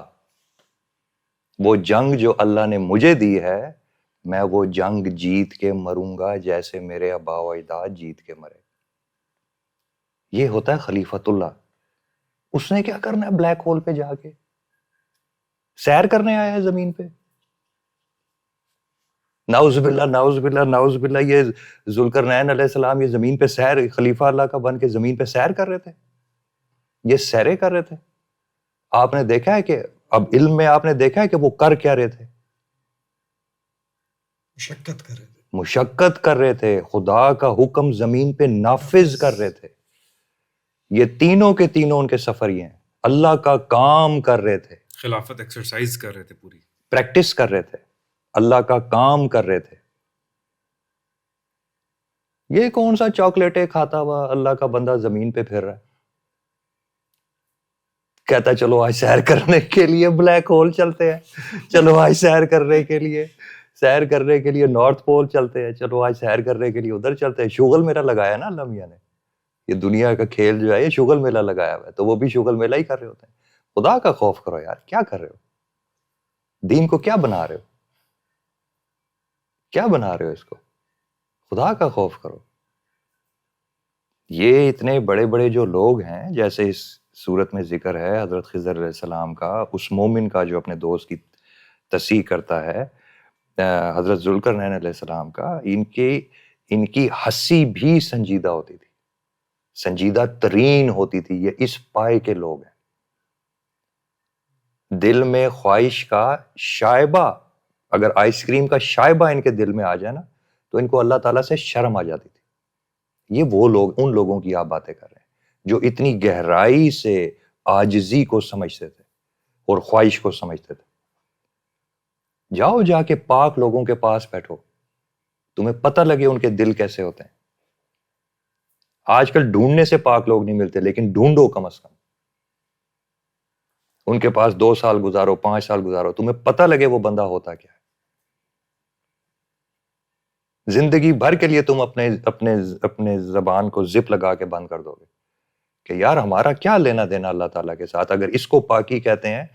وہ جنگ جو اللہ نے مجھے دی ہے میں وہ جنگ جیت کے مروں گا جیسے میرے آباء و اجداد جیت کے مرے. یہ ہوتا ہے خلیفۃ اللہ. اس نے کیا کرنا ہے بلیک ہول پہ جا کے؟ سیر کرنے آیا ہے زمین پہ. نعوذ باللہ نعوذ باللہ نعوذ باللہ. یہ ذوالقرنین علیہ السلام یہ زمین پہ سیر، خلیفہ اللہ کا بن کے زمین پہ سیر کر رہے تھے، یہ سیرے کر رہے تھے. آپ نے دیکھا ہے کہ اب علم میں آپ نے دیکھا ہے کہ وہ کر کیا رہے تھے؟ مشقت کر رہے تھے. مشقت کر رہے تھے, خدا کا حکم زمین پہ نافذ کر رہے تھے. یہ تینوں کے تینوں ان کے سفر یہ ہیں, اللہ کا کام کر رہے تھے, خلافت ایکسرسائز کر رہے تھے پوری. پریکٹس کر رہے تھے, اللہ کا کام کر رہے تھے. یہ کون سا چاکلیٹیں کھاتا ہوا اللہ کا بندہ زمین پہ پھر رہا ہے, کہتا چلو آج سیر کرنے کے لیے بلیک ہول چلتے ہیں, چلو آج سیر کرنے کے لیے نارتھ پول چلتے ہیں, چلو آج سیر کرنے کے لیے ادھر چلتے ہیں. شغل میرا لگایا نا اللہ میاں نے, یہ دنیا کا کھیل جو ہے یہ شغل میلہ لگایا ہوا ہے, تو وہ بھی شغل میلہ ہی کر رہے ہوتے ہیں. خدا کا خوف کرو یار, کیا کر رہے ہو, دین کو کیا بنا رہے ہو, کیا بنا رہے ہو اس کو, خدا کا خوف کرو. یہ اتنے بڑے بڑے جو لوگ ہیں, جیسے اس صورت میں ذکر ہے حضرت خضر علیہ السلام کا, اس مومن کا جو اپنے دوست کی تصحیح کرتا ہے, حضرت ذوالقرنین علیہ السلام کا, ان کی ہنسی بھی سنجیدہ ہوتی تھی, سنجیدہ ترین ہوتی تھی. یہ اس پائے کے لوگ ہیں. دل میں خواہش کا شائبہ, اگر آئس کریم کا شائبہ ان کے دل میں آ جائے نا تو ان کو اللہ تعالیٰ سے شرم آ جاتی تھی. یہ وہ لوگ, ان لوگوں کی آپ باتیں کر رہے ہیں جو اتنی گہرائی سے عاجزی کو سمجھتے تھے اور خواہش کو سمجھتے تھے. جاؤ جا کے پاک لوگوں کے پاس بیٹھو, تمہیں پتہ لگے ان کے دل کیسے ہوتے ہیں. آج کل ڈھونڈنے سے پاک لوگ نہیں ملتے, لیکن ڈھونڈو کم از کم. ان کے پاس 2 سال گزارو, 5 سال گزارو, تمہیں پتہ لگے وہ بندہ ہوتا کیا ہے. زندگی بھر کے لیے تم اپنے زبان کو زپ لگا کے بند کر دو گے کہ یار ہمارا کیا لینا دینا اللہ تعالیٰ کے ساتھ. اگر اس کو پاکی کہتے ہیں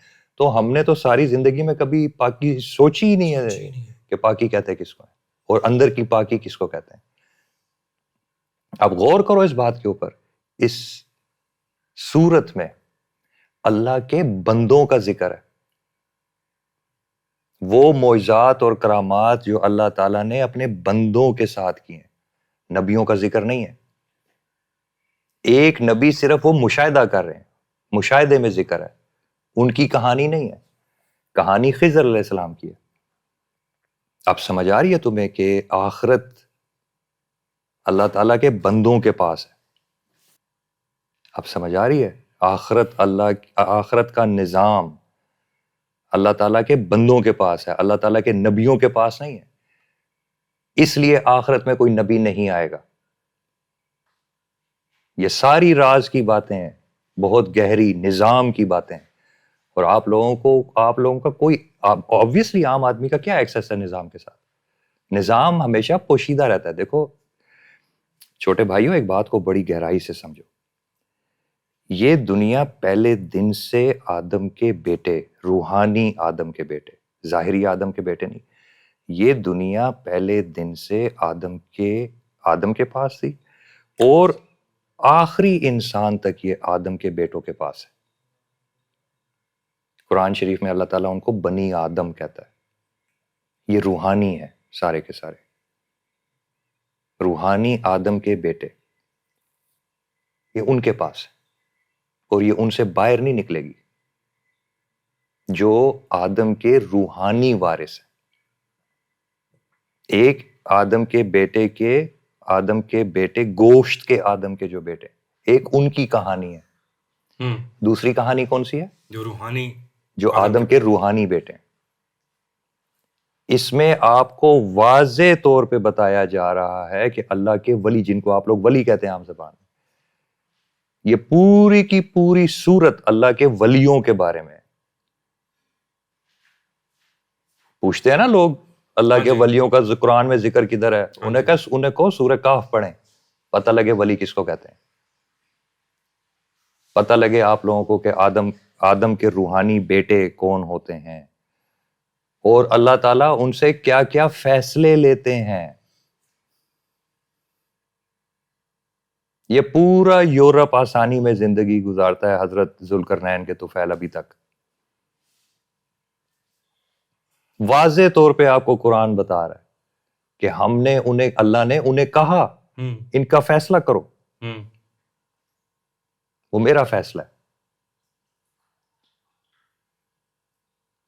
تو ہم نے تو ساری زندگی میں کبھی پاکی سوچی ہی نہیں ہے کہ پاکی کہتے کس کو ہے, اور اندر کی پاکی کس کو کہتے ہیں. اب غور کرو اس بات کے اوپر. اس سورت میں اللہ کے بندوں کا ذکر ہے, وہ معجزات اور کرامات جو اللہ تعالیٰ نے اپنے بندوں کے ساتھ کیے ہیں. نبیوں کا ذکر نہیں ہے. ایک نبی صرف وہ مشاہدہ کر رہے ہیں, مشاہدے میں ذکر ہے, ان کی کہانی نہیں ہے. کہانی خضر علیہ السلام کی ہے. اب سمجھ آ رہی ہے تمہیں کہ آخرت اللہ تعالیٰ کے بندوں کے پاس ہے. اب سمجھ آ رہی ہے, آخرت کا نظام اللہ تعالیٰ کے بندوں کے پاس ہے, اللہ تعالیٰ کے نبیوں کے پاس نہیں ہے. اس لیے آخرت میں کوئی نبی نہیں آئے گا. یہ ساری راز کی باتیں ہیں, بہت گہری نظام کی باتیں ہیں, اور آپ لوگوں کا کوئی obviously عام آدمی کا کیا ایکسیس ہے نظام کے ساتھ. نظام ہمیشہ پوشیدہ رہتا ہے. دیکھو چھوٹے بھائیوں, ایک بات کو بڑی گہرائی سے سمجھو. یہ دنیا پہلے دن سے آدم کے بیٹے, روحانی آدم کے بیٹے, ظاہری آدم کے بیٹے نہیں, یہ دنیا پہلے دن سے آدم کے پاس تھی, اور آخری انسان تک یہ آدم کے بیٹوں کے پاس ہے. قرآن شریف میں اللہ تعالیٰ ان کو بنی آدم کہتا ہے. یہ روحانی ہے سارے کے سارے, روحانی آدم کے بیٹے, یہ ان کے پاس ہے, اور یہ ان سے باہر نہیں نکلے گی. جو آدم کے روحانی وارث ہیں, ایک آدم کے بیٹے گوشت کے آدم کے جو بیٹے, ایک ان کی کہانی ہے. دوسری کہانی کون سی ہے؟ جو آدم کے روحانی بیٹے ہیں. اس میں آپ کو واضح طور پہ بتایا جا رہا ہے کہ اللہ کے ولی, جن کو آپ لوگ ولی کہتے ہیں عام زبان میں, یہ پوری کی پوری سورت اللہ کے ولیوں کے بارے میں. پوچھتے ہیں نا لوگ اللہ کے ولیوں کا قرآن میں ذکر کدھر ہے, انہیں کہو سورہ کہف پڑھیں, پتہ لگے ولی کس کو کہتے ہیں, پتہ لگے آپ لوگوں کو کہ آدم کے روحانی بیٹے کون ہوتے ہیں, اور اللہ تعالیٰ ان سے کیا کیا فیصلے لیتے ہیں. یہ پورا یورپ آسانی میں زندگی گزارتا ہے حضرت ذوالقرنین کے طفیل ابھی تک. واضح طور پہ آپ کو قرآن بتا رہا ہے کہ اللہ نے انہیں کہا ان کا فیصلہ کرو, وہ میرا فیصلہ ہے,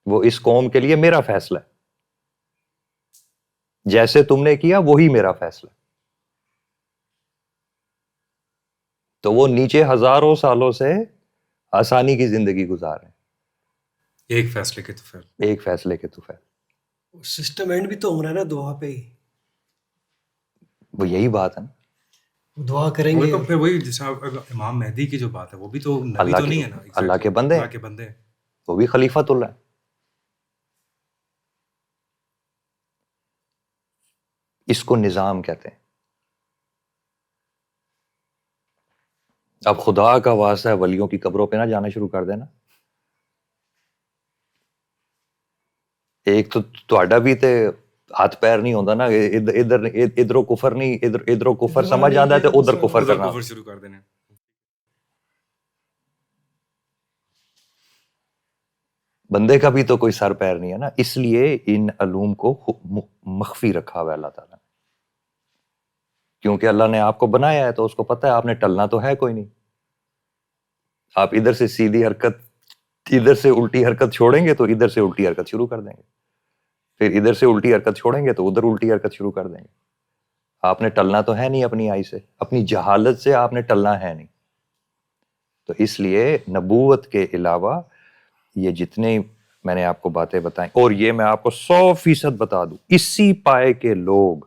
وہ اس قوم کے لیے میرا فیصلہ ہے. جیسے تم نے کیا وہی میرا فیصلہ. تو وہ نیچے ہزاروں سالوں سے آسانی کی زندگی گزار رہے ہیں ایک فیصلے کے تو پھر ایک فیصلے کے تو فیصلے. سسٹم اینڈ بھی تو ہونا ہے نا دعا پہ ہی. وہ یہی بات ہے نا. دعا کریں وہ گے. تو پھر وہی جیسا امام مہدی کی جو بات ہے وہ بھی تو نبی اللہ تو کے نہیں ہے نا. اللہ کے بندے اللہ کے بندے. وہ بھی خلیفۃ اللہ ہے. اس کو نظام کہتے ہیں. اب خدا کا واسطہ ہے ولیوں کی قبروں پہ نہ جانا شروع کر دینا. ایک تو تہاڈا بھی تے ہاتھ پیر نہیں ہوتا نا, ادھر کفر نہیں, ادھر کفر سمجھ آتا ہے تو ادھر کفر ادھر کرنا. کفر شروع کر دینے. بندے کا بھی تو کوئی سر پیر نہیں ہے نا. اس لیے ان علوم کو مخفی رکھا ہوا ہے اللہ تعالیٰ نے, کیونکہ اللہ نے آپ کو بنایا ہے تو اس کو پتہ ہے آپ نے ٹلنا تو ہے کوئی نہیں. آپ ادھر سے سیدھی حرکت, ادھر سے الٹی حرکت چھوڑیں گے تو ادھر سے الٹی حرکت شروع کر دیں گے, پھر ادھر سے الٹی حرکت چھوڑیں گے تو ادھر الٹی حرکت شروع کر دیں گے. آپ نے ٹلنا تو ہے نہیں اپنی آئی سے, اپنی جہالت سے آپ نے ٹلنا ہے نہیں. تو اس لیے نبوت کے علاوہ یہ جتنے میں نے آپ کو باتیں بتائیں, اور یہ میں آپ کو 100% بتا دوں, اسی پائے کے لوگ,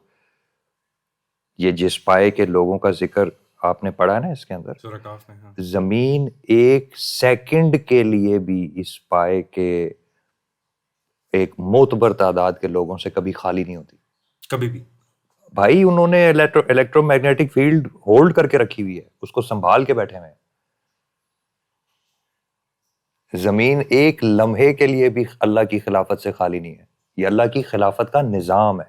یہ جس پائے کے لوگوں کا ذکر آپ نے پڑھا نا اس کے اندر, سورہ کہف میں. ہاں زمین ایک سیکنڈ کے لیے بھی اس پائے کے ایک معتبر تعداد کے لوگوں سے کبھی خالی نہیں ہوتی. کبھی بھی. بھائی انہوں نے الیکٹرو میگنیٹک فیلڈ ہولڈ کر کے رکھی ہوئی ہے, اس کو سنبھال کے بیٹھے ہوئے ہیں. زمین ایک لمحے کے لیے بھی اللہ کی خلافت سے خالی نہیں ہے. یہ اللہ کی خلافت کا نظام ہے.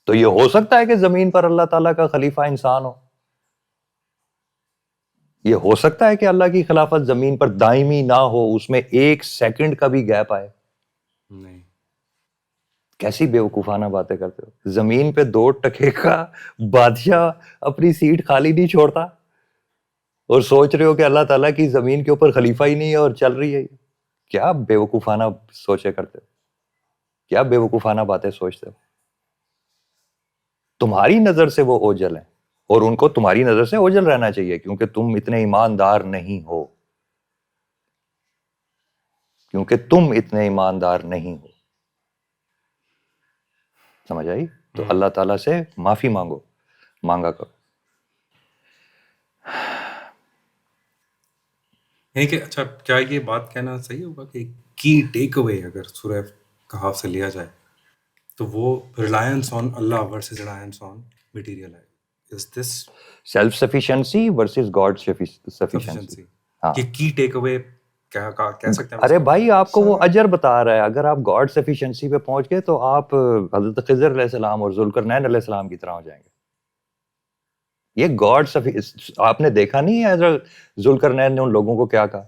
تو یہ ہو سکتا ہے کہ زمین پر اللہ تعالیٰ کا خلیفہ انسان ہو, یہ ہو سکتا ہے کہ اللہ کی خلافت زمین پر دائمی نہ ہو, اس میں ایک سیکنڈ کا بھی گیپ آئے. نہیں. کیسی بیوقوفانہ باتیں کرتے ہو. زمین پہ 2 ٹکے کا بادشاہ اپنی سیٹ خالی نہیں چھوڑتا, اور سوچ رہے ہو کہ اللہ تعالیٰ کی زمین کے اوپر خلیفہ ہی نہیں ہے اور چل رہی ہے. کیا بیوقوفانہ سوچے کرتے ہو, کیا بیوقوفانہ باتیں سوچتے ہو. تمہاری نظر سے وہ اوجل ہیں, اور ان کو تمہاری نظر سے اوجل رہنا چاہیے, کیونکہ تم اتنے ایماندار نہیں ہو, کیونکہ تم اتنے ایماندار نہیں ہو. سمجھ آئی؟ تو اللہ تعالیٰ سے معافی مانگا کرو. کہ اچھا کیا یہ بات کہنا صحیح ہوگا کہ کی ٹیک اوے اگر سورہ کہف سے لیا جائے تو وہ ریلائنس آن اللہ ورسز ریلائنس آن مٹیریل ہے. Is this self sufficiency versus god sufficiency. ہاں, یہ کی ٹیک اوے کہہ سکتے ہیں. ارے بھائی آپ کو وہ اجر بتا رہا ہے. اگر آپ گاڈ سفیشنسی پہ پہنچ گئے تو آپ حضرت خضر علیہ السلام اور ذوالقرنین علیہ السلام کی طرح ہو جائیں گے. یہ گاڈ آپ نے دیکھا نہیں ہے حضرت ذوالقرنین نے ان لوگوں کو کیا کہا.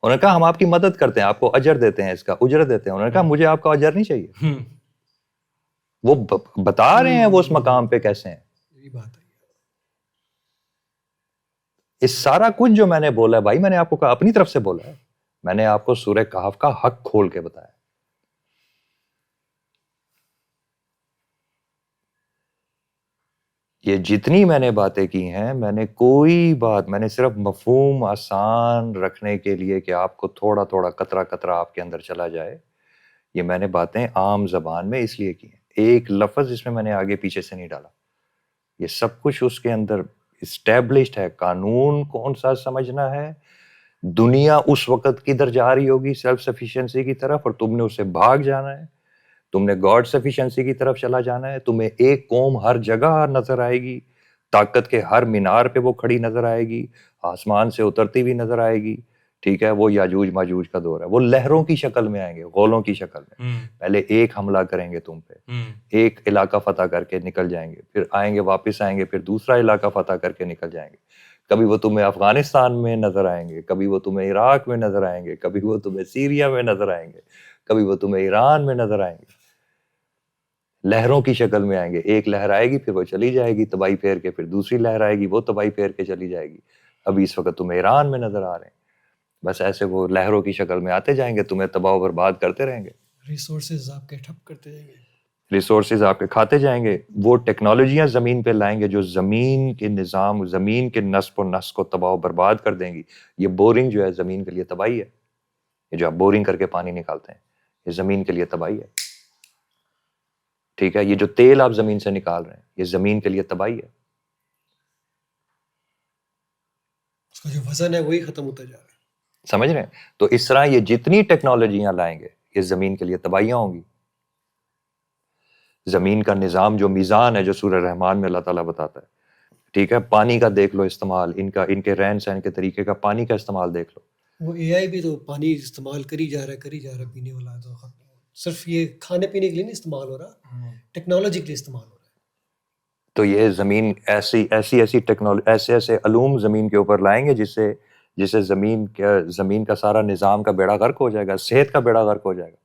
انہوں نے کہا ہم آپ کی مدد کرتے ہیں, آپ کو اجر دیتے ہیں, اس کا اجرت دیتے ہیں. انہوں نے کہا مجھے آپ کا اجر نہیں چاہیے. وہ بتا رہے ہیں وہ اس مقام پہ کیسے ہیں. یہی بات ہے. اس سارا کچھ جو میں نے بولا ہے بھائی, میں نے آپ کو کہا اپنی طرف سے بولا ہے, میں نے آپ کو سورہ کہف کا حق کھول کے بتایا. یہ جتنی میں نے باتیں کی ہیں, میں نے کوئی بات, میں نے صرف مفہوم آسان رکھنے کے لیے کہ آپ کو تھوڑا تھوڑا قطرہ قطرہ آپ کے اندر چلا جائے, یہ میں نے باتیں عام زبان میں اس لیے کی ہیں. ایک لفظ اس میں نے آگے پیچھے سے نہیں ڈالا. یہ سب کچھ اس کے اندر اسٹیبلشڈ ہے. قانون کون سا سمجھنا ہے, دنیا اس وقت کدھر جا رہی ہوگی سیلف سفیشنسی کی طرف, اور تم نے اس سے بھاگ جانا ہے. تم نے گاڈ سفیشنسی کی طرف چلا جانا ہے. تمہیں ایک قوم ہر جگہ نظر آئے گی, طاقت کے ہر مینار پہ وہ کھڑی نظر آئے گی, آسمان سے اترتی ہوئی نظر آئے گی. ٹھیک ہے, وہ یاجوج ماجوج کا دور ہے. وہ لہروں کی شکل میں آئیں گے, غولوں کی شکل میں. پہلے ایک حملہ کریں گے تم پہ, ایک علاقہ فتح کر کے نکل جائیں گے, پھر آئیں گے, واپس آئیں گے, پھر دوسرا علاقہ فتح کر کے نکل جائیں گے. کبھی وہ تمہیں افغانستان میں نظر آئیں گے, کبھی وہ تمہیں عراق میں نظر آئیں گے, کبھی وہ تمہیں سیریا میں نظر آئیں گے, کبھی وہ تمہیں ایران میں نظر آئیں گے. لہروں کی شکل میں آئیں گے. ایک لہر آئے گی, پھر وہ چلی جائے گی تباہی پھیر کے, پھر دوسری لہر آئے گی, وہ تباہی پھیر کے چلی جائے گی. ابھی اس وقت تمہیں ایران میں نظر آ رہے ہیں. بس ایسے وہ لہروں کی شکل میں آتے جائیں گے, تمہیں تباہ و برباد کرتے رہیں گے. ریسورسز آپ کے ٹھپ کرتے جائیں گے. ریسورسز آپ کے کھاتے جائیں گے. وہ ٹیکنالوجیاں زمین پہ لائیں گے جو زمین کے نظام، زمین کے نسب و نسق کو تباہ و برباد کر دیں گی. یہ بورنگ جو ہے زمین کے لیے تباہی ہے. یہ جو آپ بورنگ کر کے پانی نکالتے ہیں یہ زمین کے لیے تباہی ہے. ٹھیک ہے. یہ جو تیل آپ زمین سے نکال رہے ہیں یہ زمین کے لیے تباہی ہے. اس کا جو وزن ہے وہی ختم ہوتا جا رہا ہے. سمجھ رہے ہیں؟ تو اس طرح یہ جتنی ٹیکنالوجیاں لائیں گے یہ زمین کے لیے تباہیاں ہوں گی. زمین کا نظام جو میزان ہے جو سورہ رحمان میں اللہ تعالیٰ بتاتا ہے. ٹھیک ہے. پانی کا دیکھ لو استعمال، ان کے رہن سہن کے طریقے کا، پانی کا استعمال دیکھ لو. وہ اے آئی بھی تو پانی استعمال کری جا رہا ہے پینے والا. تو صرف یہ کھانے پینے کے لیے نہیں استعمال ہو رہا، ٹیکنالوجی کے لیے استعمال ہو رہا ہے. تو یہ زمین ایسی ٹیکنالوجی، ایسے علوم زمین کے اوپر لائیں گے جس سے زمین کا سارا نظام کا بیڑا غرق ہو جائے گا، صحت کا بیڑا غرق ہو جائے گا.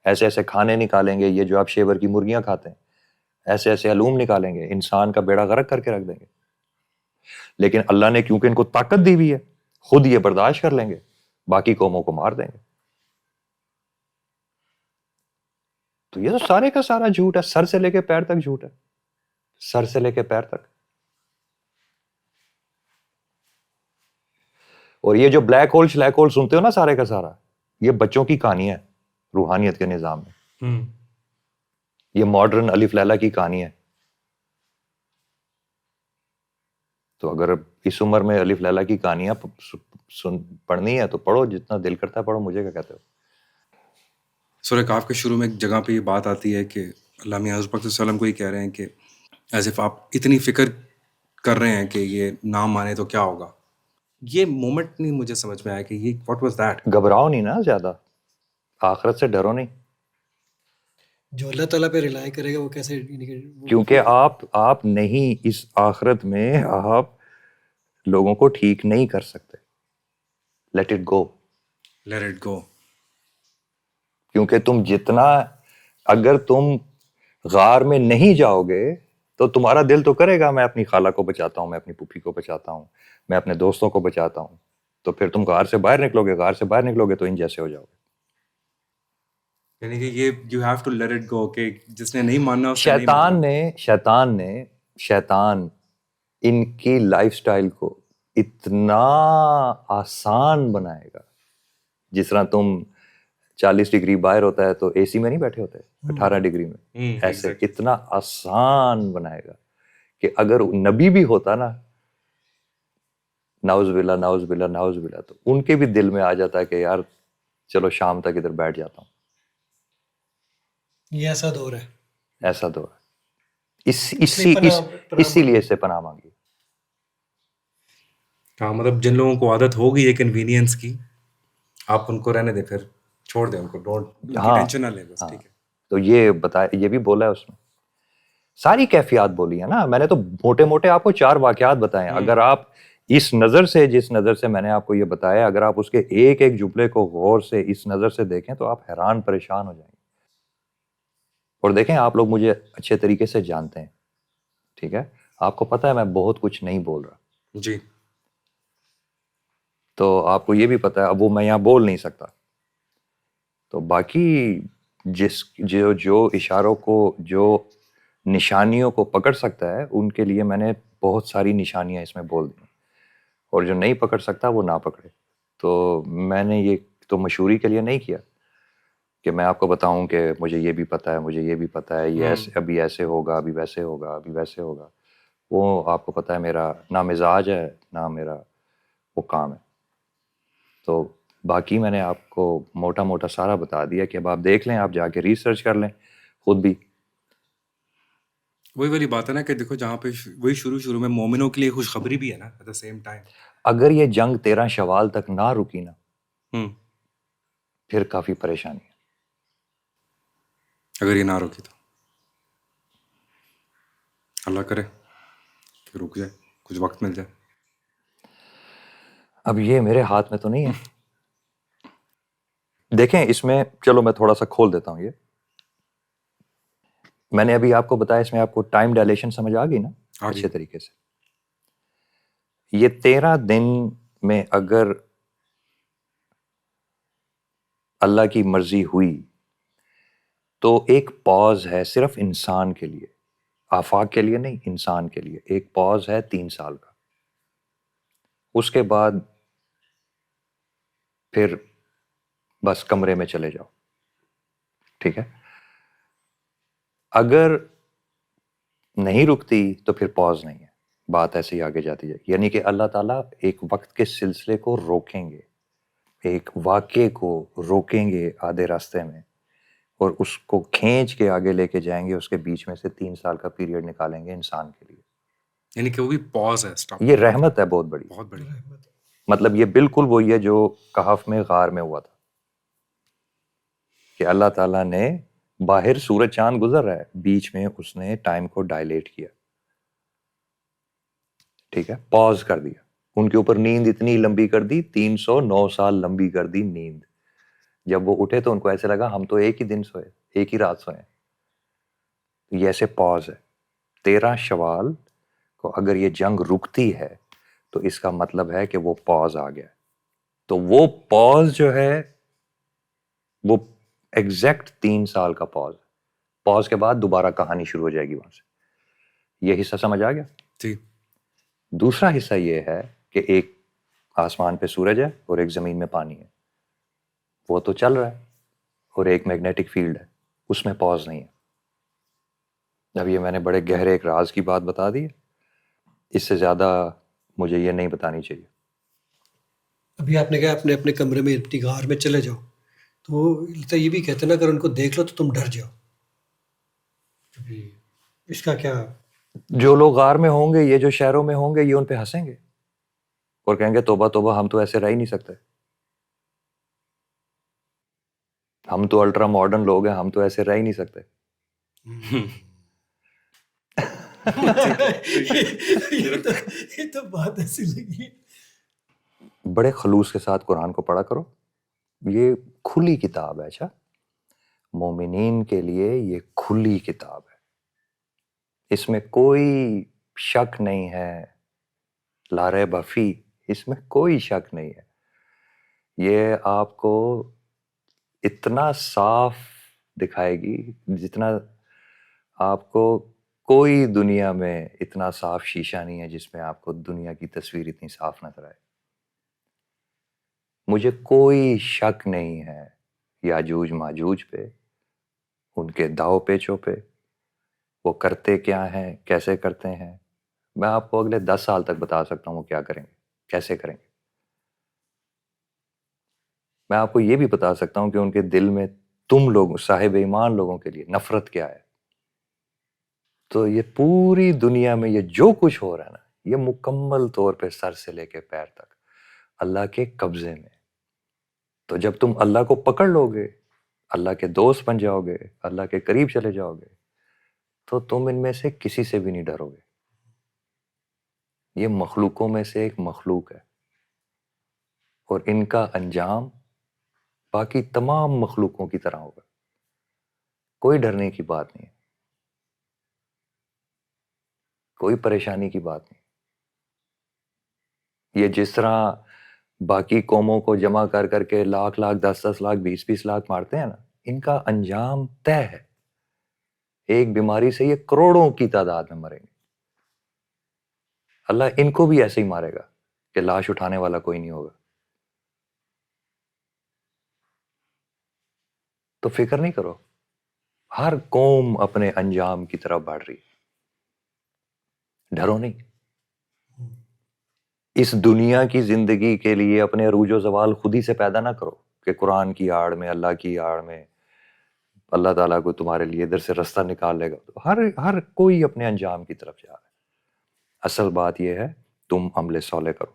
ایسے کھانے نکالیں گے، یہ جو آپ شیور کی مرغیاں کھاتے ہیں، ایسے علوم نکالیں گے، انسان کا بیڑا غرق کر کے رکھ دیں گے. لیکن اللہ نے کیونکہ ان کو طاقت دی ہوئی ہے خود یہ برداشت کر لیں گے، باقی قوموں کو مار دیں گے. تو یہ تو سارے کا سارا جھوٹ ہے، سر سے لے کے پیر تک جھوٹ ہے، سر سے لے کے پیر تک. اور یہ جو بلیک ہول سنتے ہو نا، سارے کا سارا یہ بچوں کی کہانی ہے روحانیت کے نظام میں. یہ ماڈرن الف لیلہ کی کہانی ہے. تو اگر اس عمر میں الف لیلہ کی کہانیاں پڑھنی ہے تو پڑھو، جتنا دل کرتا ہے پڑھو. مجھے کیا کہتے ہو؟ سورہ کہف کے شروع میں ایک جگہ پہ یہ بات آتی ہے کہ اللہ میاں حضرت پاک صلی اللہ علیہ وسلم کو یہ کہہ رہے ہیں کہ ایز اف آپ اتنی فکر کر رہے ہیں کہ یہ نہ مانے تو کیا ہوگا. یہ مومنٹ نہیں مجھے سمجھ میں آیا کہ یہ واٹ واز دیٹ. گھبراؤ نہیں نا زیادہ، آخرت سے ڈرو نہیں. جو اللہ تعالیٰ پہ ریلائی کرے گا وہ کیسے، کیونکہ آپ نہیں، اس آخرت میں آپ لوگوں کو ٹھیک نہیں کر سکتے. Late it go. Late it گو. کیونکہ تم جتنا، اگر تم غار میں نہیں جاؤ گے تو تمہارا دل تو کرے گا میں اپنی خالہ کو بچاتا ہوں، میں اپنی پھوپھی کو بچاتا ہوں، میں اپنے دوستوں کو بچاتا ہوں. تو پھر تم غار سے باہر نکلو گے، غار سے باہر نکلو گے تو ان جیسے ہو جاؤ گے. یعنی کہ یہ you have to let it go, کہ جس نے نہیں ماننا اس سے نہیں ماننا. شیطان ان کی لائف سٹائل کو اتنا آسان بنائے گا. جس طرح تم 40 ڈگری باہر ہوتا ہے تو اے سی میں نہیں بیٹھے ہوتے، 18 ڈگری میں، ایسے اتنا آسان بنائے گا کہ اگر نبی بھی ہوتا نا، نعوذ باللہ نعوذ باللہ نعوذ باللہ، تو ان کے بھی دل میں آ جاتا ہے کہ یار چلو شام تک ادھر بیٹھ جاتا ہوں. یہ ایسا دور ہے، ایسا دور ہے. اسی لیے اس سے پناہ مانگی. ہاں، مطلب جن لوگوں کو عادت ہو گئی ہے کنوینئنس کی، آپ ان کو رہنے دیں، پھر چھوڑ دیں ان کو، ڈونٹ ٹینشن نہ لیں بس. ٹھیک ہے. تو یہ بتایا، یہ بھی بولا ہے اس میں، ساری کیفیات بولی ہے نا. میں نے تو موٹے موٹے آپ کو 4 واقعات بتائے ہیں. اگر آپ اس نظر سے، جس نظر سے میں نے آپ کو یہ بتایا، اگر آپ اس کے ایک ایک جملے کو غور سے اس نظر سے دیکھیں تو آپ حیران پریشان ہو جائیں گے. اور دیکھیں، آپ لوگ مجھے اچھے طریقے سے جانتے ہیں، ٹھیک ہے، آپ کو پتہ ہے میں بہت کچھ نہیں بول رہا. جی. تو آپ کو یہ بھی پتہ ہے اب وہ میں یہاں بول نہیں سکتا. تو باقی جو اشاروں کو، جو نشانیوں کو پکڑ سکتا ہے ان کے لیے میں نے بہت ساری نشانیاں اس میں بول دی، اور جو نہیں پکڑ سکتا وہ نہ پکڑے. تو میں نے یہ تو مشہوری کے لیے نہیں کیا کہ میں آپ کو بتاؤں کہ مجھے یہ بھی پتہ ہے، مجھے یہ بھی پتہ ہے، یہ ایسے، ابھی ایسے ہوگا، ابھی ویسے ہوگا، ابھی ویسے ہوگا. وہ آپ کو پتہ ہے میرا نہ مزاج ہے نہ میرا وہ کام ہے. تو باقی میں نے آپ کو موٹا موٹا سارا بتا دیا کہ اب آپ دیکھ لیں، آپ جا کے ریسرچ کر لیں خود بھی. وہی والی بات ہے نا کہ دیکھو، جہاں پہ وہی شروع میں مومنوں کے لیے خوشخبری بھی ہے نا ایٹ دا سیم ٹائم. اگر یہ جنگ 13 شوال تک نہ رکی نا پھر کافی پریشانی ہے. اگر یہ نہ روکی تو اللہ کرے کہ رک جائے، کچھ وقت مل جائے. اب یہ میرے ہاتھ میں تو نہیں ہے. دیکھیں اس میں، چلو میں تھوڑا سا کھول دیتا ہوں. یہ میں نے ابھی آپ کو بتایا، اس میں آپ کو ٹائم ڈائلیشن سمجھ آ گئی نا اچھے طریقے سے. یہ 13 دن میں اگر اللہ کی مرضی ہوئی تو ایک پاز ہے صرف انسان کے لیے، آفاق کے لیے نہیں، انسان کے لیے ایک پاز ہے 3 سال کا. اس کے بعد پھر بس کمرے میں چلے جاؤ. ٹھیک ہے، اگر نہیں رکتی تو پھر پاز نہیں ہے، بات ایسے ہی آگے جاتی جائے. یعنی کہ اللہ تعالیٰ ایک وقت کے سلسلے کو روکیں گے، ایک واقعے کو روکیں گے آدھے راستے میں، اور اس کو کھینچ کے آگے لے کے جائیں گے. اس کے بیچ میں سے 3 سال کا پیریڈ نکالیں گے انسان کے لیے. یعنی کہ وہ بھی پاز ہے، اسٹاپ. یہ رحمت ہے بہت بڑی. بہت بڑی. مطلب یہ بالکل وہی ہے جو کہف میں غار میں ہوا تھا، کہ اللہ تعالیٰ نے باہر سورج چاند گزر رہا ہے، بیچ میں اس نے ٹائم کو ڈائلیٹ کیا. ٹھیک ہے، پاز کر دیا. ان کے اوپر نیند اتنی لمبی کر دی، 309 سال لمبی کر دی نیند. جب وہ اٹھے تو ان کو ایسے لگا ہم تو ایک ہی دن سوئے، ایک ہی رات سوئے. یہ ایسے پاز ہے. 13 شوال کو اگر یہ جنگ رکتی ہے تو اس کا مطلب ہے کہ وہ پاز آ گیا. تو وہ پاز جو ہے وہ ایگزیکٹ 3 سال کا پاز. پاز کے بعد دوبارہ کہانی شروع ہو جائے گی وہاں سے. یہ حصہ سمجھ آ گیا؟ جی. دوسرا حصہ یہ ہے کہ ایک آسمان پہ سورج ہے اور ایک زمین میں پانی ہے، وہ تو چل رہا ہے، اور ایک میگنیٹک فیلڈ ہے، اس میں پاز نہیں ہے. اب یہ میں نے بڑے گہرے ایک راز کی بات بتا دی ہے، اس سے زیادہ مجھے یہ نہیں بتانی چاہیے. ابھی آپ نے کہا اپنے اپنے کمرے میں اپنی غار میں چلے جاؤ، تو وہ یہ بھی کہتے ہیں نا اگر ان کو دیکھ لو تو تم ڈر جاؤ. اس کا کیا؟ جو لوگ غار میں ہوں گے، یہ جو شہروں میں ہوں گے، یہ ان پہ ہنسیں گے اور کہیں گے توبہ توبہ، ہم تو ایسے رہ ہی نہیں سکتے، ہم تو الٹرا ماڈرن لوگ ہیں، ہم تو ایسے رہ ہی نہیں سکتے. یہ تو بات ایسی لگی. بڑے خلوص کے ساتھ قرآن کو پڑھا کرو. یہ کھلی کتاب ہے. اچھا، مومنین کے لیے یہ کھلی کتاب ہے، اس میں کوئی شک نہیں ہے، لا ریب فیہ، اس میں کوئی شک نہیں ہے. یہ آپ کو اتنا صاف دکھائے گی جتنا آپ کو کوئی دنیا میں اتنا صاف شیشہ نہیں ہے جس میں آپ کو دنیا کی تصویر اتنی صاف نظر آئے. مجھے کوئی شک نہیں ہے یاجوج ماجوج پہ، ان کے داؤ پیچوں پہ، وہ کرتے کیا ہیں، کیسے کرتے ہیں. میں آپ کو اگلے 10 سال تک بتا سکتا ہوں وہ کیا کریں گے، کیسے کریں گے. میں آپ کو یہ بھی بتا سکتا ہوں کہ ان کے دل میں تم لوگ صاحب ایمان لوگوں کے لیے نفرت کیا ہے. تو یہ پوری دنیا میں یہ جو کچھ ہو رہا ہے نا، یہ مکمل طور پہ سر سے لے کے پیر تک اللہ کے قبضے میں. تو جب تم اللہ کو پکڑ لو گے، اللہ کے دوست بن جاؤ گے، اللہ کے قریب چلے جاؤ گے، تو تم ان میں سے کسی سے بھی نہیں ڈرو گے. یہ مخلوقوں میں سے ایک مخلوق ہے، اور ان کا انجام باقی تمام مخلوقوں کی طرح ہوگا. کوئی ڈرنے کی بات نہیں، کوئی پریشانی کی بات نہیں. یہ جس طرح باقی قوموں کو جمع کر کر کے لاکھ لاکھ 10 لاکھ 20 لاکھ مارتے ہیں نا، ان کا انجام طے ہے. ایک بیماری سے یہ کروڑوں کی تعداد میں مریں گے. اللہ ان کو بھی ایسے ہی مارے گا کہ لاش اٹھانے والا کوئی نہیں ہوگا. تو فکر نہیں کرو، ہر قوم اپنے انجام کی طرف بڑھ رہی. ڈرو نہیں. اس دنیا کی زندگی کے لیے اپنے عروج و زوال خود ہی سے پیدا نہ کرو کہ قرآن کی آڑ میں، اللہ کی آڑ میں اللہ تعالیٰ کو تمہارے لیے ادھر سے رستہ نکال لے گا. ہر کوئی اپنے انجام کی طرف جا رہا ہے. اصل بات یہ ہے تم عمل صالح کرو،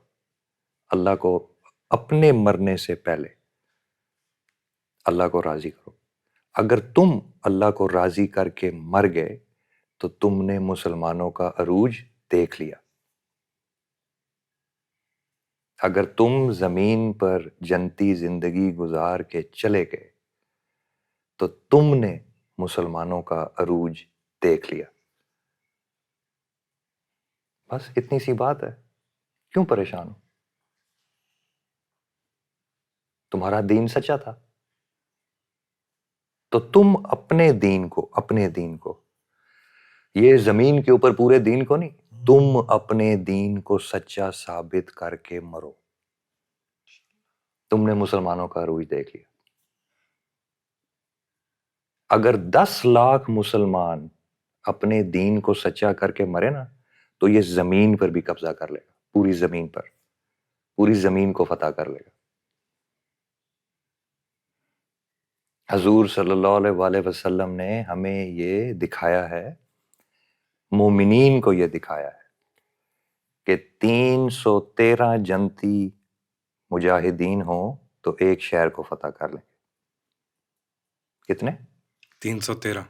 اللہ کو اپنے مرنے سے پہلے اللہ کو راضی کرو. اگر تم اللہ کو راضی کر کے مر گئے تو تم نے مسلمانوں کا عروج دیکھ لیا. اگر تم زمین پر جنتی زندگی گزار کے چلے گئے تو تم نے مسلمانوں کا عروج دیکھ لیا. بس اتنی سی بات ہے. کیوں پریشان ہو؟ تمہارا دین سچا تھا، تو تم اپنے دین کو یہ زمین کے اوپر پورے دین کو نہیں، تم اپنے دین کو سچا ثابت کر کے مرو. تم نے مسلمانوں کا عروج دیکھ لیا. اگر 10 لاکھ مسلمان اپنے دین کو سچا کر کے مرے نا تو یہ زمین پر بھی قبضہ کر لے گا، پوری زمین پر، پوری زمین کو فتح کر لے گا. حضور صلی اللہ علیہ وآلہ وسلم نے ہمیں یہ دکھایا ہے، مومنین کو یہ دکھایا ہے کہ 313 جنتی مجاہدین ہوں تو ایک شہر کو فتح کر لیں گے. کتنے؟ 313.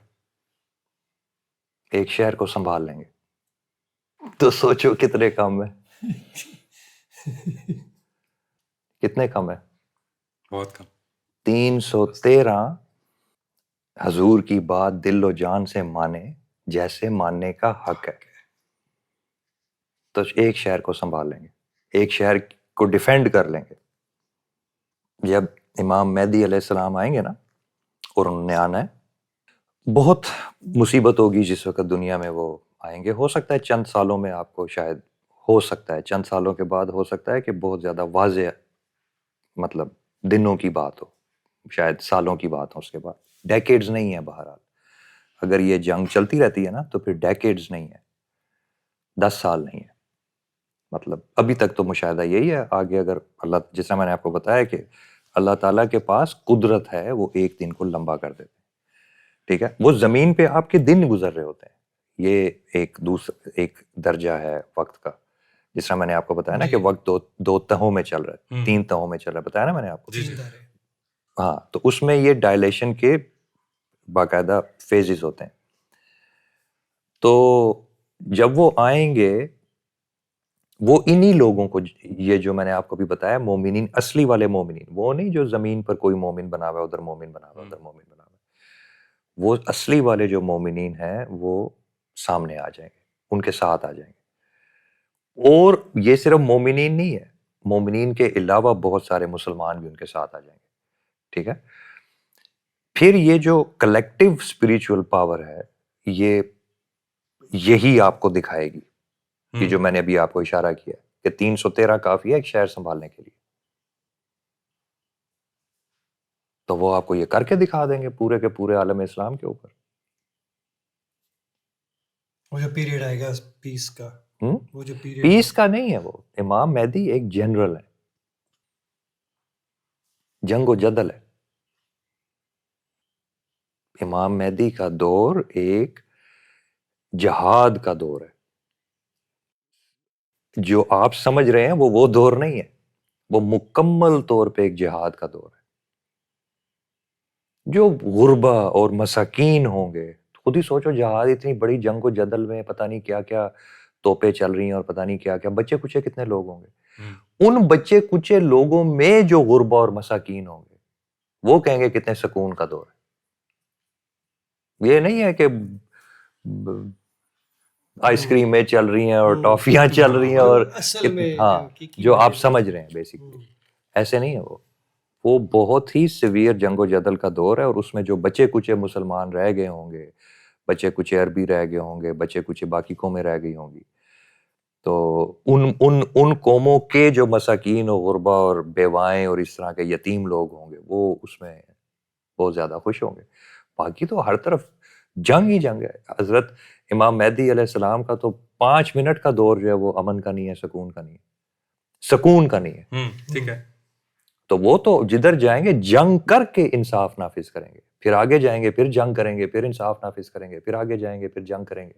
ایک شہر کو سنبھال لیں گے. تو سوچو کتنے کم ہے، کتنے کم ہے؟ بہت کم. 313 حضور کی بات دل و جان سے مانے جیسے ماننے کا حق ہے تو ایک شہر کو سنبھال لیں گے، ایک شہر کو ڈیفینڈ کر لیں گے. جب امام مہدی علیہ السلام آئیں گے نا، اور انہوں نے آنا ہے، بہت مصیبت ہوگی جس وقت دنیا میں وہ آئیں گے. ہو سکتا ہے چند سالوں میں آپ کو شاید، ہو سکتا ہے چند سالوں کے بعد ہو سکتا ہے کہ بہت زیادہ واضح مطلب دنوں کی بات ہو، شاید سالوں کی بات ہو. اس کے بعد ڈیکیڈز نہیں ہے. بہرحال اگر یہ جنگ چلتی رہتی ہے نا تو پھر ڈیکیڈز نہیں ہے، 10 سال نہیں ہے. مطلب ابھی تک تو مشاہدہ یہی ہے. آگے اگر اللہ، جس طرح میں نے آپ کو بتایا کہ اللہ تعالیٰ کے پاس قدرت ہے، وہ ایک دن کو لمبا کر دیتے ہیں. ٹھیک ہے، وہ زمین پہ آپ کے دن گزر رہے ہوتے ہیں. یہ ایک درجہ ہے وقت کا. جس طرح میں نے آپ کو بتایا نا کہ وقت دو تہوں میں چل رہا ہے، 3 تہوں میں چل رہا ہے، بتایا نا میں نے آپ کو. ہاں، تو اس میں یہ ڈائلیشن کے باقاعدہ فیزز ہوتے ہیں. تو جب وہ آئیں گے، وہ انہی لوگوں کو، یہ جو میں نے آپ کو بھی بتایا مومنین، اصلی والے مومنین، وہ نہیں جو زمین پر کوئی مومن بنا ہوا ہے، ادھر مومن بنا ہوا ہے، ادھر مومن بنا ہوا ہے. وہ اصلی والے جو مومنین ہیں وہ سامنے آ جائیں گے، ان کے ساتھ آ جائیں گے. اور یہ صرف مومنین نہیں ہے، مومنین کے علاوہ بہت سارے مسلمان بھی ان کے ساتھ آ جائیں گے. ٹھیک ہے. پھر یہ جو کلیکٹیو اسپریچول پاور ہے، یہی آپ کو دکھائے گی کہ جو میں نے ابھی آپ کو اشارہ کیا کہ 313 کافی ہے ایک شہر سنبھالنے کے لیے. تو وہ آپ کو یہ کر کے دکھا دیں گے پورے کے پورے عالم اسلام کے اوپر. وہ جو پیریڈ آئے گا پیس کا، وہ جو پیریڈ پیس کا نہیں ہے، وہ امام مہدی ایک جنرل ہے، جنگ و جدل ہے. امام مہدی کا دور ایک جہاد کا دور ہے. جو آپ سمجھ رہے ہیں وہ دور نہیں ہے، وہ مکمل طور پہ ایک جہاد کا دور ہے. جو غربا اور مساکین ہوں گے، خود ہی سوچو، جہاد اتنی بڑی جنگ و جدل میں پتہ نہیں کیا کیا توپیں چل رہی ہیں اور پتہ نہیں کیا کیا، بچے کچے کتنے لوگ ہوں گے. ان بچے کچے لوگوں میں جو غربا اور مساکین ہوں گے، وہ کہیں گے کتنے سکون کا دور ہے. یہ نہیں ہے کہ آئس کریمیں چل رہی ہیں اور ٹافیاں چل رہی ہیں اور ہاں جو آپ سمجھ رہے ہیں بیسکلی ایسے نہیں ہے. وہ بہت ہی سیویئر جنگ و جدل کا دور ہے. اور اس میں جو بچے کچے مسلمان رہ گئے ہوں گے، بچے کچے عربی رہ گئے ہوں گے، بچے کچے باقی قومیں رہ گئی ہوں گی، تو ان قوموں کے جو مساکین و غربا اور بیوائیں اور اس طرح کے یتیم لوگ ہوں گے، وہ اس میں بہت زیادہ خوش ہوں گے. باقی تو ہر طرف جنگ ہی جنگ ہے. حضرت امام مہدی علیہ السلام کا تو 5 منٹ کا دور جو ہے وہ امن کا نہیں ہے، سکون کا نہیں ہے، سکون کا نہیں ہے. ٹھیک ہے. تو وہ تو جدھر جائیں گے جنگ کر کے انصاف نافذ کریں گے، پھر آگے جائیں گے پھر جنگ کریں گے، پھر انصاف نافذ کریں گے، پھر آگے جائیں گے پھر جنگ کریں گے،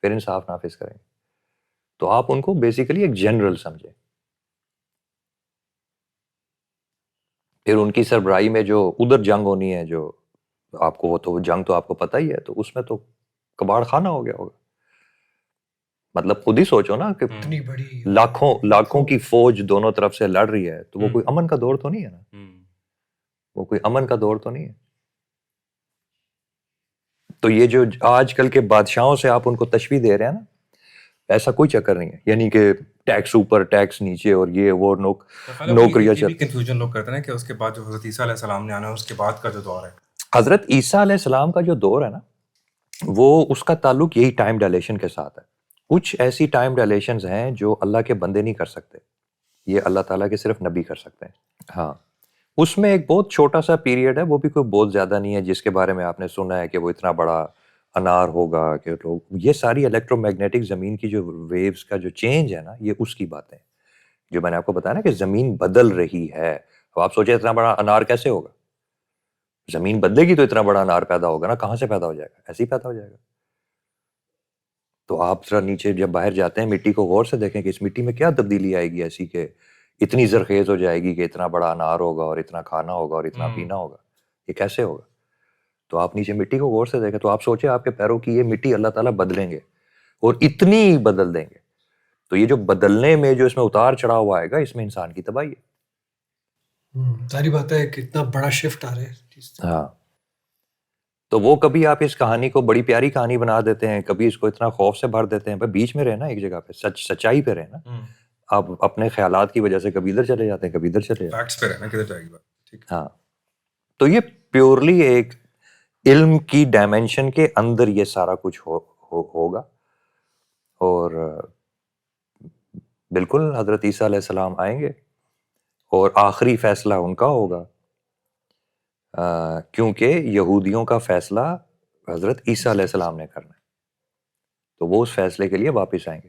پھر انصاف نافذ کریں گے. تو آپ ان کو بیسیکلی ایک جنرل سمجھیں. پھر ان کی سربراہی میں جو ادھر جنگ ہونی ہے، جو آپ کو وہ تو جنگ تو آپ کو پتہ ہی ہے، تو اس میں تو کباڑ خانہ ہو گیا ہوگا. مطلب خود ہی سوچو نا کہ اتنی بڑی لاکھوں کی فوج دونوں طرف سے لڑ رہی ہے، تو وہ کوئی امن کا دور تو نہیں ہے نا، وہ کوئی امن کا دور تو نہیں ہے. تو یہ جو آج کل کے بادشاہوں سے آپ ان کو تشبیہ دے رہے ہیں نا، ایسا کوئی چکر نہیں ہے. یعنی کہ ٹیکس اوپر ٹیکس نیچے اور یہ وہ نوکریاں کنفیوژن لوگ کرتے ہیں کہ اس کے بعد جو حضرت عیسیٰ علیہ السلام نے آنا ہے اس کے بعد کا جو دور ہے حضرت عیسیٰ علیہ السلام کا جو دور ہے نا وہ اس کا تعلق یہی ٹائم ڈائلیشن کے ساتھ ہے. کچھ ایسی ٹائم ڈائلیشنز ہیں جو اللہ کے بندے نہیں کر سکتے, یہ اللہ تعالیٰ کے صرف نبی کر سکتے ہیں. ہاں اس میں ایک بہت چھوٹا سا پیریڈ ہے, وہ بھی کوئی بہت زیادہ نہیں ہے, جس کے بارے میں آپ نے سنا ہے کہ وہ اتنا بڑا انار ہوگا کہ لوگ, یہ ساری الیکٹرو میگنیٹک زمین کی جو ویوز کا جو چینج ہے نا, یہ اس کی باتیں جو میں نے آپ کو بتایا نا کہ زمین بدل رہی ہے. اب آپ سوچیں اتنا بڑا انار کیسے ہوگا, زمین بدلے گی تو اتنا بڑا انار پیدا ہوگا نا, کہاں سے پیدا ہو جائے گا, ایسے ہی پیدا ہو جائے گا. تو آپ ذرا نیچے جب باہر جاتے ہیں مٹی کو غور سے دیکھیں کہ اس مٹی میں کیا تبدیلی آئے گی ایسی کہ اتنی زرخیز ہو جائے گی کہ اتنا بڑا انار ہوگا اور اتنا کھانا ہوگا اور اتنا پینا ہوگا, یہ کیسے ہوگا. تو آپ نیچے مٹی کو غور سے دیکھیں تو آپ سوچیں آپ کے پیروں کی یہ مٹی اللہ تعالیٰ بدلیں گے اور اتنی بدل دیں گے. تو یہ جو بدلنے میں جو اس میں اتار چڑھاؤ ہوا آئے گا, اس میں انسان کی تباہی ہے. ساری بات ہے کہ اتنا بڑا شفٹ آ رہا ہے. ہاں تو وہ کبھی آپ اس کہانی کو بڑی پیاری کہانی بنا دیتے ہیں, کبھی اس کو اتنا خوف سے بھر دیتے ہیں. بھائی بیچ میں رہنا ایک جگہ پہ, سچائی پہ رہنا. آپ اپنے خیالات کی وجہ سے کبھی ادھر چلے جاتے ہیں, کبھی ادھر چلے جاتے ہیں. فیکٹس پہ رہنا, کدھر جائے گی بات. ٹھیک. ہاں تو یہ پیورلی ایک علم کی ڈائمینشن کے اندر یہ سارا کچھ ہوگا. اور بالکل حضرت عیسیٰ علیہ السلام آئیں گے اور آخری فیصلہ ان کا ہوگا, کیونکہ یہودیوں کا فیصلہ حضرت عیسیٰ علیہ السلام نے کرنا ہے, تو وہ اس فیصلے کے لیے واپس آئیں گے.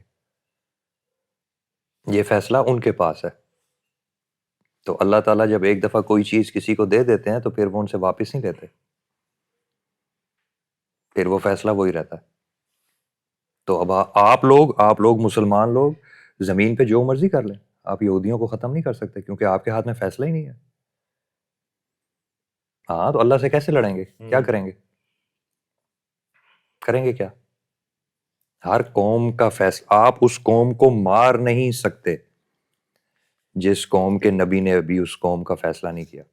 یہ فیصلہ ان کے پاس ہے. تو اللہ تعالیٰ جب ایک دفعہ کوئی چیز کسی کو دے دیتے ہیں تو پھر وہ ان سے واپس نہیں لیتے, پھر وہ فیصلہ وہی رہتا ہے. تو اب آپ لوگ مسلمان لوگ زمین پہ جو مرضی کر لیں, آپ یہودیوں کو ختم نہیں کر سکتے کیونکہ آپ کے ہاتھ میں فیصلہ ہی نہیں ہے. ہاں تو اللہ سے کیسے لڑیں گے, کیا کریں گے, کریں گے کیا؟ ہر قوم کا فیصلہ, آپ اس قوم کو مار نہیں سکتے جس قوم کے نبی نے ابھی اس قوم کا فیصلہ نہیں کیا.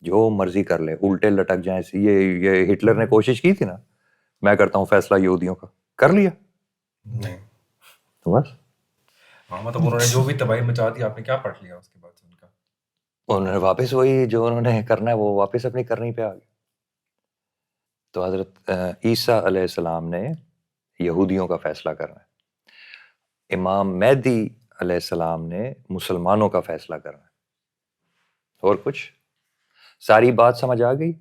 جو مرضی کر لے, الٹے لٹک جائیں. یہ ہٹلر نے کوشش کی تھی نا, میں کرتا ہوں فیصلہ یہودیوں کا, کر لیا نہیں بس. ہاں مطلب انہوں نے جو بھی تباہی مچا دی, آپ نے کیا پڑھ لیا اس کے بعد سے ان کا؟ انہوں نے واپس وہی جو انہوں نے کرنا ہے وہ واپس اپنی کرنی پہ آ گئے. تو حضرت عیسیٰ علیہ السلام نے یہودیوں کا فیصلہ کرنا ہے, امام مہدی علیہ السلام نے مسلمانوں کا فیصلہ کرنا ہے. اور کچھ ساری بات سمجھ آ گئی,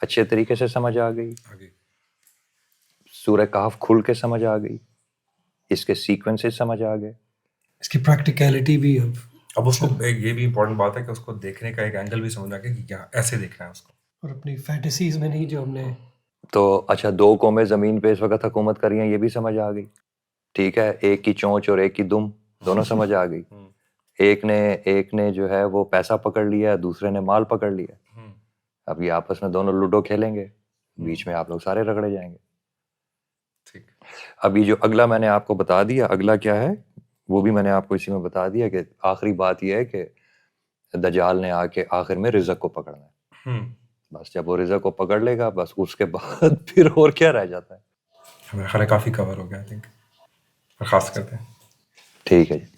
اچھے طریقے سے سمجھ آ گئی, سورہ کہف کھل کے سمجھ آ گئی, اس کے سیکوینسز سمجھ آ گئے, اس کی پریکٹیکلٹی بھی. اب اس کو ایک یہ بھی امپورٹنٹ بات ہے کہ اس کو دیکھنے کا ایک اینگل بھی سمجھنا کہ کیا ایسے دیکھنا ہے اس کو, اور اپنی فینٹیسیز میں نہیں جو ہم نے. تو اچھا 2 قومیں زمین پہ اس وقت حکومت کر رہی ہیں, یہ بھی سمجھ آ گئی. ٹھیک ہے, ایک کی چونچ اور ایک کی دم دونوں سمجھ آ گئی. ایک نے جو ہے وہ پیسہ پکڑ لیا, دوسرے نے مال پکڑ لیا. اب یہ آپس میں دونوں لوڈو کھیلیں گے, بیچ میں آپ لوگ سارے رگڑے جائیں گے. ٹھیک. ابھی جو اگلا میں نے آپ کو بتا دیا, اگلا کیا ہے وہ بھی میں نے آپ کو اسی میں بتا دیا کہ آخری بات یہ ہے کہ دجال نے آ کے آخر میں رزق کو پکڑنا ہے. بس جب وہ رزق کو پکڑ لے گا, بس اس کے بعد پھر اور کیا رہ جاتا ہے. ہمارا خیال ہے کافی کور ہو گیا, آئی تھنک, خاص کرتے ہیں. ٹھیک ہے جی.